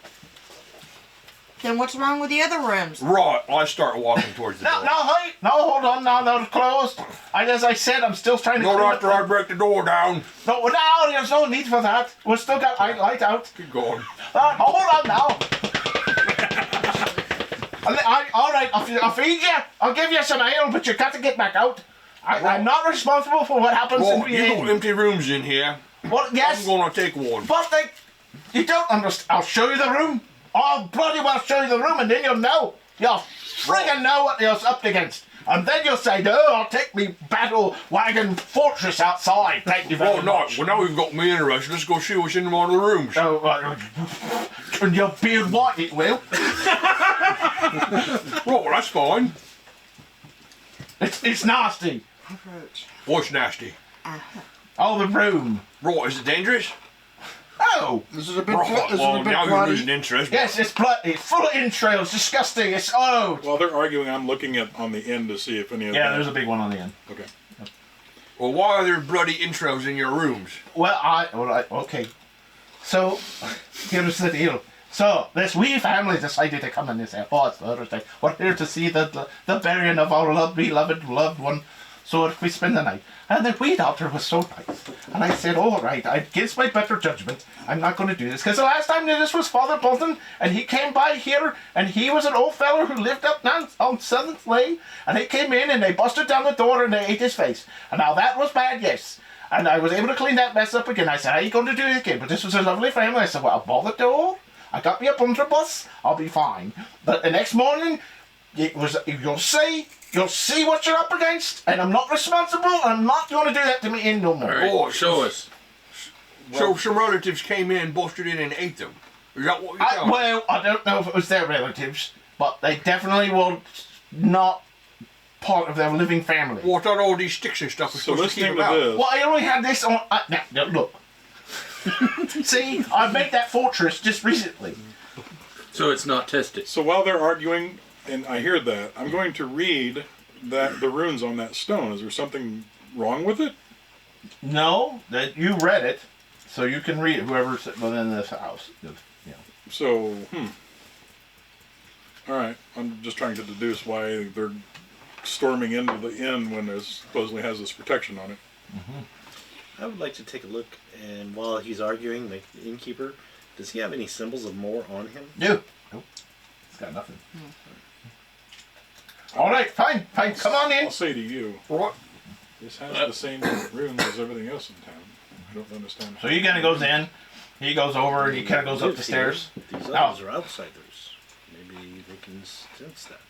Then what's wrong with the other rooms? Right. I start walking towards the No, door. hey, no, hold on, now they're closed. As I said, I'm still trying to Not clean after up- I break the door down. No, there's no need for that. We've still got light out. Keep going. Hold on now. All right, I'll feed you. I'll give you some ale, but you got to get back out. I'm not responsible for what happens in Well, the you got inn. empty rooms in here. Well, yes, I'm gonna take one. but you don't understand. I'll show you the room. I'll bloody well show you the room, and then you'll know. You'll friggin' know what you're up against. And then you'll say, no, I'll take me battle wagon fortress outside. Thank you very Well, no. much. Well, now we've got me interested. Let's go see what's in one of the rooms. Oh, turn your beard white, it will. Right, well, that's fine. It's nasty. Approach. What's nasty? Oh, the room. Right, is it dangerous? Oh, Is it a bit, Right, is it well, a bit now you're bloody? losing interest. yes, it's full of entrails. Disgusting. It's While they're arguing, I'm looking on the end to see if any of Yeah, that. there's a big one on the end. Okay. Well, why are there bloody intros in your rooms? Well, okay. So, here's the deal. So, this wee family decided to come in this house. Oh, it's Thursday. We're here to see the burying of our beloved loved one. So we spend the night. And the wee doctor was so nice. And I said, all right, against my better judgment, I'm not going to do this. Because the last time I did this was Father Bolton, and he came by here, and he was an old feller who lived up on 7th Lane, and he came in, and they busted down the door, and they ate his face. And now that was bad, yes. And I was able to clean that mess up again. I said, how are you going to do it again? But this was a lovely family. I said, well, I'll ball the door. I got me a blunderbuss. I'll be fine. But the next morning, you'll see what you're up against, and I'm not responsible, and I'm not going to do that to me in no more. All right, Oh, show us. So some relatives came in, busted in, and ate them. Is that what you're telling me? Well, I don't know if it was their relatives, but they definitely were not part of their living family. Well, I thought all these sticks and stuff was So supposed to keep listening them to out. this, Well, I only had this on. Now, look. See, I made that fortress just recently. So it's not tested. so while they're arguing, and I hear that, I'm going to read the runes on that stone. Is there something wrong with it? No, that you read it, so you can read it. Whoever's within this house. So, All right. I'm just trying to deduce why they're storming into the inn when it supposedly has this protection on it. I would like to take a look, and while he's arguing, the innkeeper, does he have any symbols of more on him? No. Nope. It's got nothing. All right, fine. Come on in. I'll say to you, What? this has the same runes as everything else in town. I don't understand. So he kind of goes in. He goes over and he kind of goes up the stairs. These Oh. others are outsiders. Maybe they can sense that.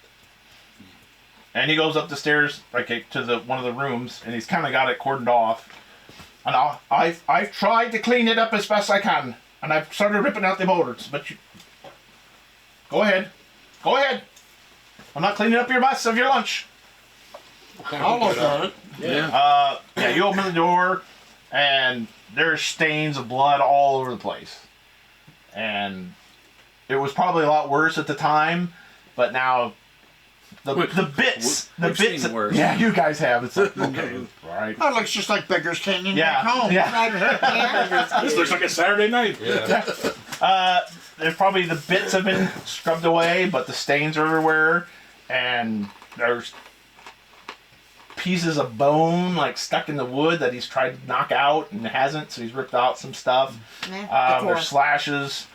And he goes up the stairs, like to one of the rooms, and he's kind of got it cordoned off. And I've tried to clean it up as best I can, and I've started ripping out the motors. But you, go ahead. I'm not cleaning up your mess of your lunch. I'll look at it. Yeah. Yeah, you open the door, and there's stains of blood all over the place. And it was probably a lot worse at the time, but now the bits. We've seen worse. Yeah, you guys have. It's like, okay, right. That looks just like Beggars Canyon Yeah, back home. yeah. This looks like a Saturday night. Yeah. There's probably the bits have been scrubbed away, but the stains are everywhere, and there's pieces of bone like stuck in the wood that he's tried to knock out and hasn't, so he's ripped out some stuff. There's slashes.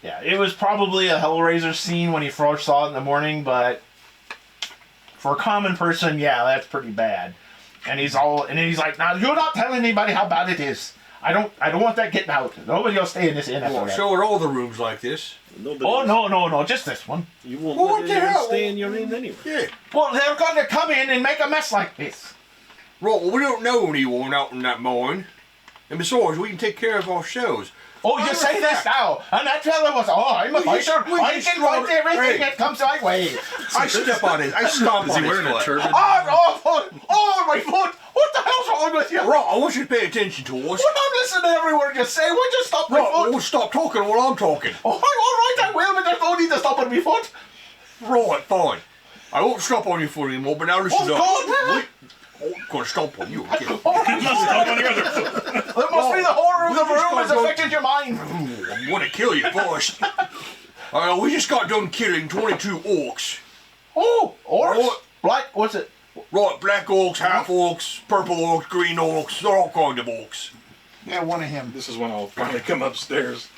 Yeah, it was probably a Hellraiser scene when he first saw it in the morning, but for a common person, yeah, that's pretty bad. And he's like, now you're not telling anybody how bad it is. I don't want that getting out. Nobody will stay in this inn after Well, that. so are all the rooms like this. Oh, no, just this one. You won't Well, what let the anyone hell? stay in your inn anyway. Yeah. Well, they're going to come in and make a mess like this. Right, well, we don't know anyone out in that mine. And besides, we can take care of ourselves. Oh, you say this now. And that fella was, I'm a fighter. I can fight everything that comes my way. I step on it. I stomp Is on he his wearing a foot. turban? Oh, my foot. What the hell's wrong with you? Right, I want you to pay attention to us. Well, I'm listening to every word you say. Would you stop my Right, foot? well, stop talking while I'm talking. Oh, all right, I will, but there's no need to stop on my foot. Right, fine. I won't stop on your foot anymore, but now listen Oh, up. God. I'm gonna stomp on you again. There must be the horror of the room has affected your mind. Ooh, I'm gonna kill you first. We just got done killing 22 orcs. Oh, orcs? Right. Black, what's it? Right, black orcs, half orcs, purple orcs, green orcs, they're all kind of orcs. Yeah, one of him. This is when I'll finally come upstairs.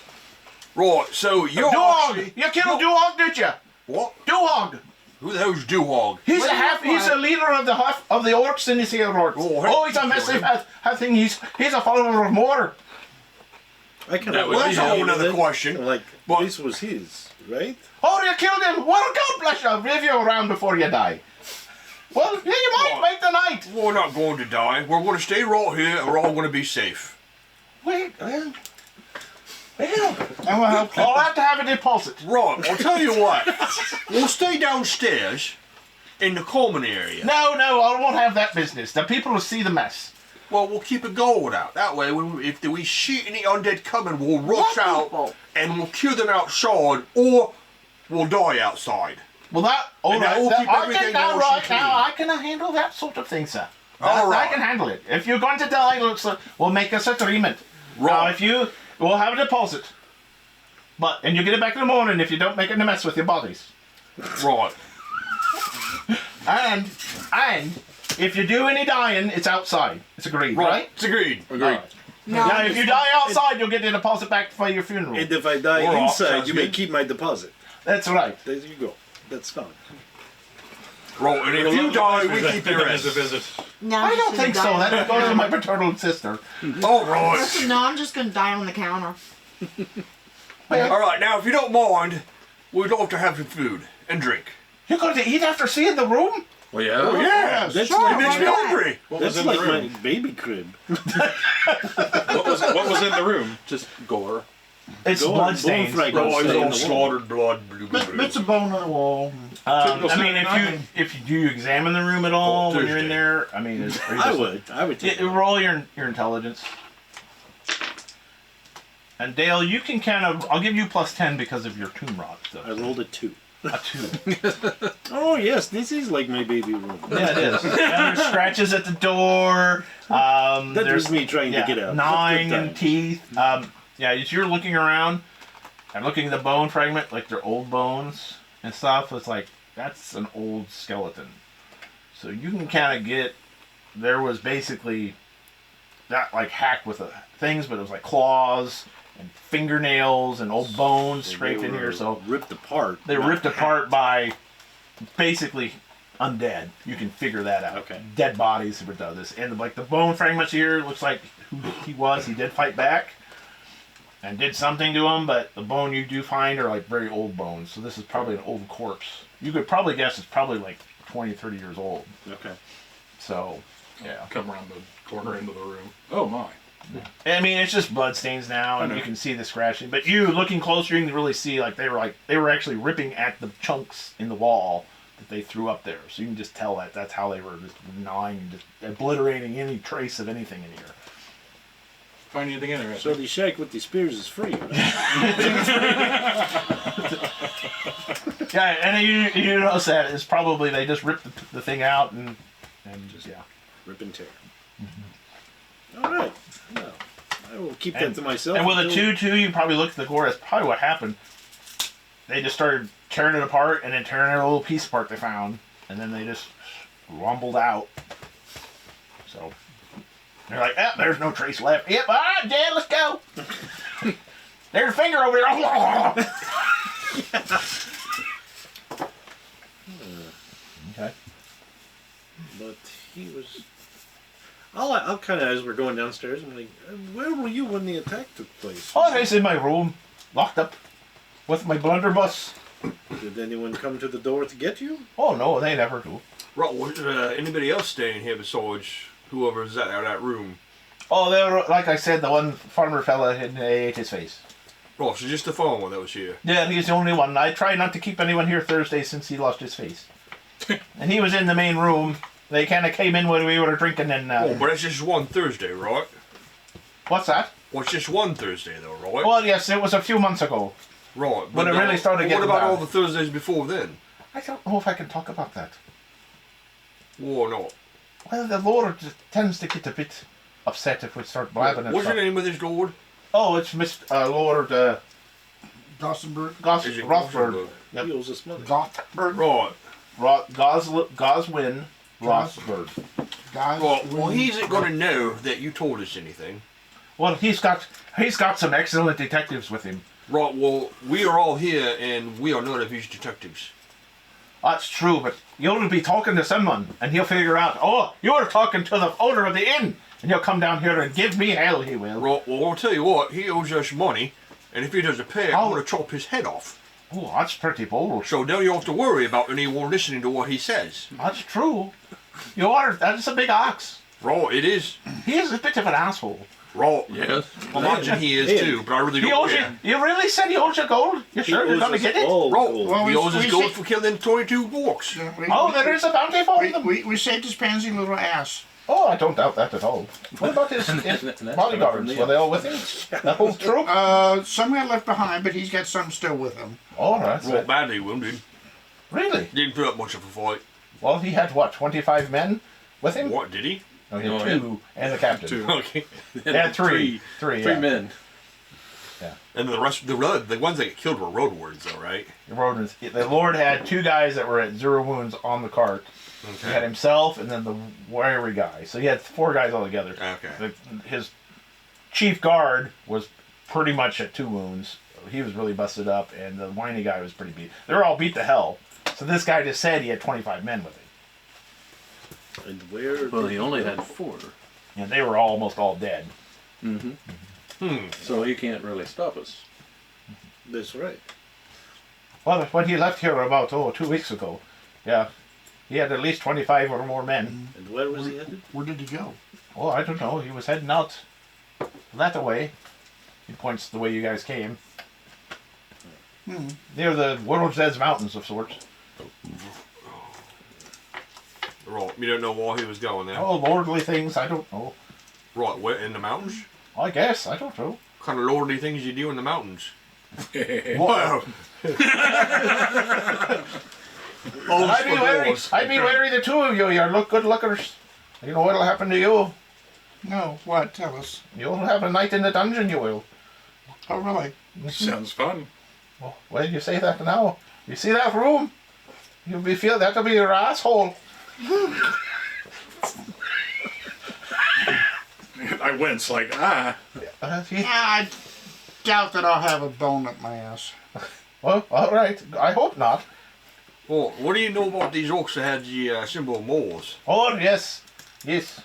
Right, so you're Duhog! actually... You killed Duhog, did you? What? Duhog! Who the hell's Duhog? He's a leader of the orcs in this here orcs. Oh, He's a massive thing. He's a follower of Mordor. I kind That of would Well, that's a whole other other question. Like, But- this was his, right? Oh, you killed him! Well, God bless you. I'll leave you around before you die. Well, yeah, you might make the night. We're not going to die. We're going to stay right here and we're all going to be safe. Wait, well, And we'll help you. I'll have to have a deposit. Right, I'll tell you what. We'll stay downstairs in the common area. No, I won't have that business. The people will see the mess. Well, we'll keep a guard out. That way, if we see any undead coming, we'll rush What out people? and we'll kill them outside or we'll die outside. Well, all And that right. will keep I everything can now, nice and right clean. now, I can handle that sort of thing, sir. All I right. can handle it. If you're going to die, we'll make us agreement. Right. Now, we'll have a deposit. And you get it back in the morning if you don't make it a mess with your bodies. Right. And if you do any dying, it's outside. It's agreed, right? It's agreed. Agreed. No, Now, if you die outside, you'll get the deposit back for your funeral. And if I die Or off, inside, sounds you may good. keep my deposit. That's right. There you go. That's fine. Right, and if you die, we keep the As a rest. visit. no, I don't think so. That goes to my paternal sister. All right. Listen, no, I'm just gonna die on the counter. All right, now, if you don't mind, we'd love to have some food and drink. You're going to eat after seeing the room? Well, yeah. Oh, yeah. That's sure, It makes me why not? hungry. What was That's in like the room? my baby crib. What was in the room? Just gore. It's Go on, blood stains. bone fragments. Oh, it's Stay in all the slaughtered blood. Bits of bone on the wall. I mean, if you do examine the room at all when you're in Tuesday. there, I mean, I would take it. roll your intelligence. And Dale, you can I'll give you plus 10 because of your tomb rot stuff. I rolled a 2. A 2. Oh yes, this is like my baby room. Yeah, it is. Yeah, there's scratches at the door. That There's was me trying to get out. gnawing Good and times. teeth. As you're looking around and looking at the bone fragment, like they're old bones and stuff, it's like, that's an old skeleton. So you can kind of get, there was basically, not like hacked with things, but it was like claws and fingernails and old bones So scraped they in here. were So ripped apart. they're not ripped hacked. apart by basically undead. You can figure that out. Okay. Dead bodies who done this. And like the bone fragments here looks like who he was. He did fight back. and did something to him, but the bone you do find are like very old bones. So this is probably an old corpse. You could probably guess it's probably like 20, 30 years old. Okay. So, yeah. Come around the corner into the room. Oh my. I mean, it's just blood stains now, and you can see the scratching. But you, looking closer, you can really see like they were actually ripping at the chunks in the wall that they threw up there. So you can just tell that that's how they were just gnawing, just obliterating any trace of anything in here. Find anything in there? So the shake with the spears is free. Right? Yeah, and you notice that it's probably they just ripped the thing out and just rip and tear. All right. Well, I will keep that to myself. And with a 2-2, you probably look at the gore. That's probably what happened. They just started tearing it apart and then tearing every little piece apart they found, and then they just rumbled out. So they're like, "Oh, there's no trace left. Yep, all right, Dad, let's go." There's a finger over there. Okay. But he was. I'll kind of, as we're going downstairs, I'm like, where were you when the attack took place? Oh, I was in my room, locked up, with my blunderbuss. Did anyone come to the door to get you? Oh no, they never do. Right, was anybody else staying here besides whoever's out of that room? Oh, they were, like I said, the one farmer fella ate his face. Right, so just the farmer that was here. Yeah, he's the only one. I try not to keep anyone here Thursday since he lost his face. And he was in the main room. They kind of came in when we were drinking and... Oh, but it's just one Thursday, right? What's that? Well, it's just one Thursday, though, right? Well, yes, it was a few months ago. Right. But it really started getting What about bad. all the Thursdays before then? I don't know if I can talk about that. Or not? Well, the Lord tends to get a bit upset if we start blabbing and What's stuff. your name of this lord? Oh, it's Mr. Lord Gossenberg. Is it Rothberg. Yep. He owes us money. Gothberg. Right. Goswin Rothberg. Guys. Right. Well, he isn't going to know that you told us anything. Well, he's got some excellent detectives with him. Right. Well, we are all here, and we are none of his detectives. That's true, but you'll be talking to someone, and he'll figure out, oh, you're talking to the owner of the inn, and he'll come down here and give me hell, he will. Right. Well, I'll tell you what. He owes us money, and if he doesn't pay, I'm going to chop his head off. Oh, that's pretty bold. So now you don't have to worry about anyone listening to what he says. That's true. That's a big ox. Right. It is. He is a bit of an asshole. Right. Yes. Imagine he is too, but I really He don't owes care. you really said he owes you gold? You sure you're going to get it? Oh, Right. gold. Well, He owes us we gold say- for killing 22 orcs. Oh, there is a bounty for them. We saved his pansy little ass. Oh, I don't doubt that at all. What about his And that's coming bodyguards? from the- Were they all with him? The whole troop? Some got left behind, but he's got some still with him. All right. Well, badly wounded. Really? Didn't put up much of a fight. Well, he had, what, 25 men with him? What, did he? No, he had No, two, and the captain. Two. Okay. He had three. Three Yeah. men. And the rest, the ones that get killed were road wards, though, right? The Lord had two guys that were at 0 wounds on the cart. He had himself and then the wiry guy. So he had 4 guys altogether. Okay. His chief guard was pretty much at 2 wounds. He was really busted up, and the whiny guy was pretty beat. They were all beat to hell. So this guy just said he had 25 men with him. And where? Well, did he only had 4. And they were almost all dead. So he can't really stop us. That's right. Well, when he left here about 2 weeks ago, yeah, he had at least 25 or more men. And where was he headed? Where did he go? Oh, I don't know. He was heading out that way. He points the way you guys came. Near the World's Edge Mountains of sorts. Right. You don't know why he was going there. Oh, lordly things, I don't know. Right. Where in the mountains? I guess, I don't know. What kind of lordly things you do in the mountains? Wow. I'd be wary the two of you. You're good lookers. You know what'll happen to you? No, what? Tell us. You'll have a night in the dungeon, you will. Oh, really? Sounds fun. Well, you say that now. You see that room? That'll be your asshole. I wince like, ah. I doubt that I'll have a bone up my ass. Well, all right. I hope not. Well, what do you know about these orcs that had the symbol of Moors? Oh, yes. Yes.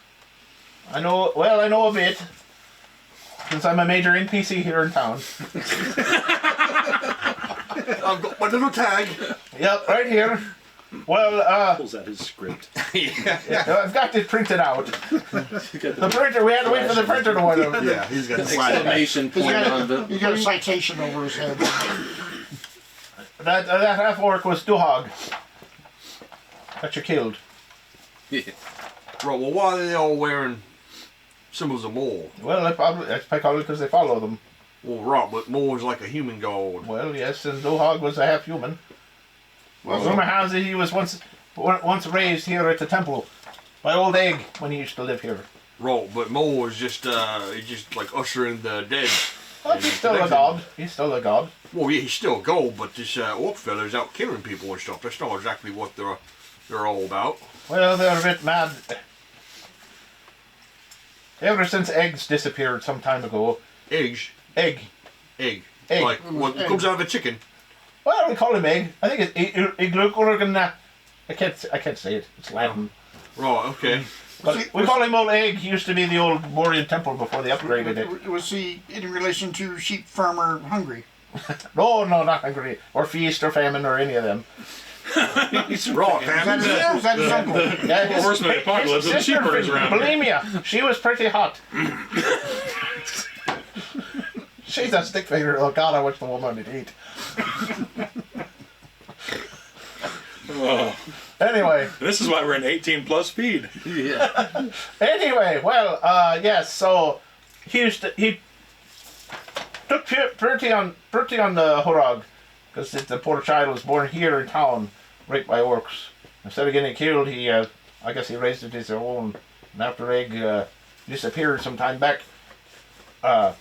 I know, well, I know a bit. since I'm a major NPC here in town. I've got my little tag. Yep, right here. Well, Pulls out his script. I've got it printed out. The printer, we had to wait for the printer to order. Yeah, he's got the Exclamation point on the. He's got a citation over his head. That half orc was Duhog. That you killed. Yeah. Right, well, why are they all wearing symbols of Mole? Well, that's probably because they follow them. Well, right, but Mole's like a human god. Well, yes, and Duhog was a half human. Well, rumor has it he was once raised here at the temple by Old Egg when he used to live here. Right, but Mole is just like ushering the dead. But he's still a god. He's still a god. Well, yeah, he's still a god, but this orc fella's out killing people and stuff. That's not exactly what they're all about. Well, they're a bit mad. Ever since eggs disappeared some time ago. Eggs? Egg. Egg. Egg. Like what comes out of a chicken. Well, we call him egg. I think it's Iglugurgana. I can't say it. It's Latin. Right, okay. But we call him Old Egg. He used to be the old Morian temple before they upgraded it. Was he in relation to sheep farmer Hungry? No, not hungry. Or feast or famine or any of them. He's raw, Was that his uncle? Yeah, Well, horseman of the apocalypse and sheep herders around. bulimia. She was pretty hot. She's a stick figure. Oh God, I wish the woman would eat. Oh, Anyway. this is why we're an 18+ feed. Yeah. Anyway, well, yes. So he took pretty on the Horog because the poor child was born here in town, raped by orcs. Instead of getting killed, I guess he raised it his own. And after Egg disappeared some time back, and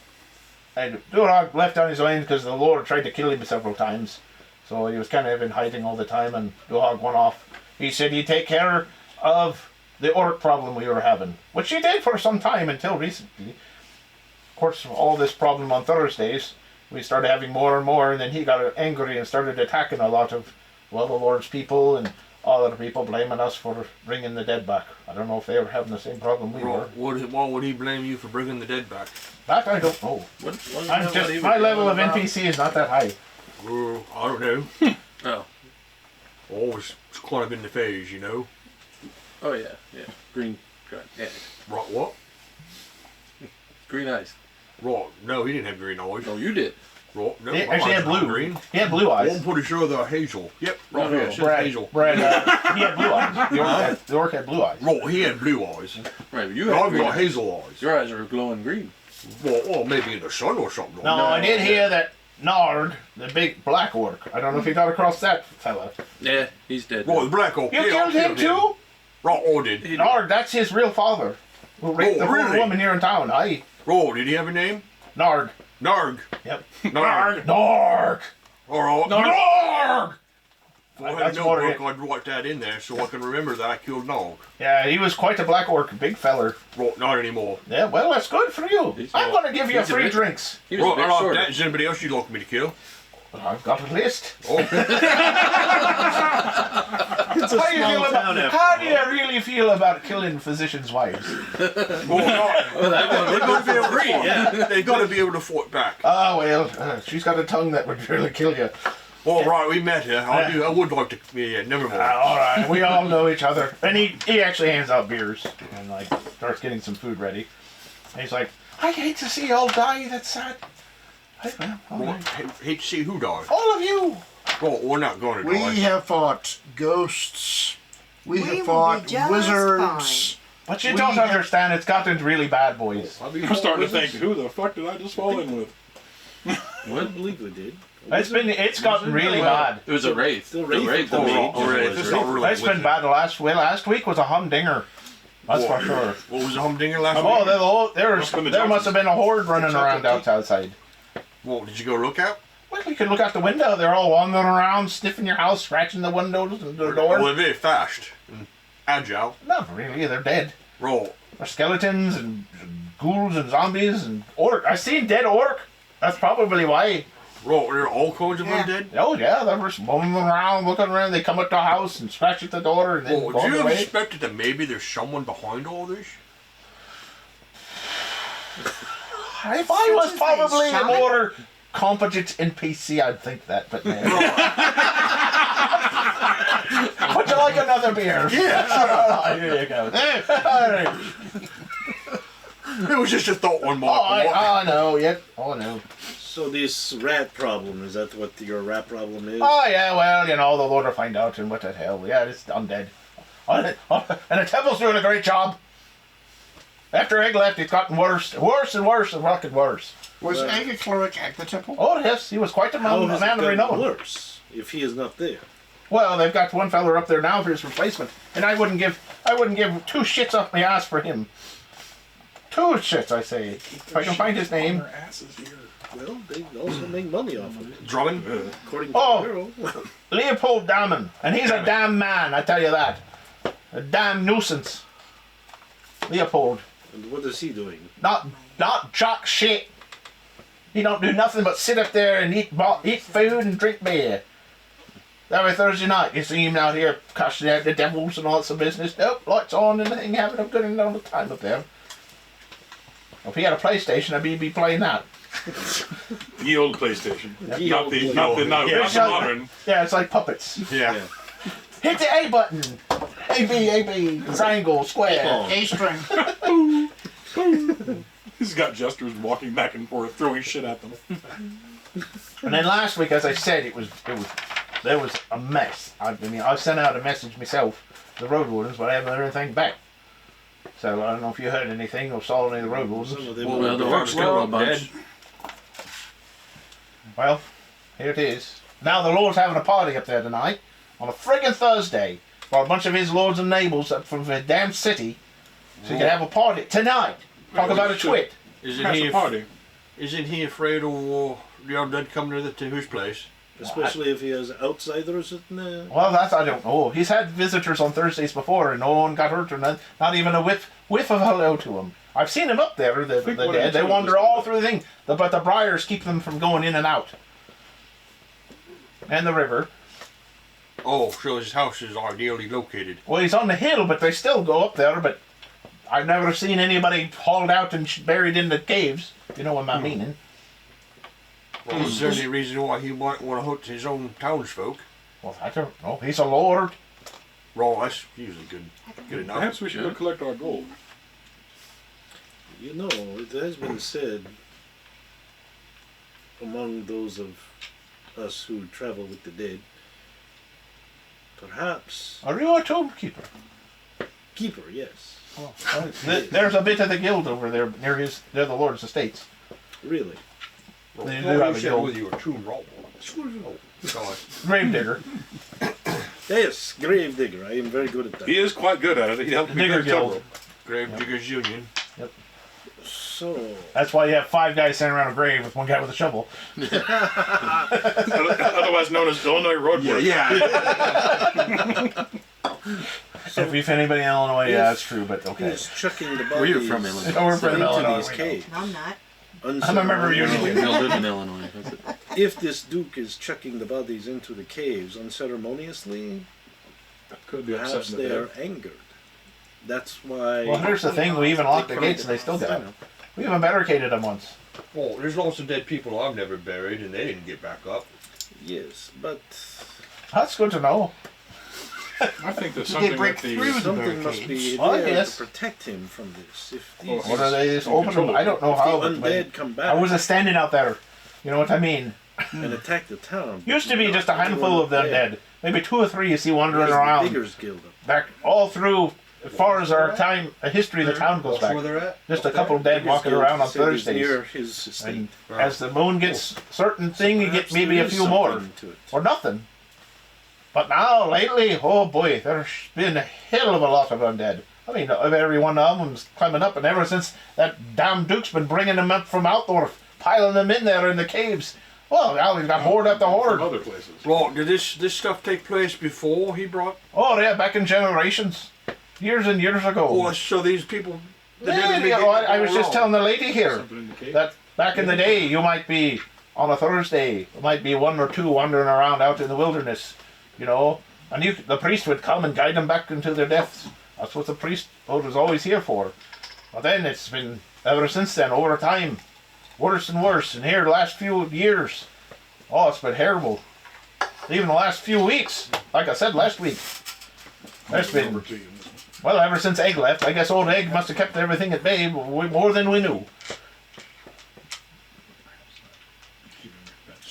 Horog left on his own because the Lord tried to kill him several times. So he was kind of in hiding all the time, and Duhog went off. He said he'd take care of the orc problem we were having, which he did for some time until recently. Of course, all this problem on Thursdays, we started having more and more, and then he got angry and started attacking a lot of, well, the Lord's people and all other people, blaming us for bringing the dead back. I don't know if they were having the same problem we were. Why would he blame you for bringing the dead back? That I don't know. My level of NPC is not that high. I don't know. Oh. Always kind of in the phase, you know. Oh yeah. Green. Yeah. Right, what? Green eyes. Right, no, he didn't have green eyes. Oh, you did. Right, no, He my actually eyes had are not blue. green. He had blue Well, eyes. I'm pretty sure they're hazel. Yep, right here, it says Brad, hazel. he had blue eyes. The orc had blue eyes. Right, he had blue eyes. Right, but you But have I've green got eyes. hazel eyes. Your eyes are glowing green. Well, maybe in the sun or something. No, I did hear that Nard, the big black orc. I don't know if you got across that fella. Yeah, he's dead. Right, the black oak. You yeah, I killed him too? Right, I did. Nard, that's his real father. Who raped the really? poor woman here in town. Aye. Right, did he have a name? Nard. Narg. Yep. Narg. Narg. Alright. Narg! If I had That's a more notebook, it. I'd write that in there so I can remember that I killed Narg. Yeah, he was quite a black orc, big feller. Right, not anymore. Yeah, well, that's good for you. He's I'm not- going to give you he's a free bit- drinks. He was a Right, bit alright, shorter. that is anybody else you'd like me to kill? I've got a list. Oh, It's a small town after How do you really feel about killing physicians' wives? well, they've got to be able to fight. yeah. They've got to be able to fight back. Ah, well, she's got a tongue that would really kill you. Well, right, we met her. I would like to. Yeah, never mind. All right, we all know each other. And he actually hands out beers and like starts getting some food ready. And he's like, I hate to see you all die. That's sad. All Right, right. hate to see who died. All of you. Well, we're not going to We die. have fought ghosts. We We have will fought be just wizards. But you We don't have- understand. It's gotten really bad, boys. I'm starting to think, who the fuck did I just fall in with? I believe we did. It's gotten really bad. It was a wraith. Still The wraith. wraith. Oh, the right. wraith. Oh, right. It's not really It's been wicked. bad. Last week was a humdinger. That's for sure. What was the humdinger last Oh, week? there must have been a horde running around outside. Well, did you go look out? Well, you can look out the window. They're all wandering around, sniffing your house, scratching the windows and the door. Well, they're very fast and agile. Not really. They're dead. Roll. They're skeletons and ghouls and zombies and orc. I've seen dead orc. That's probably why. Roll. There are all kinds of them dead. Oh yeah, they're just roaming around, looking around. They come up to the house and scratch at the door and then Well, go do you away. expect that maybe there's someone behind all this? If I was Such as probably a shaman? more competent in PC, I'd think that, but man. Would you like another beer? Yeah. Here you go. It was just a thought one more. I know, yep. Oh, I know. So this rat problem, is that what your rat problem is? Oh, yeah, well, you know, the Lord will find out, and what the hell. Yeah, it's undead. And the temple's doing a great job. After Egg left, it's gotten worse and worse and fucking worse. Was Egg a cleric at the temple? Oh, yes, he was quite a How man has of it gotten renown. worse if he is not there? Well, they've got one fella up there now for his replacement, and I wouldn't give two shits off my ass for him. Two shits, I say. If I can find his name. Their asses here. Well, they also make money off of it, Drummond? according to Oh. the Bureau. Leopold Damon, and he's a damn man, I tell you that. A damn nuisance. Leopold. And what is he doing? Not jock shit. He don't do nothing but sit up there and eat food and drink beer. Every Thursday night, you see him out here cussing out the devils and all that sort of business. Nope, lights on and the thing, having a good all the time up there. If he had a PlayStation, I'd be playing that. The old PlayStation. Not the It's like- modern. Yeah, it's like puppets. Yeah. Hit the A button. A B, triangle, square. Oh. A string. He's got jesters walking back and forth, throwing shit at them. And then last week, as I said, there was a mess. I mean, I sent out a message myself to the road wardens, but I haven't heard anything back. So I don't know if you heard anything or saw any of the road Some wardens. of them Well, are the dead. orcs killed a bunch. Well, here it is. Now the Lord's having a party up there tonight on a friggin' Thursday for a bunch of his lords and nobles up from the damn city. So you can have a party tonight. Talk about a twit. Isn't Have a party. Isn't he afraid of the undead coming to his place? Especially if he has outsiders in there. Well, that's I don't know. He's had visitors on Thursdays before, and no one got hurt or not even a whiff of hello to him. I've seen him up there. The think what dead. I They told wander was- all through the thing, but the briars keep them from going in and out. And the river. Oh, so his house is ideally located. Well, he's on the hill, but they still go up there. But I've never seen anybody hauled out and buried in the caves. You know what I'm meaning? Well, is there any reason why he might want to hunt his own townsfolk? Well, I don't know. He's a lord. Well, that's usually good enough. Perhaps we should go collect our gold. You know, it has been said among those of us who travel with the dead, perhaps Are you a tombkeeper? keeper, yes, There's a bit of the guild over there near the lord's estates. really. They do have a guild. with you a tomb roll. Oh, God. Gravedigger. Yes, grave digger. I am very good at that. He is quite good at it. He helped me Digger dig several. guild. Grave Diggers Union. So, That's why you have 5 guys standing around a grave with one guy with a shovel. Otherwise known as Illinois Roadwork. If anybody in Illinois, yeah, that's true, but he okay. is chucking the Well, you're bodies from Illinois. Oh, we're from into Illinois, these we know. caves. I'm not. I'm a member of We Union. all live in Illinois. That's it. If this duke is chucking the bodies into the caves unceremoniously, Could be perhaps upsetting they the are dead. angered. That's why. Well, here's the thing, we even locked the gates and they still got it. We even barricaded them once. Well, there's lots of dead people I've never buried, and they didn't get back up. Yes, but That's good to know. I think there's Did they something break with the. through the something must be barricades? Oh, there yes. to protect him from this. If these, Oh, What are they just in open them? control. I don't know if how, the but undead come back I wasn't standing out there. You know what I mean? and attack the town, Used to be not just a handful everyone of them there. dead. Maybe 2 or 3 you see wandering There's the around. Diggers Guild up. Back all through, as far as our time, history of the town goes That's where back. they're at. Just a couple dead Diggers walking Guild around on said is Thursdays. near his estate. And as the moon gets certain thing, you get Perhaps maybe there a is few more. something to it. Or nothing. But now, lately, oh boy, there's been a hell of a lot of undead. I mean, every one of them's climbing up, and ever since that damn Duke's been bringing them up from Outdorf, piling them in there in the caves. Well, now we've got horde after From horde. other places. Well, did this stuff take place before he brought? Oh yeah, back in generations. Years and years ago. Oh, so these people. they Yeah, didn't you make know, it I was go just wrong. telling the lady here Something in the cave. that back in the day, you might be on a Thursday, there might be 1 or 2 wandering around out in the wilderness, you know, and the priest would come and guide them back into their deaths. That's what the priest was always here for. But then it's been, ever since then, over time, worse and worse. And here, the last few years, oh, it's been terrible. Even the last few weeks, like I said last week, there's been, well, ever since Egg left, I guess old Egg must have kept everything at bay more than we knew.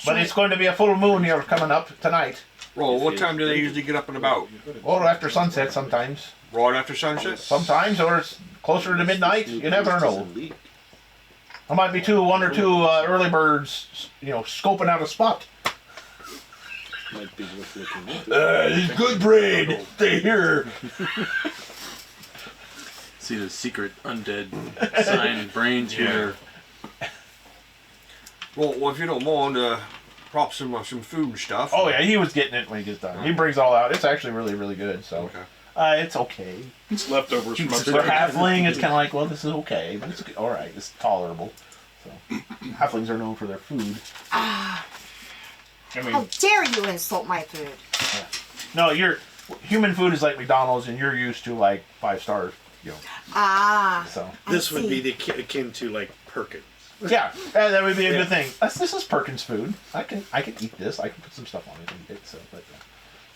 But it's going to be a full moon here coming up tonight. Roll, what time do they usually get up and about? Or after sunset sometimes. Right after sunset? Sometimes, or it's closer to midnight. You never know. There might be one or two early birds, scoping out a spot. Might be worth looking at. It's good braid. Stay here. See the secret undead sign brains here. Well, if you don't mind, prop some food and stuff. Oh yeah, he was getting it when he gets done. He brings it all out. It's actually really, really good. So it's okay. It's leftovers from For upstairs. halfling, it's kind of like, well, this is okay, but it's all right. It's tolerable. So halflings are known for their food. I mean, How dare you insult my food? no, human food is like McDonald's, and you're used to like 5 stars. Ah. So This I would be see. akin to like Perkins. yeah, that would be a good thing. This is Perkins food. I can eat this. I can put some stuff on it and eat it. So, but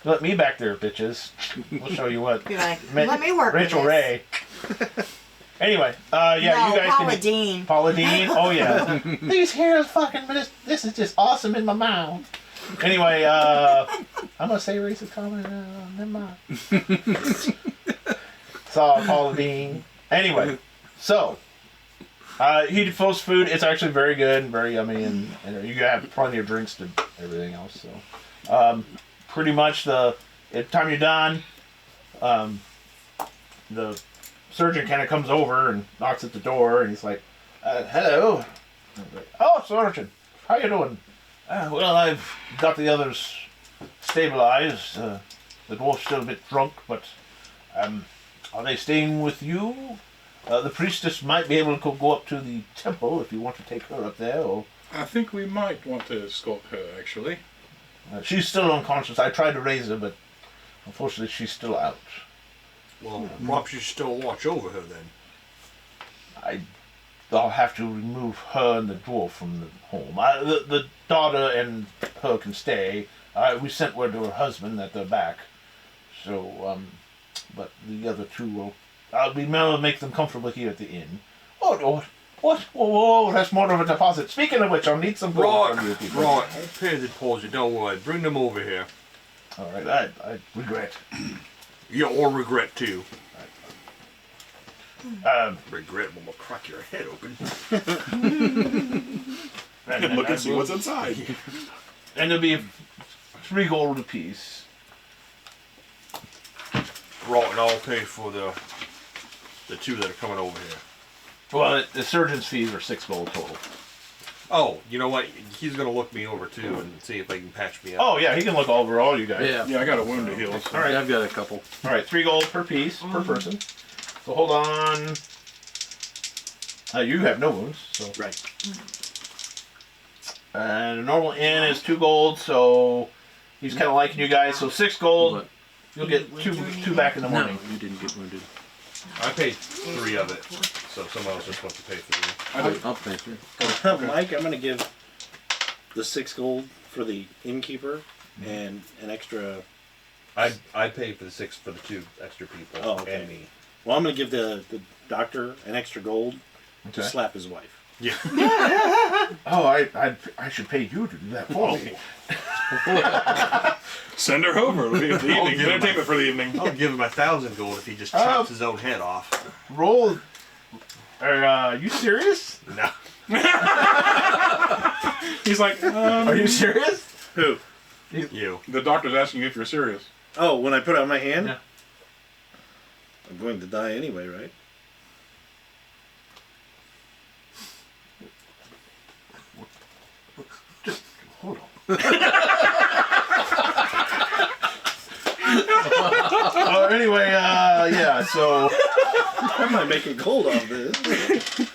let me back there, bitches. We'll show you what. Be like, let me work Rachel with Ray. Anyway, No, you guys Paula can. Dean. Paula Dean. Oh yeah. These hairs fucking. This is just awesome in my mouth. Anyway, I'm gonna say racist comment. Never mind. Saw Paula Dean. Anyway, so. He posts food. It's actually very good and very yummy, and you have plenty of drinks and everything else. So, pretty much the time you're done, the surgeon kind of comes over and knocks at the door, and he's like, "Hello." Like, "Oh, surgeon, how you doing?" "Well, I've got the others stabilized. The dwarf's still a bit drunk, but are they staying with you? The priestess might be able to go up to the temple if you want to take her up there, or I think we might want to escort her, actually. she's still unconscious. I tried to raise her, but unfortunately she's still out. Well, perhaps you still watch over her then. I'll have to remove her and the dwarf from the home. The daughter and her can stay. We sent word to her husband that they're back. So, but the other two will... we may make them comfortable here at the inn. Oh, what? Whoa, that's more of a deposit. Speaking of which, I'll need some gold from you people. Right, I'll pay the deposit, don't worry. Bring them over here. All right, I regret. Yeah, or regret too. Regret will crack your head open. And look and see what's inside. And there'll be 3 gold apiece. Right, and I'll pay for the 2 that are coming over here. Well, the surgeon's fees are 6 gold total. Oh, you know what? He's gonna look me over too and see if they can patch me up. Oh yeah, he can look over all you guys. Yeah, I got a wound to heal. So. All right. Yeah, I've got a couple. All right, 3 gold per piece per person. So hold on. You have no wounds, so Right. and a normal inn is 2 gold, so he's kind of liking you guys. So 6 gold. But You'll get two back in the no, morning. you didn't get wounded. I paid 3 of it, so someone else just wants to pay 3. I'll pay 3. Mike, I'm going to give the 6 gold for the innkeeper and an extra. I paid for the 6 for the 2 extra people Okay. and me. Well, I'm going to give the doctor an extra gold to Okay. slap his wife. Yeah. Oh, I should pay you to do that for me. Send her over. It'll be the evening. Entertainment for the evening. I'll give him 1,000 gold if he just chops his own head off. Roll. Are you serious? No. He's like, Are you serious? Who? You. the doctor's asking you if you're serious. Oh, when I put out my hand? Yeah. I'm going to die anyway, right? Just hold on. Anyway, yeah. So I might make a gold off this.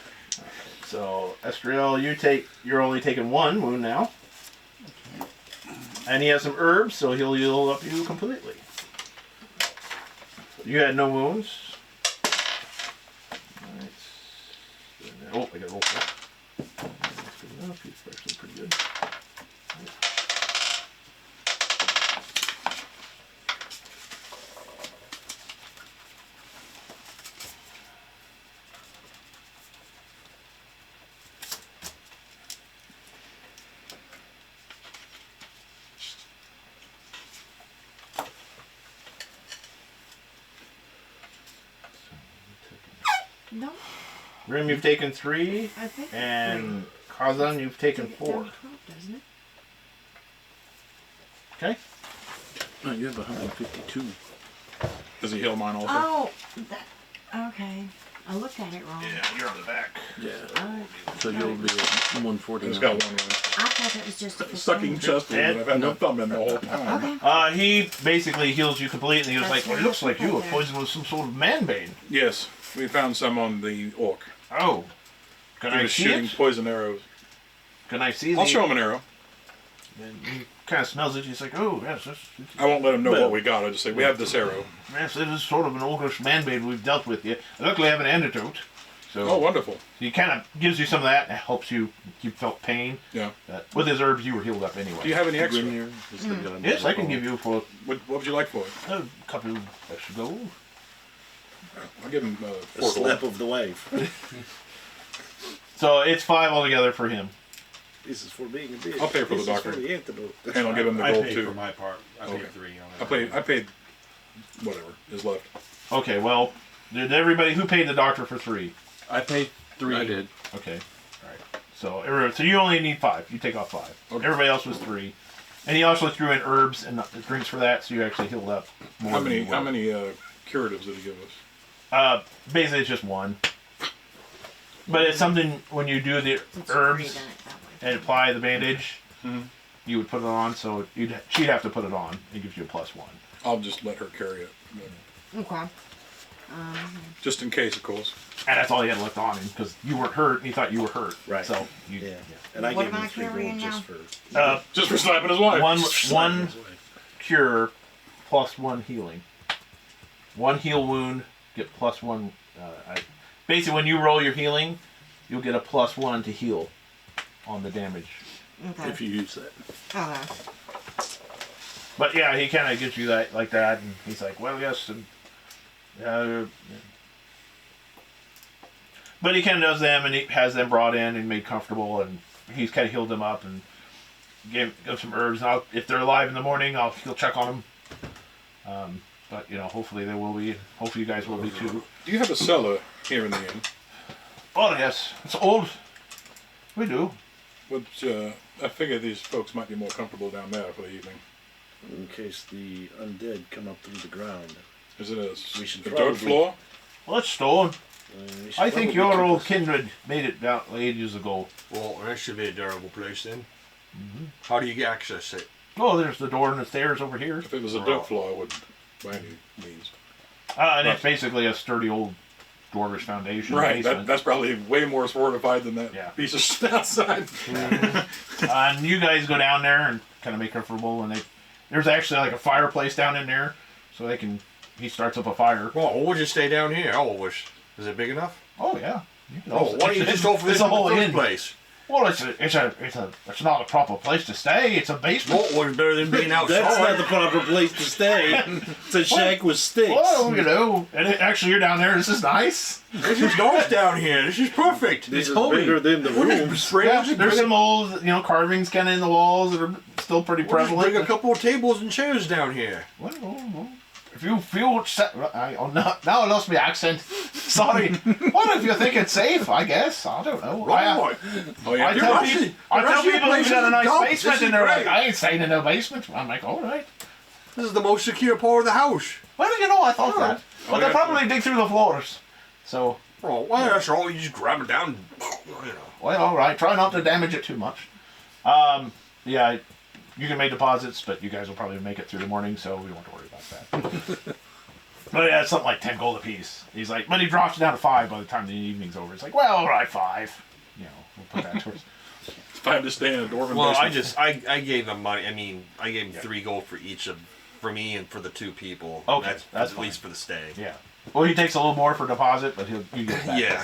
So, Alustrial, you're only taking 1 wound now. And he has some herbs, so he'll heal up you completely. You had no wounds. Alright. Oh, I gotta roll for that. Oh, he's actually pretty good. No, Grim, you've taken 3, I think. and Kazan, you've taken Down 4. to 12, doesn't it? Okay. Oh, you have 152. Does he heal mine also? Oh, okay. I looked at it wrong. Yeah, you're on the back. Yeah. Alright. So you'll be at 149. He's got one I thought it was just a sucking chest wound, and I've had no thumb in the whole time. Okay. He basically heals you completely, and he was That's like, well, it what looks like you were there. poisoned with some sort of man-bane. Yes, we found some on the orc. Oh. Can He I was see shooting it? poison arrows. Can I see I'll show him an arrow. And he kind of smells it. He's like, oh, yes, I won't let him know Well- what we got. I'll just say, we have this arrow. yes, it is sort of an orcish man-bane we've dealt with you. Luckily, I have an antidote. So Oh, wonderful. he kind of gives you some of that and helps you. You felt pain. Yeah. With his herbs, you were healed up anyway. Do you have any extra? Grimnir is the gun. Yes, I can give you for What would you like for it? a couple of extra gold. I'll give him A 4 slap gold. of the wife. So it's 5 altogether for him. This is for being a bitch. I'll pay for the This is doctor. for the antidote. And I'll give him the I gold paid too. for my part. I paid Okay. 3 on it. I paid whatever is left. Okay, well, did everybody who paid the doctor for 3? I paid 3. I did. Okay, all right. So you only need 5. You take off 5. Okay. Everybody else was 3, and he also threw in herbs and drinks for that, so you actually healed up more. How than many you were. how many curatives did he give us? Basically, it's just 1. But it's something when you do the Since herbs you've redone it that way. and apply the bandage, Mhm. you would put it on. So she'd have to put it on. It gives you a +1. I'll just let her carry it. Okay. Just in case, of course. And that's all he had left on him because you weren't hurt, and he thought you were hurt. Right. So you, Yeah. And I What gave am him I 3 carrying gold now? just for Just for slapping his wife. one cure +1 healing. 1 heal wound, get +1. Basically, when you roll your healing, you'll get a +1 to heal on the damage. Okay. If you use that. Okay. But yeah, he kind of gives you that like that, and he's like, "Well, yes." And, but he kind of does them, and he has them brought in and made comfortable, and he's kind of healed them up and give some herbs. And if they're alive in the morning, he'll check on them. But hopefully they will be. Hopefully you guys will be too. Do you have a cellar here in the inn? Oh yes, it's old. We do. Which I figure these folks might be more comfortable down there for the evening. in case the undead come up through the ground. Is it a, We should a dirt probably- floor? Well, it's stone. We should I think probably your keep old us- kindred made it down ages ago. Well, that should be a durable place then. How do you get access to it? Oh, there's the door and the stairs over here. If it was a dirt floor, I wouldn't by any means. And it's basically a sturdy old dwarvish foundation Right, basement. that's probably way more fortified than that Yeah. piece of shit outside. And you guys go down there and kind of make comfortable, and there's actually like a fireplace down in there, so he starts up a fire. Well, we'll just stay down here. Is it big enough? Oh yeah. You can Oh, why don't you just offer this it's a in the whole first inn. place? Well, it's not a proper place to stay. It's a basement. What was better than being outside? That's not the proper place to stay. It's a shack with sticks. Well, and actually you're down there. This is nice. This is nice down here. This is perfect. This is homey. bigger than the room. Yeah, there's some old, carvings kind of in the walls that are still pretty We'll just prevalent. bring a couple of tables and chairs down here. Well, if you feel now I lost my accent. Sorry. Well, if you think it's safe, I guess. I don't know. Right. Oh, yeah. I tell people who's got a nice This basement, is and they're like, great. I ain't staying in no basement. I'm like, all right. This is the most secure part of the house. Well, I thought that. But they'll yeah. probably dig through the floors. So, Oh, well, that's all. You just grab it down. well, all right. Try not to damage it too much. Yeah, you can make deposits, but you guys will probably make it through the morning, so we don't have to worry about that. But yeah, it's something like 10 gold apiece. He's like, but he drops it down to 5 by the time the evening's over. It's like, well, all right, 5. We'll put that towards. If I had to stay in a dwarven Well, basement. I gave him money. I mean, I gave him 3 gold for each for me and for the 2 people. Okay, that's at fine. least for the stay. Yeah. Well, he takes a little more for deposit, but you get that. Yeah.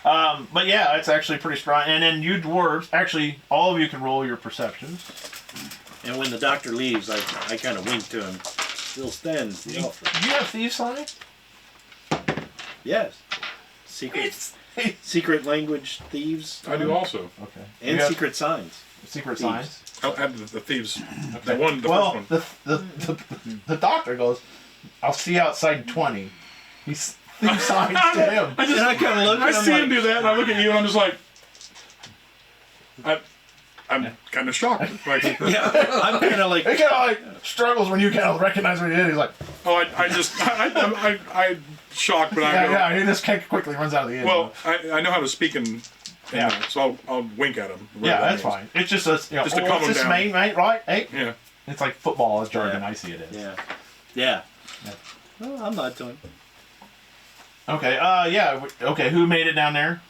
But yeah, it's actually pretty strong. And then you dwarves, actually, all of you can roll your perceptions. And when the doctor leaves, I kind of wink to him. Still stands. The offer. You have thieves sign? Yes. Secret language thieves. I do also. Okay. And You have secret signs. secret Thieves. signs. I'll add the thieves. Okay. The well, first one. the doctor goes, I'll see you outside in 20. He's thief signs to him. I kind of look I see him do that, and I look at you, and I'm just like, I'm kind of shocked. Like, I'm kind of like. He kind of like struggles when you kind of recognize what he did. He's like, oh, I shocked, but I go, yeah, he just quickly runs out of the inn. well, I know how to speak in Yeah. there, so I'll wink at him. Yeah, that's fine. It's just a, you know, Just to oh, calm what's him this down. main, mate, right? Hey? Yeah. It's like football jargon, I see it as. Yeah. Yeah. Well, I'm not doing. Okay, yeah, okay, who made it down there?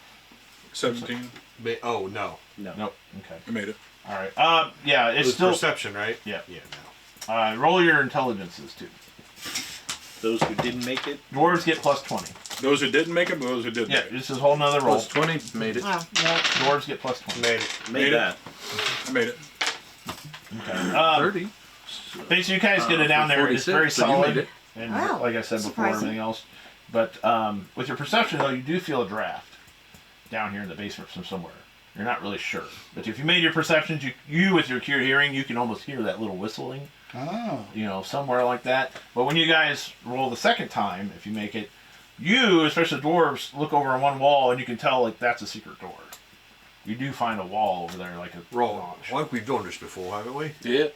17. Oh, no. No. Nope, okay. I made it. Alright, yeah, It it's was still, perception, right? yeah. Yeah, no. Roll your intelligences, too. Those who didn't make it. Dwarves get plus 20. Those who didn't make it, but those who did Yeah, make it. this is a whole nother roll. Plus 20, made it. Oh, Dwarves get plus 20. Made it. Made Made it. that. I made it. Okay. 30. Basically, you guys get it down there. It's 46, very so you solid. made it. And Wow, like I said before, surprising. everything else. But with your perception, though, you do feel a draft down here in the basement from somewhere. You're not really sure. But if you made your perceptions, you with your cure hearing, you can almost hear that little whistling. Oh. You know, somewhere like that. But when you guys roll the second time, if you make it, you, especially dwarves, look over on one wall and you can tell, like, that's a secret door. You do find a wall over there, like a Roll. launch. I think we've done this before, haven't we? Yeah.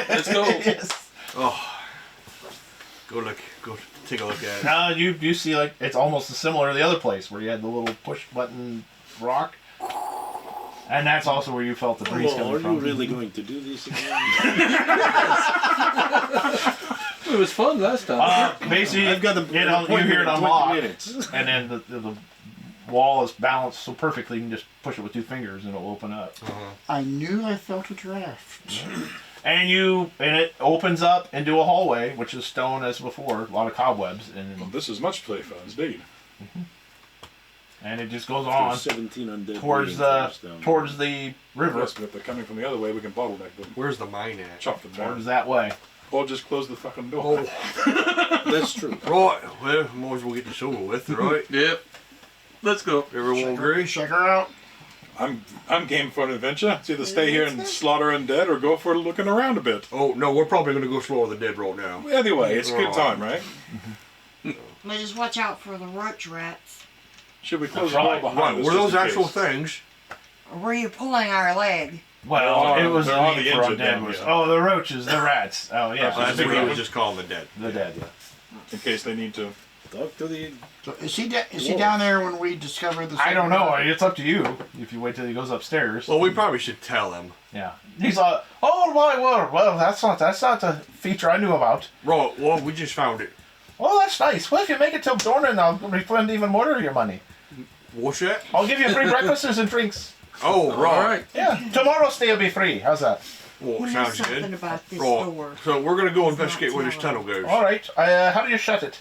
Let's go. Yes. Oh. Go take a look at it. Now you see, like, it's almost similar to the other place where you had the little push button rock. And that's also where you felt the breeze Well, coming are from. you really going to do this again? It was fun last time. Basically, I've got the you hear it in 20 unlock, minutes. and then the wall is balanced so perfectly you can just push it with 2 fingers and it'll open up. I knew I felt a draft. And it opens up into a hallway, which is stone as before, a lot of cobwebs, Well, and this is much play fun, indeed. it just goes on There's 17 undead towards the river, Yes, but if they're coming from the other way, we can bottleneck them. Where's the mine at? Chop them towards down. that way. Or just close the fucking door. That's true. Right, well, might as well get this over with, right? Yep. Let's go. Everyone agree? Check her out. I'm game for an adventure. It's either stay here and slaughter undead or go for looking around a bit. Oh, no, we're probably going to go slaughter the dead right now. Either way, it's a good time, right? but just watch out for the roach rats. Should we close the That's door right. behind Right, us? were just those in actual case? things? Were you pulling our leg? Well, They're it was on the the for engine undead down was. here. Oh, the roaches, the rats. Oh, yeah. I the think we big would just call them the dead. the dead, yeah. In case they need to. Talk to the. So is he down there when we discover the? I don't know. It's up to you. If you wait till he goes upstairs. Well, we probably should tell him. Yeah. He's like, oh my word. Well, that's not the feature I knew about. Right, well, we just found it. Oh, that's nice. Well, if you make it till morning, I'll refund even more of your money. What's that? I'll give you free breakfasts and drinks. Oh, right. All right. Yeah. Tomorrow's stay will be free. How's that? Well, We know sounds something good. about this Right, door. so we're going to go It's not investigate where this tunnel telling. goes. All right. How do you shut it?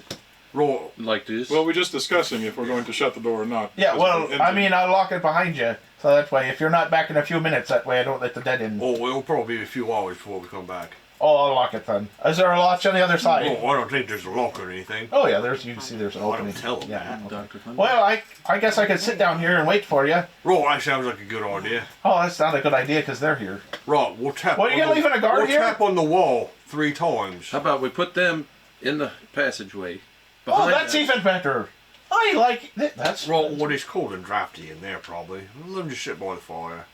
Right. Like this. Well, we're just discussing if we're going to shut the door or not. Yeah. because Well, of the I engine. mean, I'll lock it behind you, so that way, if you're not back in a few minutes, that way I don't let the dead in. Oh, it'll probably be a few hours before we come back. Oh, I'll lock it then. Is there a latch on the other side? Oh, I don't think there's a lock or anything. Oh yeah, you can see there's an I opening. don't tell him Yeah. that. Dr. Thunder. Well, I guess I could sit down here and wait for you. Right, that sounds like a good idea. Oh, that's not a good idea because they're here. Right, we'll tap. What, are you on gonna the- leave a guard we'll here? tap on the wall 3 times. How about we put them in the passageway? Oh, behind that's us? even better. I like it. That's Right, well, it's cold and drafty in there, probably. Let them just sit by the fire.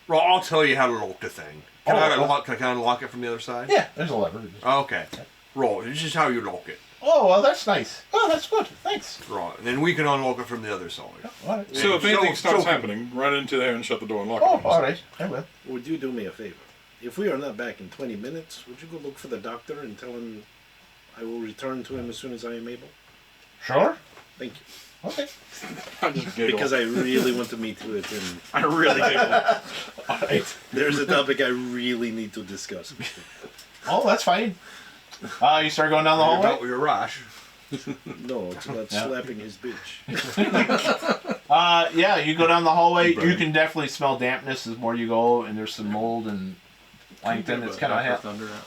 Right, I'll tell you how to lock the thing. Can I unlock it from the other side? Yeah, there's a lever. Okay. Right, this is how you lock it. Oh, well, that's nice. Oh, that's good. Thanks. Right, and then we can unlock it from the other side. All right. So if So- anything starts so- happening, run into there and shut the door and lock Oh, it. all right. I will. Would you do me a favor? If we are not back in 20 minutes, would you go look for the doctor and tell him I will return to him as soon as I am able? Sure. Thank you. Okay. I just giggle. Because I really want to meet with him. I really giggle. All right. There's a topic I really need to discuss. Oh, that's fine. You start going down the hallway. You're rash. No, it's about Yeah. slapping his bitch. Yeah, you go down the hallway. You can definitely smell dampness as more you go, and there's some mold and plankton. It's kind of thunder out.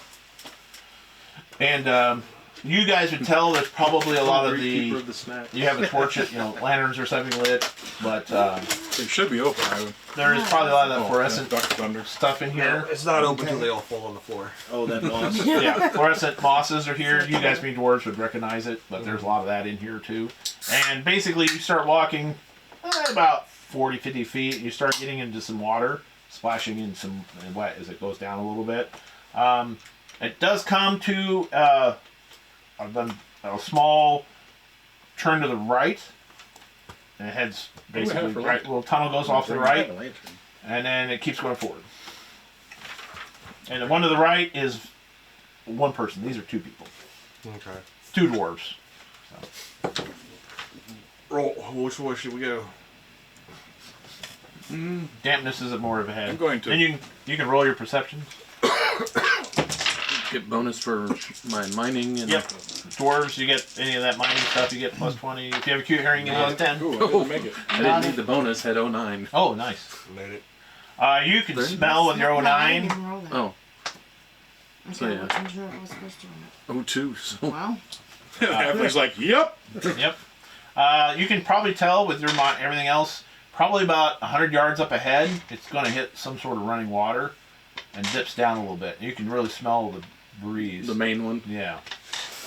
And you guys would tell there's probably a lot of Keeper the. of the snacks. You have a torch, lanterns or something lit, but They should be open. I would. there is probably a lot of that fluorescent Duck thunder. stuff in here. It's not open until they all fall on the floor. Oh, that moss. Yeah, fluorescent mosses are here. You guys being dwarves would recognize it, but there's a lot of that in here too. And basically you start walking about 40, 50 feet. You start getting into some water, splashing in some wet as it goes down a little bit. It does come to a small turn to the right. And it heads basically right. Little tunnel goes off to the right. And then it keeps going forward. And the one to the right is one person. These are two people. Okay. Two dwarves. Roll. Which way should we go? Dampness is more of a head. I'm going to. And you can roll your perceptions. Get bonus for my mining and. Yep. Dwarves, you get any of that mining stuff, you get plus 20. If you have acute hearing, you get plus 10. Ooh, I didn't make it. I didn't need the bonus. Had 09. Oh, nice. Made it. You can smell with your No, I 09. didn't roll that. Oh, Okay, so yeah. which one's your- what's supposed to roll? 02. So Well, Halfling's like, yep. Yep. You can probably tell with your everything else, probably about 100 yards up ahead, it's going to hit some sort of running water and dips down a little bit. You can really smell the breeze. the main one. Yeah.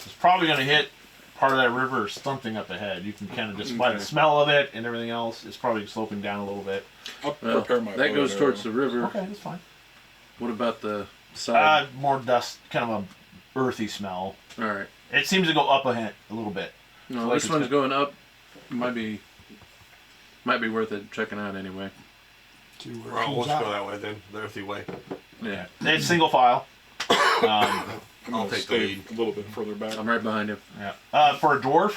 It's probably going to hit part of that river or something up ahead. You can kind of just by the Okay. smell of it and everything else, it's probably sloping down a little bit. I'll Well, prepare my that bow goes and towards arrow. the river. Okay, that's fine. What about the side? More dust, kind of a earthy smell. All right. It seems to go up ahead a little bit. No, Like this it's one's good. going up. Might be worth it checking out anyway. Well, let's go that way then. The earthy way. Yeah. It's single file. I'm I'll gonna take the stay lead. a little bit further back. I'm right behind you. Yeah. For a dwarf,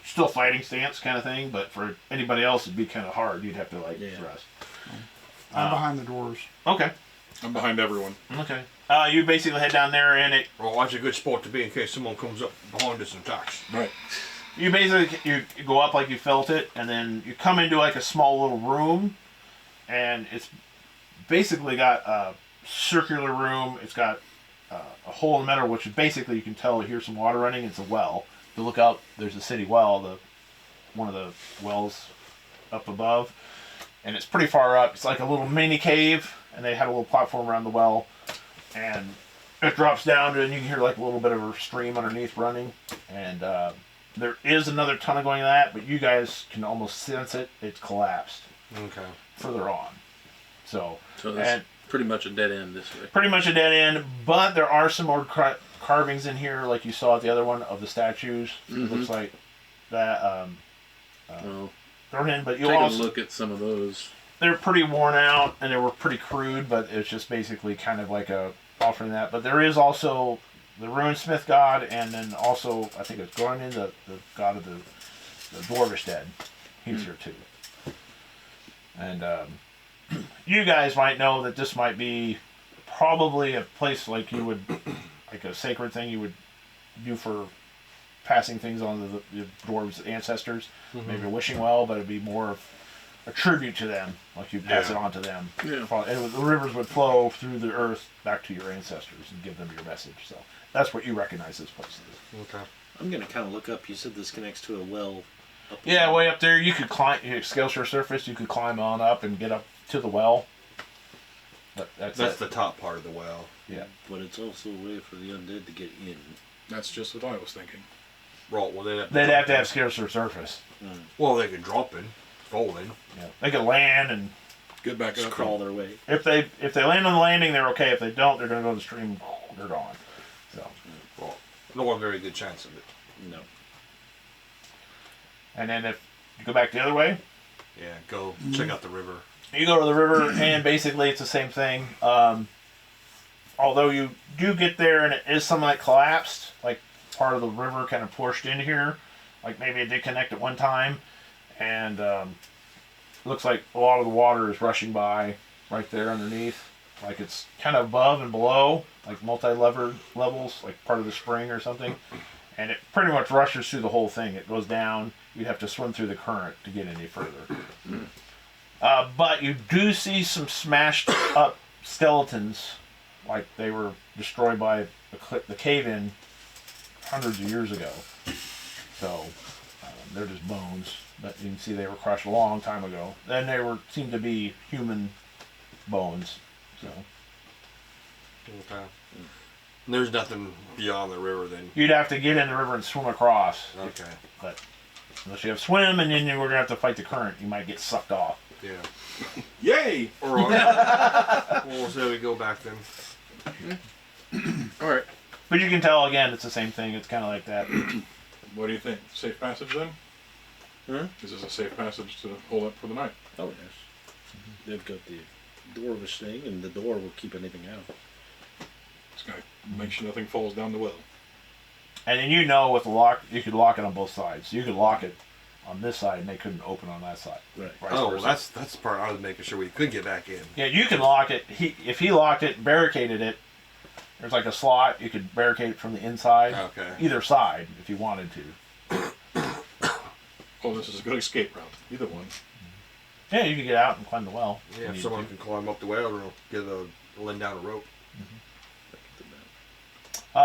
still fighting stance kind of thing, but for anybody else, it'd be kind of hard. You'd have to thrust. I'm behind the doors. Okay. I'm behind everyone. Okay. You basically head down there, and Well, that's a good spot to be in case someone comes up behind us and attacks. Right. you basically you go up like you felt it, and then you come into like a small little room, and it's basically got a circular room. It's got a hole in the middle, which is basically you can tell here's some water running. It's a well. If you look out, there's a city well, one of the wells up above, and it's pretty far up. It's like a little mini cave, and they had a little platform around the well, and it drops down, and you can hear like a little bit of a stream underneath running, and there is another tunnel going to that, but you guys can almost sense it. It's collapsed Okay. further on. So that's and pretty much a dead end this way. pretty much a dead end, but there are some more carvings in here, like you saw at the other one of the statues. It looks like that Well, thrown in, but you take also a look at some of those. they're pretty worn out and they were pretty crude, but it's just basically kind of like a offering that. But there is also the runesmith god, and then also I think it's going in the god of the dwarvish dead. He's here too. And you guys might know that this might be probably a place like you would, like a sacred thing you would do for passing things on to the dwarves' ancestors. Maybe a wishing well, but it'd be more of a tribute to them, like you pass it on to them. Yeah. And the rivers would flow through the earth back to your ancestors and give them your message. So that's what you recognize this place as. Okay. I'm gonna kind of look up. You said this connects to a well. Up Yeah, above. way up there. You could climb. You scale your surface. You could climb on up and get up to the well. But that's the top part of the well. Yeah. But it's also a way for the undead to get in. That's just what I was thinking. Right, well, They'd have to have scarcer surface. Well, they could drop in, fall in. Yeah. They could land, and Get back Just up. crawl their way. if they land on the landing, they're okay. If they don't, they're going to go to the stream. They're gone. So, Well, not a very good chance of it. No. and then if you go back the other way, Yeah, go check out the river. you go to the river, and basically it's the same thing. Although you do get there, and it is somewhat collapsed, like part of the river kind of pushed in here, like maybe it did connect at one time, and looks like a lot of the water is rushing by right there underneath, like it's kind of above and below, like multi-levered levels, like part of the spring or something. and it pretty much rushes through the whole thing. It goes down. You'd have to swim through the current to get any further. But you do see some smashed up skeletons, like they were destroyed by the cave-in hundreds of years ago. So they're just bones, but you can see they were crushed a long time ago. Then they seemed to be human bones. So Okay. There's nothing beyond the river then. you'd have to get in the river and swim across. Okay. But unless you have swim, and then we're gonna have to fight the current, you might get sucked off. Yeah. Yay! Or we'll say we go back then. All right. But you can tell again, it's the same thing. It's kind of like that. What do you think? Safe passage then? Is this a safe passage to hold up for the night? Oh, yes. They've got the dwarvish thing, and the door will keep anything out. It's going to make sure nothing falls down the well. And then with the lock, you could lock it on both sides. You could lock it on this side, and they couldn't open on that side. Right. Vice Oh, versa. that's the part I was making sure we could get back in. Yeah, you can lock it. If he locked it, barricaded it, there's like a slot. You could barricade it from the inside. Okay. Either side, if you wanted to. Oh, this is a good escape route. Either one. Yeah, you could get out and climb the well. Yeah, if someone can climb up the well or get lend down a rope.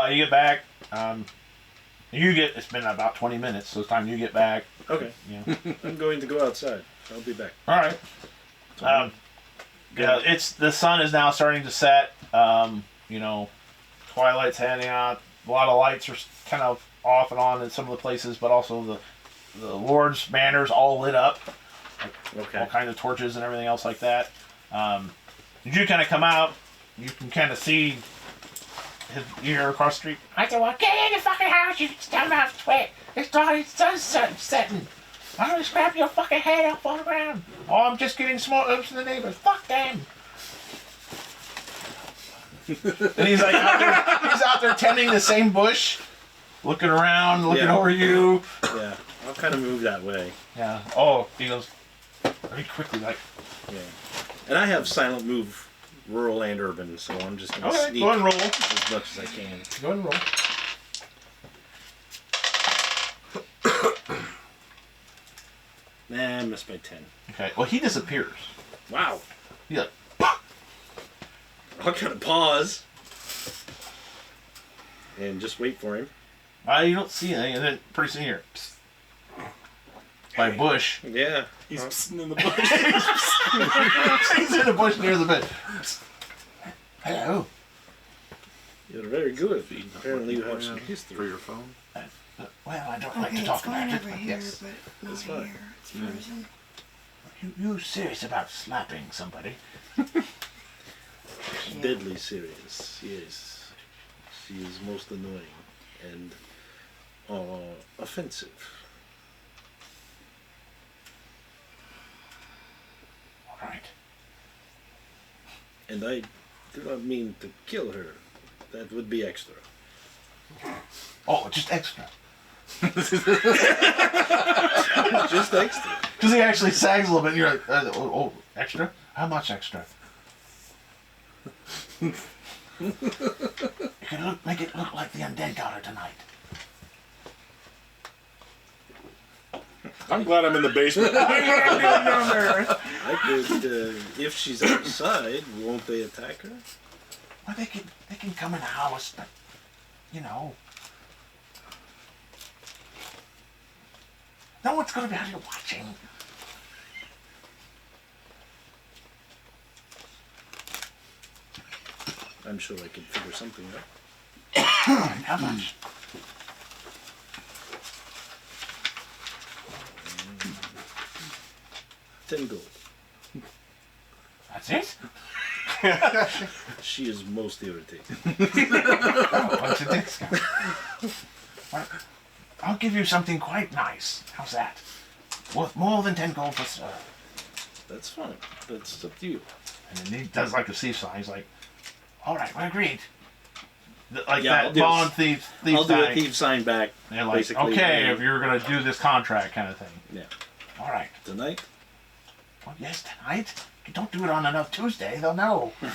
You get back. It's been about 20 minutes, so it's time you get back. Okay. Yeah. I'm going to go outside. I'll be back. All right. Yeah, the sun is now starting to set. Twilight's heading out. A lot of lights are kind of off and on in some of the places, but also the Lord's banners all lit up. Okay. All kinds of torches and everything else like that. You kind of come out. You can kind of see you're across the street. I said, well, get in the fucking house, you dumbass twit. It's sun's setting. Why don't you scrap your fucking head up on the ground? Oh, I'm just getting small oops in the neighbors. Fuck them. And he's like out there tending the same bush, looking around, looking over you. Yeah, I'll kind of move that way. Yeah. Oh, he goes very quickly, like. Yeah. And I have silent move, rural and urban, so I'm just going to Okay, sneak go and roll. as much as I can. Go ahead and roll. Nah, I missed by 10. Okay. Well, he disappears. Wow. He's like, I'll kind of pause and just wait for him. you don't see anything, and then pretty soon you're by a bush. Yeah. He's pissing in the bush. He's in the bush near the bed. Hello. You're very good. Apparently you have some history. For your phone? Well, I don't like Okay, to talk it's fine about it. over But here, yes. but not It's fine. here. It's frozen. You serious about slapping somebody? Deadly serious, yes. She is most annoying and offensive. All right. And I do not mean to kill her. That would be extra. Oh, just extra. Just extra. Because he actually sags a little bit, and you're like, oh, extra? How much extra? You can make it look like the undead got her tonight. I'm glad I'm in the basement. I could, if she's outside, won't they attack her? Well, they can come in the house, but no one's gonna be out here watching. I'm sure I can figure something out. How much? $10 gold. That's it? She is most irritating. Bunch of dicks. Well, I'll give you something quite nice. How's that? Worth more than 10 gold for sir. That's fine. That's up to you. And then he does like a thief sign. He's like, all right, we agreed. Like Yeah, I'll that do bond thief I'll do a sign. thief sign back. And they're like, basically, okay, if you're going to do this contract kind of thing. Yeah. All right. Tonight? Well, yes, tonight. You don't do it on another Tuesday, they'll know. The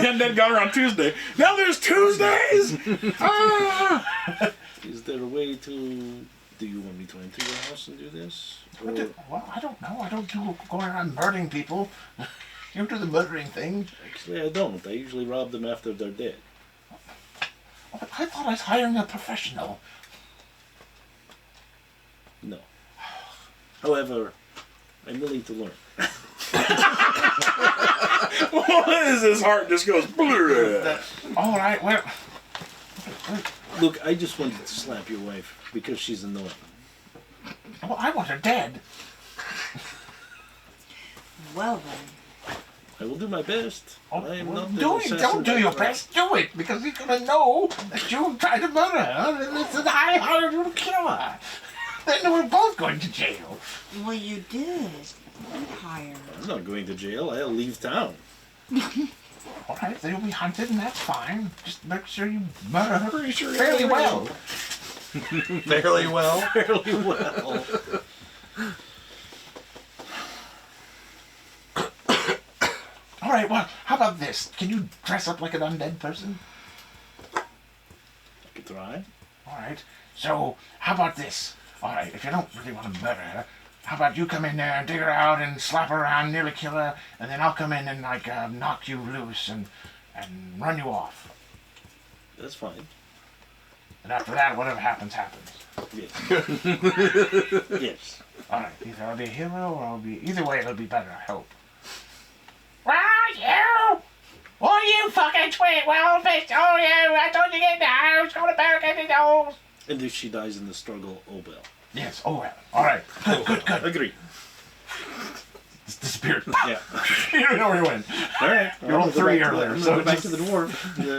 undead got her on Tuesday. Now there's Tuesdays! Is there a way to... Do you want me to enter your house and do this? Or... Well, I don't know. I don't do going around murdering people. You do the murdering thing. Actually, I don't. I usually rob them after they're dead. I thought I was hiring a professional. No. However, I'm willing to learn. What is his heart just goes... All right, well... Look, I just wanted to slap your wife because she's annoying. Well, I want her dead. Well then. I will do my best. I am not the Don't assassin do your that- best. Do it, because he's going to know that you tried to murder her, and it's that I hired you to kill her. Then we're both going to jail. Well, you did. You hired. I'm not going to jail. I'll leave town. All right, they'll be hunted, and that's fine. Just make sure you murder her fairly well. Fairly well. Fairly well. All right, well, how about this? Can you dress up like an undead person? I could try. All right, so how about this? All right, if you don't really want to murder her, how about you come in there and dig her out and slap her around, nearly kill her, and then I'll come in and like knock you loose and run you off. That's fine. And after that, whatever happens, happens. Yes. Yes. All right, either I'll be a hero or I'll be... Either way, it'll be better, I hope. Well, you! Oh, you fucking twit! Well, bitch! Oh, you! I told you to get in the house! Go to barricade the doors! And if she dies in the struggle, oh well. Yes, oh well. All right, good. Agree. It's disappeared. Yeah. You don't know where he went. All right. You rolled 3 earlier, so back just... to the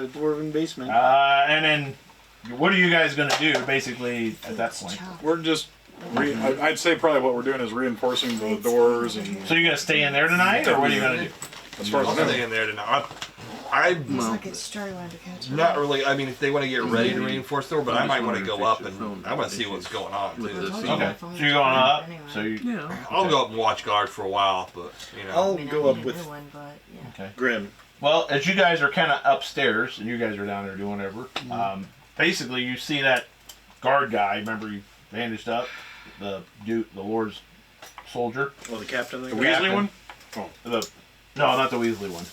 dwarven basement. and then, what are you guys gonna do, basically, at that point? We're just... I'd say probably what we're doing is reinforcing the doors and... So you're gonna stay in there tonight, or what are you gonna do? As far as I I'm know. staying there tonight. I'm It's like it's starting to catch up. not really. I mean, if they want to get ready to reinforce the door, but I might want to go up and I want to see what's going on too. Okay, so you're going up, so you... Yeah. I'll go up and watch guard for a while, but you know. I'll I mean, go I up need a with new one, but yeah. Okay. Grim. Well, as you guys are kind of upstairs, and you guys are down there doing whatever, basically you see that guard guy, remember he bandaged up, the Lord's soldier. Oh, the captain. The The Weasley one? No, not the Weasley one.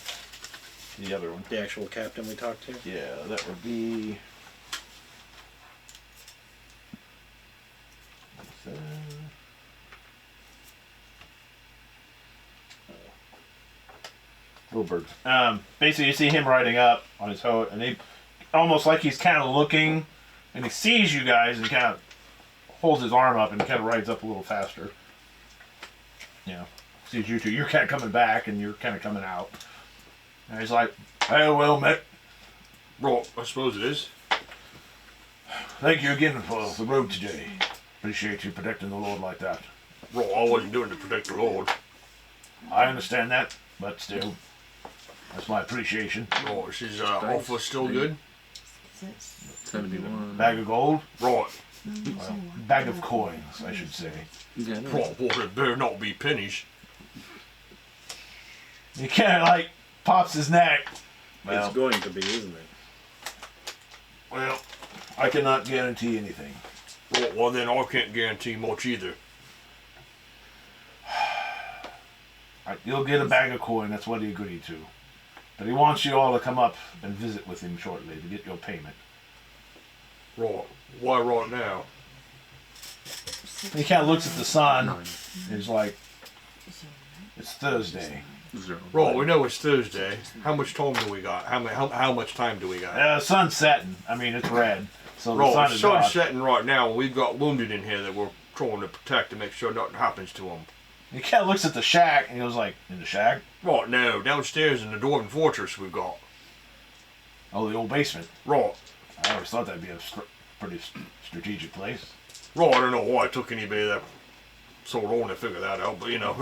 The other one. The actual captain we talked to. Yeah, that would be... Little bird. Basically, you see him riding up on his hoe, and he almost like he's kind of looking, and he sees you guys, and kind of holds his arm up and kind of rides up a little faster. You know, sees you two. You're kind of coming back, and you're kind of coming out. And he's like, "Hey, well met. Right, I suppose it is. Thank you again for the road today. Appreciate you protecting the Lord like that. Right, I wasn't doing it to protect the Lord. I understand that, but still, that's my appreciation. Right, is his offer still good? 71. Bag of gold? Right. Well, bag of coins, I should say. Yeah, no. Right, well, it better not be pennies. He kind of like pops his neck. Well, It's going to be, isn't it? well, I cannot guarantee anything. Right, well then I can't guarantee much either. You'll get a bag of coin, that's what he agreed to. But he wants you all to come up and visit with him shortly to get your payment. Right, why right now? He kind of looks at the sun, 9. and he's like, it's Thursday. 0. Right, we know it's Thursday. How much time do we got? How much time do we got? Sun's setting. I mean, it's red. So the Right, sun the is sun's up. setting right now, and we've got wounded in here that we're trying to protect to make sure nothing happens to them. He kind of looks at the shack, and he goes like, in the shack? Right, now, downstairs in the Dwarven Fortress we've got. Oh, the old basement. Right. I always thought that'd be a pretty strategic place. Right, I don't know why it took anybody that so long to figure that out, but you know,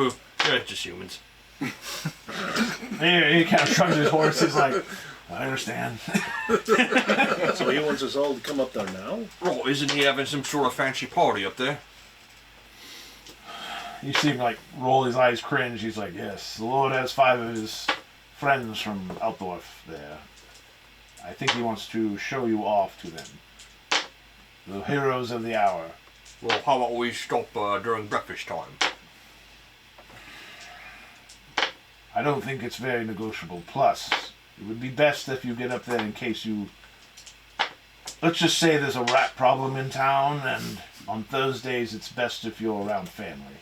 yeah, it's just humans. He kind of shrugs his horse. He's like, I understand. So he wants us all to come up there now? Right, isn't he having some sort of fancy party up there? You see him like roll his eyes, cringe. He's like, yes, the Lord has 5 of his friends from Altdorf there. I think he wants to show you off to them. The heroes of the hour. Well, how about we stop during breakfast time? I don't think it's very negotiable. Plus, it would be best if you get up there in case you... Let's just say there's a rat problem in town, and on Thursdays it's best if you're around family.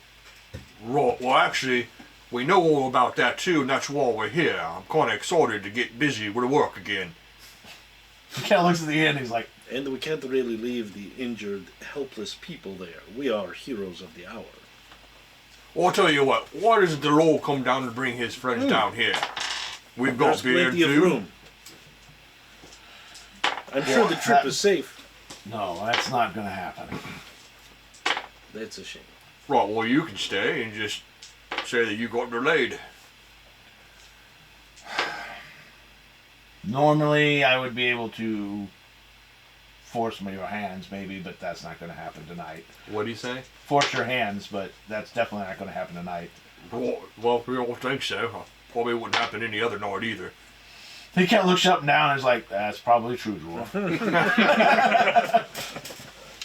Right, well actually, we know all about that too, and that's why we're here. I'm kind of excited to get busy with work again. He kind of looks at the end, he's like... And we can't really leave the injured, helpless people there. We are heroes of the hour. Well, I'll tell you what, why doesn't the Lord come down and bring his friends down here? We've got There's beer plenty of too. room. I'm sure the trip is safe. No, that's not going to happen. That's a shame. Right, well you can stay and just say that you got delayed. Normally, I would be able to force your hands, maybe, but that's not going to happen tonight. What do you say? Force your hands, but that's definitely not going to happen tonight. Well, we don't think so. Probably wouldn't happen any other night either. He kind of looks up and down and is like, that's probably true, dwarf.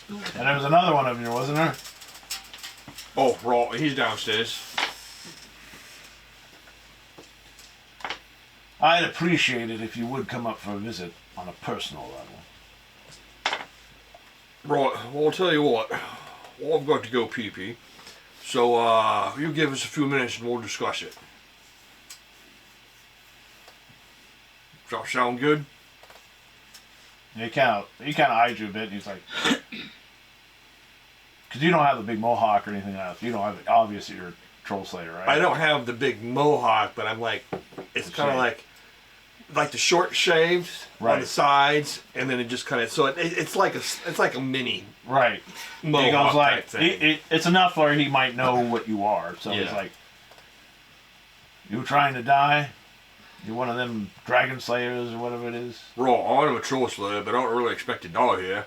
And there was another one of you, wasn't there? Oh, right, he's downstairs. I'd appreciate it if you would come up for a visit on a personal level. Right, well, I'll tell you what. Well, I've got to go pee-pee. So, you give us a few minutes and we'll discuss it. Does that sound good? He kind of eyes you a bit, and he's like, because you don't have the big mohawk or anything else. You don't have, obviously, you're a troll slayer, right? I don't have the big mohawk, but I'm like, it's kind of like the short shaved on the sides, and then it just kind of, so it's like a mini right. mohawk He goes like, type thing. it's enough where he might know what you are. So Yeah. he's like, you trying to die? You're one of them dragon slayers or whatever it is? Right, I'm a troll slayer, but I don't really expect to die here.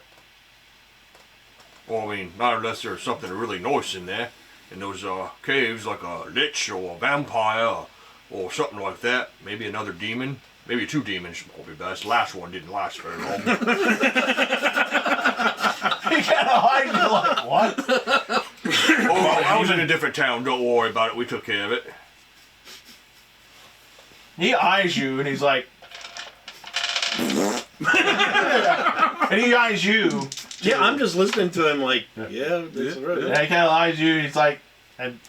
Well, I mean, not unless there's something really nice in there. In those caves, like a lich or a vampire or something like that. Maybe another demon. Maybe two demons will be best. Last one didn't last very long. He kind of hides you like, what? Oh, I was in a different town. Don't worry about it. We took care of it. He eyes you and he's like, and he eyes you. Yeah, I'm just listening to him like, yeah, that's right. And he kind of eyes you and he's like, and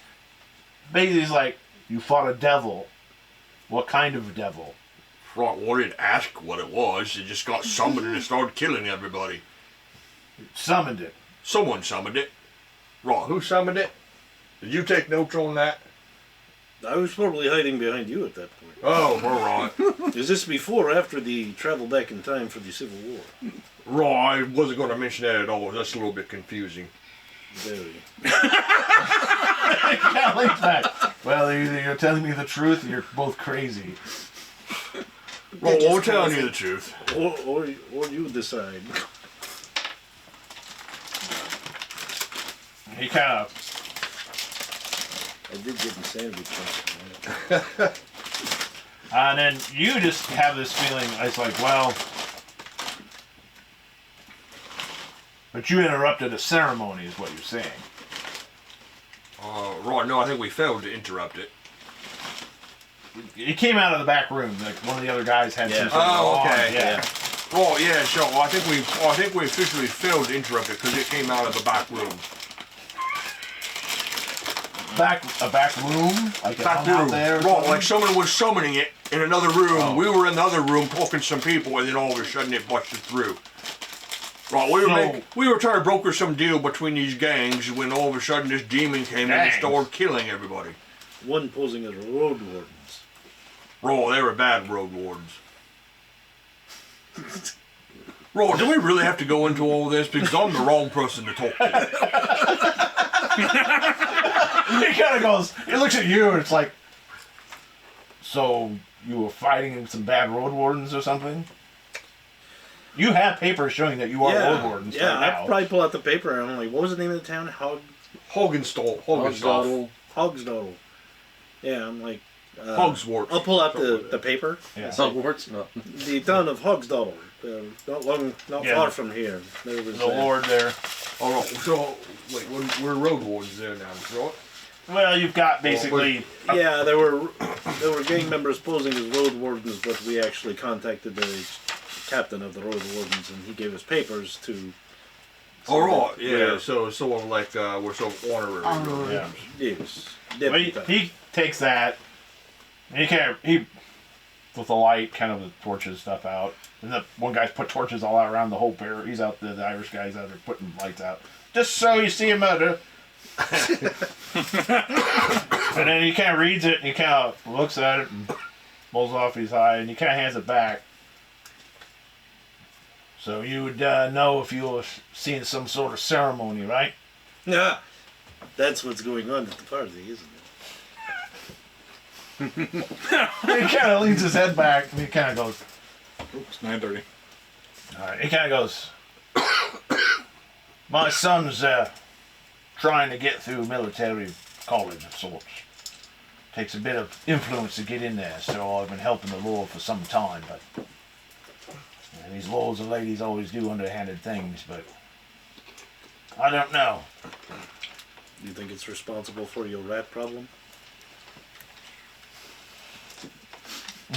basically he's like, you fought a devil. What kind of a devil? Right, well, I didn't ask what it was. It just got summoned and it started killing everybody. Summoned it. Someone summoned it. Right, who summoned it? Did you take notes on that? I was probably hiding behind you at that point. Oh, all right. Is this before or after the travel back in time for the Civil War? Right, I wasn't going to mention that at all. That's a little bit confusing. Very. Can't leave that. Well, either you're telling me the truth or you're both crazy. Well, we're telling you the truth. Or you decide. He kind of... I did get in sandwich. And then you just have this feeling, it's like, well... But you interrupted a ceremony is what you're saying. Right, no, I think we failed to interrupt it. It came out of the back room, like one of the other guys had some sort of Oh, alarm, okay. yeah. Oh, yeah, so I think we officially failed to interrupt it because it came out of the back room. A back room? Like it Back hung out room. there or Right, something? like someone was summoning it in another room. Oh. We were in the other room talking to some people, and then all of a sudden it busted through. Right, we were trying to broker some deal between these gangs when all of a sudden this demon came in and started killing everybody. One posing as road wardens. Right, they were bad road wardens. Right, do we really have to go into all this? Because I'm the wrong person to talk to. He kind of goes, he looks at you and it's like, so you were fighting some bad road wardens or something? You have papers showing that you are road wardens yeah, right now. I'd probably pull out the paper and I'm like, what was the name of the town? Hogsdottle. Hogsdottle. Yeah, I'm like... Hogswort. I'll pull out the paper. Yeah. Hogwarts? No. The town of Hogsdottle. not Yeah. far from here. There was The Lord there. All right. So wait, we're road wardens there now, right? Well, you've got basically. Yeah, there were gang members posing as road wardens, but we actually contacted the captain of the road wardens, and he gave us papers to. All right. Yeah. we're- So sort of like we're sort of honorary. road Yeah. wardens. Yes. Well, he takes that. And he with the light, kind of the torches stuff out. And the one guy's put torches all out around the whole pair. He's out there. The Irish guy's out there putting lights out, just so you see a murder. And then he kind of reads it and he kind of looks at it and pulls off his eye and he kind of hands it back. So you would know if you were seeing some sort of ceremony, right? Yeah. That's what's going on at the party, isn't it? He kind of leans his head back and he kind of goes, Oops, 9:30. all right, he kind of goes, my son's trying to get through military college of sorts. Takes a bit of influence to get in there, so I've been helping the law for some time, but these lords and ladies always do underhanded things, but I don't know. You think it's responsible for your rat problem?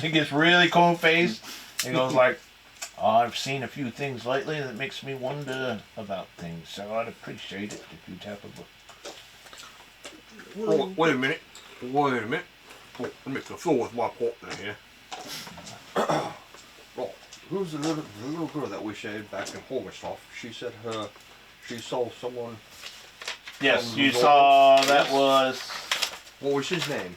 He gets really cold-faced. He goes like, I've seen a few things lately that makes me wonder about things, so I'd appreciate it if you'd have a look. Oh, wait a minute. Oh, let me make the floor with my partner here. Right. Who's the little girl that we saved back in Holmerstorf? She said she saw someone. Yes, you saw that was... What was his name?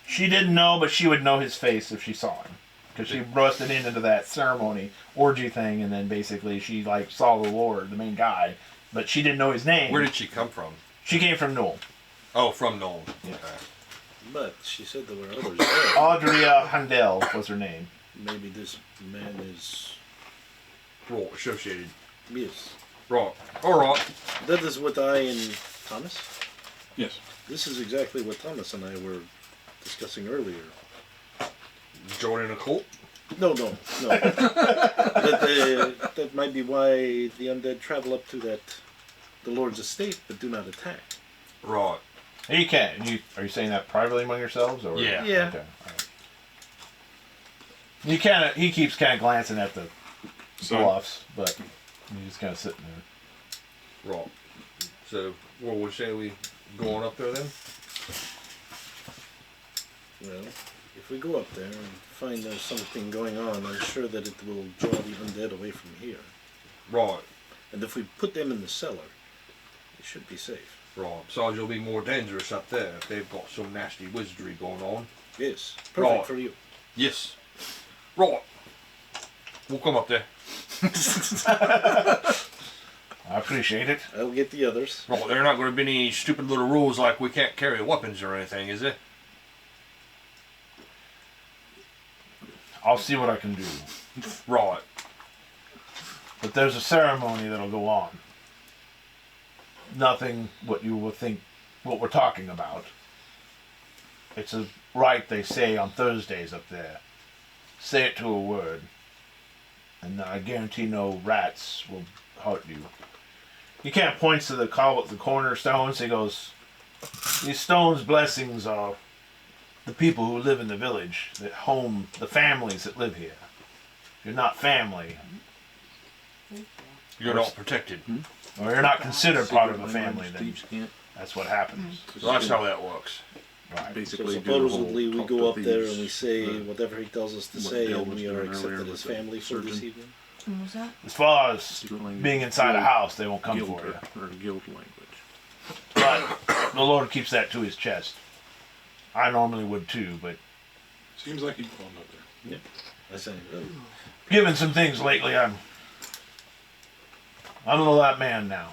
She didn't know, but she would know his face if she saw him. Because she rusted into that ceremony, orgy thing, and then basically she like saw the Lord, the main guy, but she didn't know his name. Where did she come from? She came from Newell. Oh, from Nolan. Yeah. Okay. But she said there were others there. Audria Handel was her name. Maybe this man is... Right, associated. Yes. Right. Alright. That is what I and Thomas? Yes. This is exactly what Thomas and I were discussing earlier. Joining a cult? No. That might be why the undead travel up to the Lord's estate, but do not attack. Right. You can't. Are you saying that privately among yourselves, or? Yeah. Yeah. Okay. All right. He keeps kind of glancing at the bluffs, but he's just kind of sitting there. Right. So, what would say we going up there then? Well, if we go up there and find there's something going on, I'm sure that it will draw the undead away from here. Right. And if we put them in the cellar, they should be safe. Right. Besides, it'll be more dangerous up there if they've got some nasty wizardry going on. Yes, perfect Right. for you. Yes. Right. We'll come up there. I appreciate it. I'll get the others. Right. There are not going to be any stupid little rules like we can't carry weapons or anything, is there? I'll see what I can do. Right. But there's a ceremony that'll go on. Nothing what you will think what we're talking about. It's a rite they say on Thursdays up there. Say it to a word. And I guarantee no rats will hurt you. He kind of points to the cornerstones. He goes, these stones' blessings are the people who live in the village, the families that live here. If you're not family, You're not protected. or you're not considered part of a family, then that's what happens. So that's how that works. Right. So Basically, supposedly we talk go to up there thieves, and we say whatever he tells us to what say, Dale and was we are doing accepted earlier as with the family for this surgeon. evening. What was that? As far as secret language, being inside a house, they won't come guild for you. or guild language. But the Lord keeps that to his chest. I normally would too, but Seems like he's going up there. I say, given some things lately, I'm a little that man now.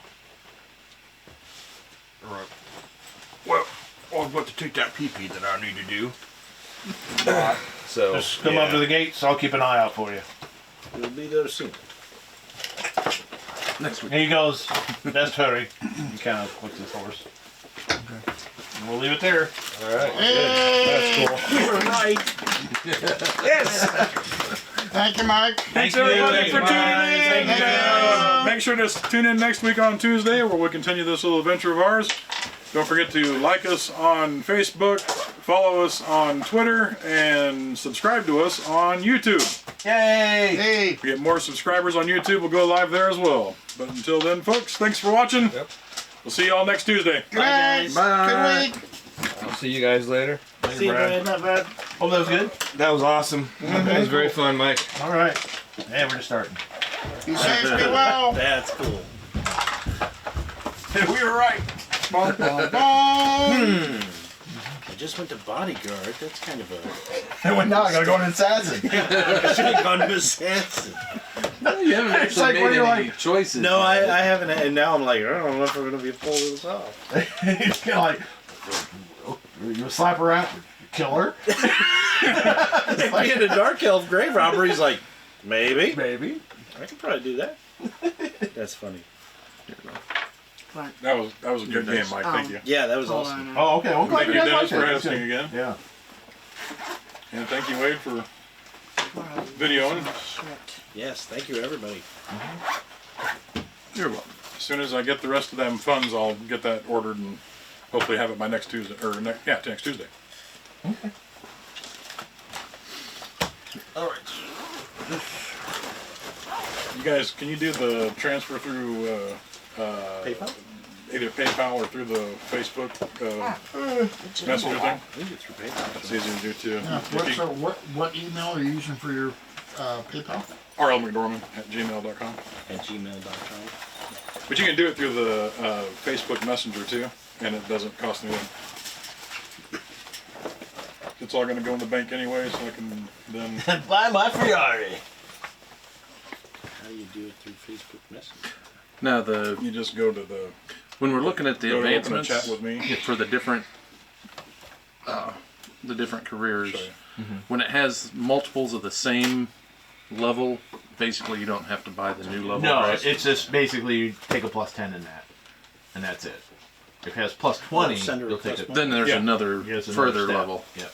Right. Well, I've got to take that pee-pee that I need to do. So Just come up to the gates. I'll keep an eye out for you. we'll be there soon. Next week. And he goes, best hurry. He kind of puts his horse. Okay. And we'll leave it there. All right. Hey! That's cool. You're right. Yes. Thank you, Mike. Thanks everybody for tuning in. Thank you. Make sure to tune in next week on Tuesday where we'll continue this little adventure of ours. Don't forget to like us on Facebook, follow us on Twitter, and subscribe to us on YouTube. Yay! Hey. If we get more subscribers on YouTube, we'll go live there as well. But until then, folks, thanks for watching. Yep. We'll see you all next Tuesday. Good night. Bye. Good week. I'll see you guys later. See you, Brad. Not bad. Hope that was good. That was awesome. That was very fun, Mike. All right. And we're just starting. Be safe, be well. That's cool. We were right. Bum, bum, bum. I just went to bodyguard. That's kind of a. And now I gotta go into assassin. I should have gone to assassin. You haven't It's actually like when made you're any like- choices. No, I yet. haven't. And now I'm like, I don't know if we're gonna be able to pull this off. He's kind of like, you slap around, killer. If I get a dark elf grave robber, he's like, maybe. Maybe. I can probably do that. That's funny. That was a good game, Mike. Thank you. Yeah, that was Hold awesome. on. Oh, okay. Well, glad Thank you you, guys Dennis, liked for it. That's hosting good. again. Yeah. And thank you, Wade, for Wow. videoing. Shit. Yes, thank you, everybody. You're welcome. As soon as I get the rest of them funds, I'll get that ordered and hopefully have it by next Tuesday. Or next Tuesday. Okay. All right. You guys, can you do the transfer through PayPal? either PayPal or through the Facebook messenger thing? We can get through PayPal. It's easy to do too. Yeah, what email are you using for your PayPal? rlmcdorman@gmail.com. At gmail.com. But you can do it through the Facebook Messenger too, and it doesn't cost anything. It's all going to go in the bank anyway, so I can then. Buy my Ferrari. How do you do it through Facebook Messenger? Now You just go to the. when we're looking at the Go to open a advancements chat with me. for the different careers, Show you. when it has multiples of the same level, basically you don't have to buy the new level. No, price. it's just basically you take a plus 10 in that, and that's it. If it has plus 20, Send a you'll take request it. then there's Yeah. another Yes, another further step. level. Yep.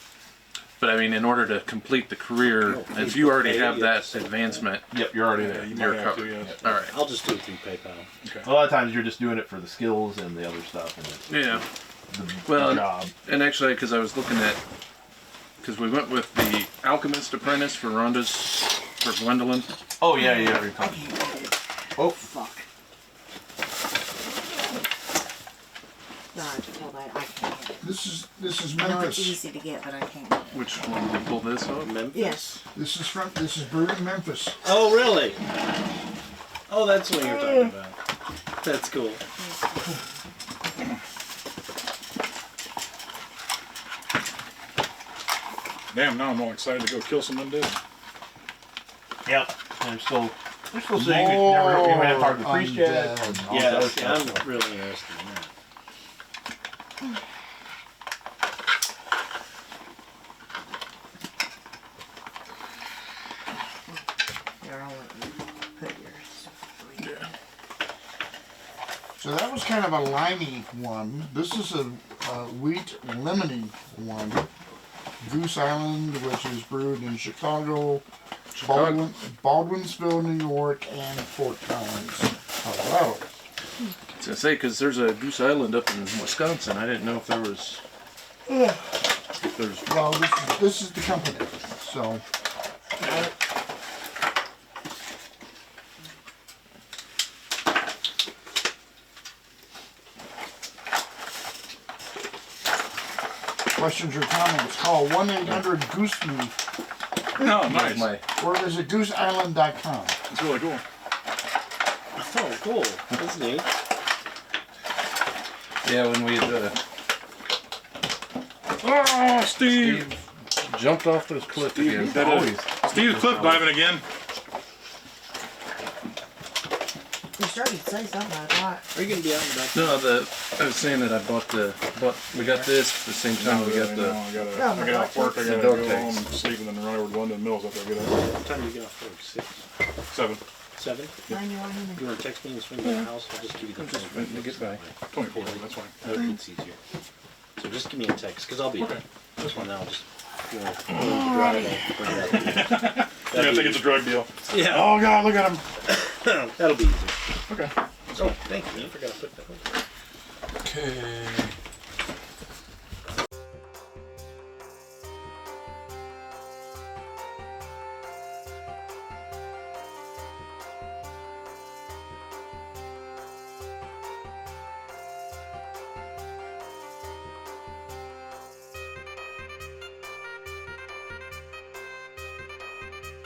But I mean, in order to complete the career, No, if you already pay, have you that have to send advancement, Yep, you're already Yeah, there. you you're might have covered. to, yes. All right. I'll just do it through PayPal. A lot of times you're just doing it for the skills and the other stuff, and it's Yeah. the Well, job. and actually, because I was looking at, because we went with the Alchemist Apprentice for Gwendolyn. Oh yeah, yeah. Every I time. can't get it. Oh, Fuck. No, I have to tell that I can't get it. This is I know it's Memphis. easy to get, but I can't get it. Which one did we pull this off? Memphis? Yes. This is brewed in Memphis. Oh, really? Oh, that's what you're talking about. That's cool. Damn, now I'm all excited to go kill some undead. yep. And they're still saying you haven't had part of the priest yet. Undead. and all that other Yeah, stuff. I'm really interested in that. Here, I'll let you put your stuff. So that was kind of a limey one. This is a wheat lemony one. Goose Island, which is brewed in Chicago, Baldwinsville, New York, and Fort Collins, Colorado. I was gonna say, because there's a Goose Island up in Wisconsin. I didn't know if there was. If there's. Well, this is the company. So questions or comments, call 1-800-GOOSE-ME Oh, nice. My, or visit gooseisland.com. It's really cool. Oh, cool. That's neat. yeah, when we Oh, Steve! jumped off this cliff again. Steve's cliff diving again. You started to say something, I thought. Are you going to be out and about? No, I was saying that I we got this at the same time we got I the. get off work, I The gotta dog go tags. home and sleep and then run over to London Mills after I get up. What time do you get off work? 6? 7, 7? 91 You want to text me and swing by the house? I'll just give you the phone. waiting to get back. 24, that's fine. It's easier. So just give me a text, because I'll be Okay, there. that's fine. And then I'll just I think it's a drug deal. Yeah. Oh God, look at him. That'll be easy. Okay. Oh, thank you. I forgot to put that on. Okay.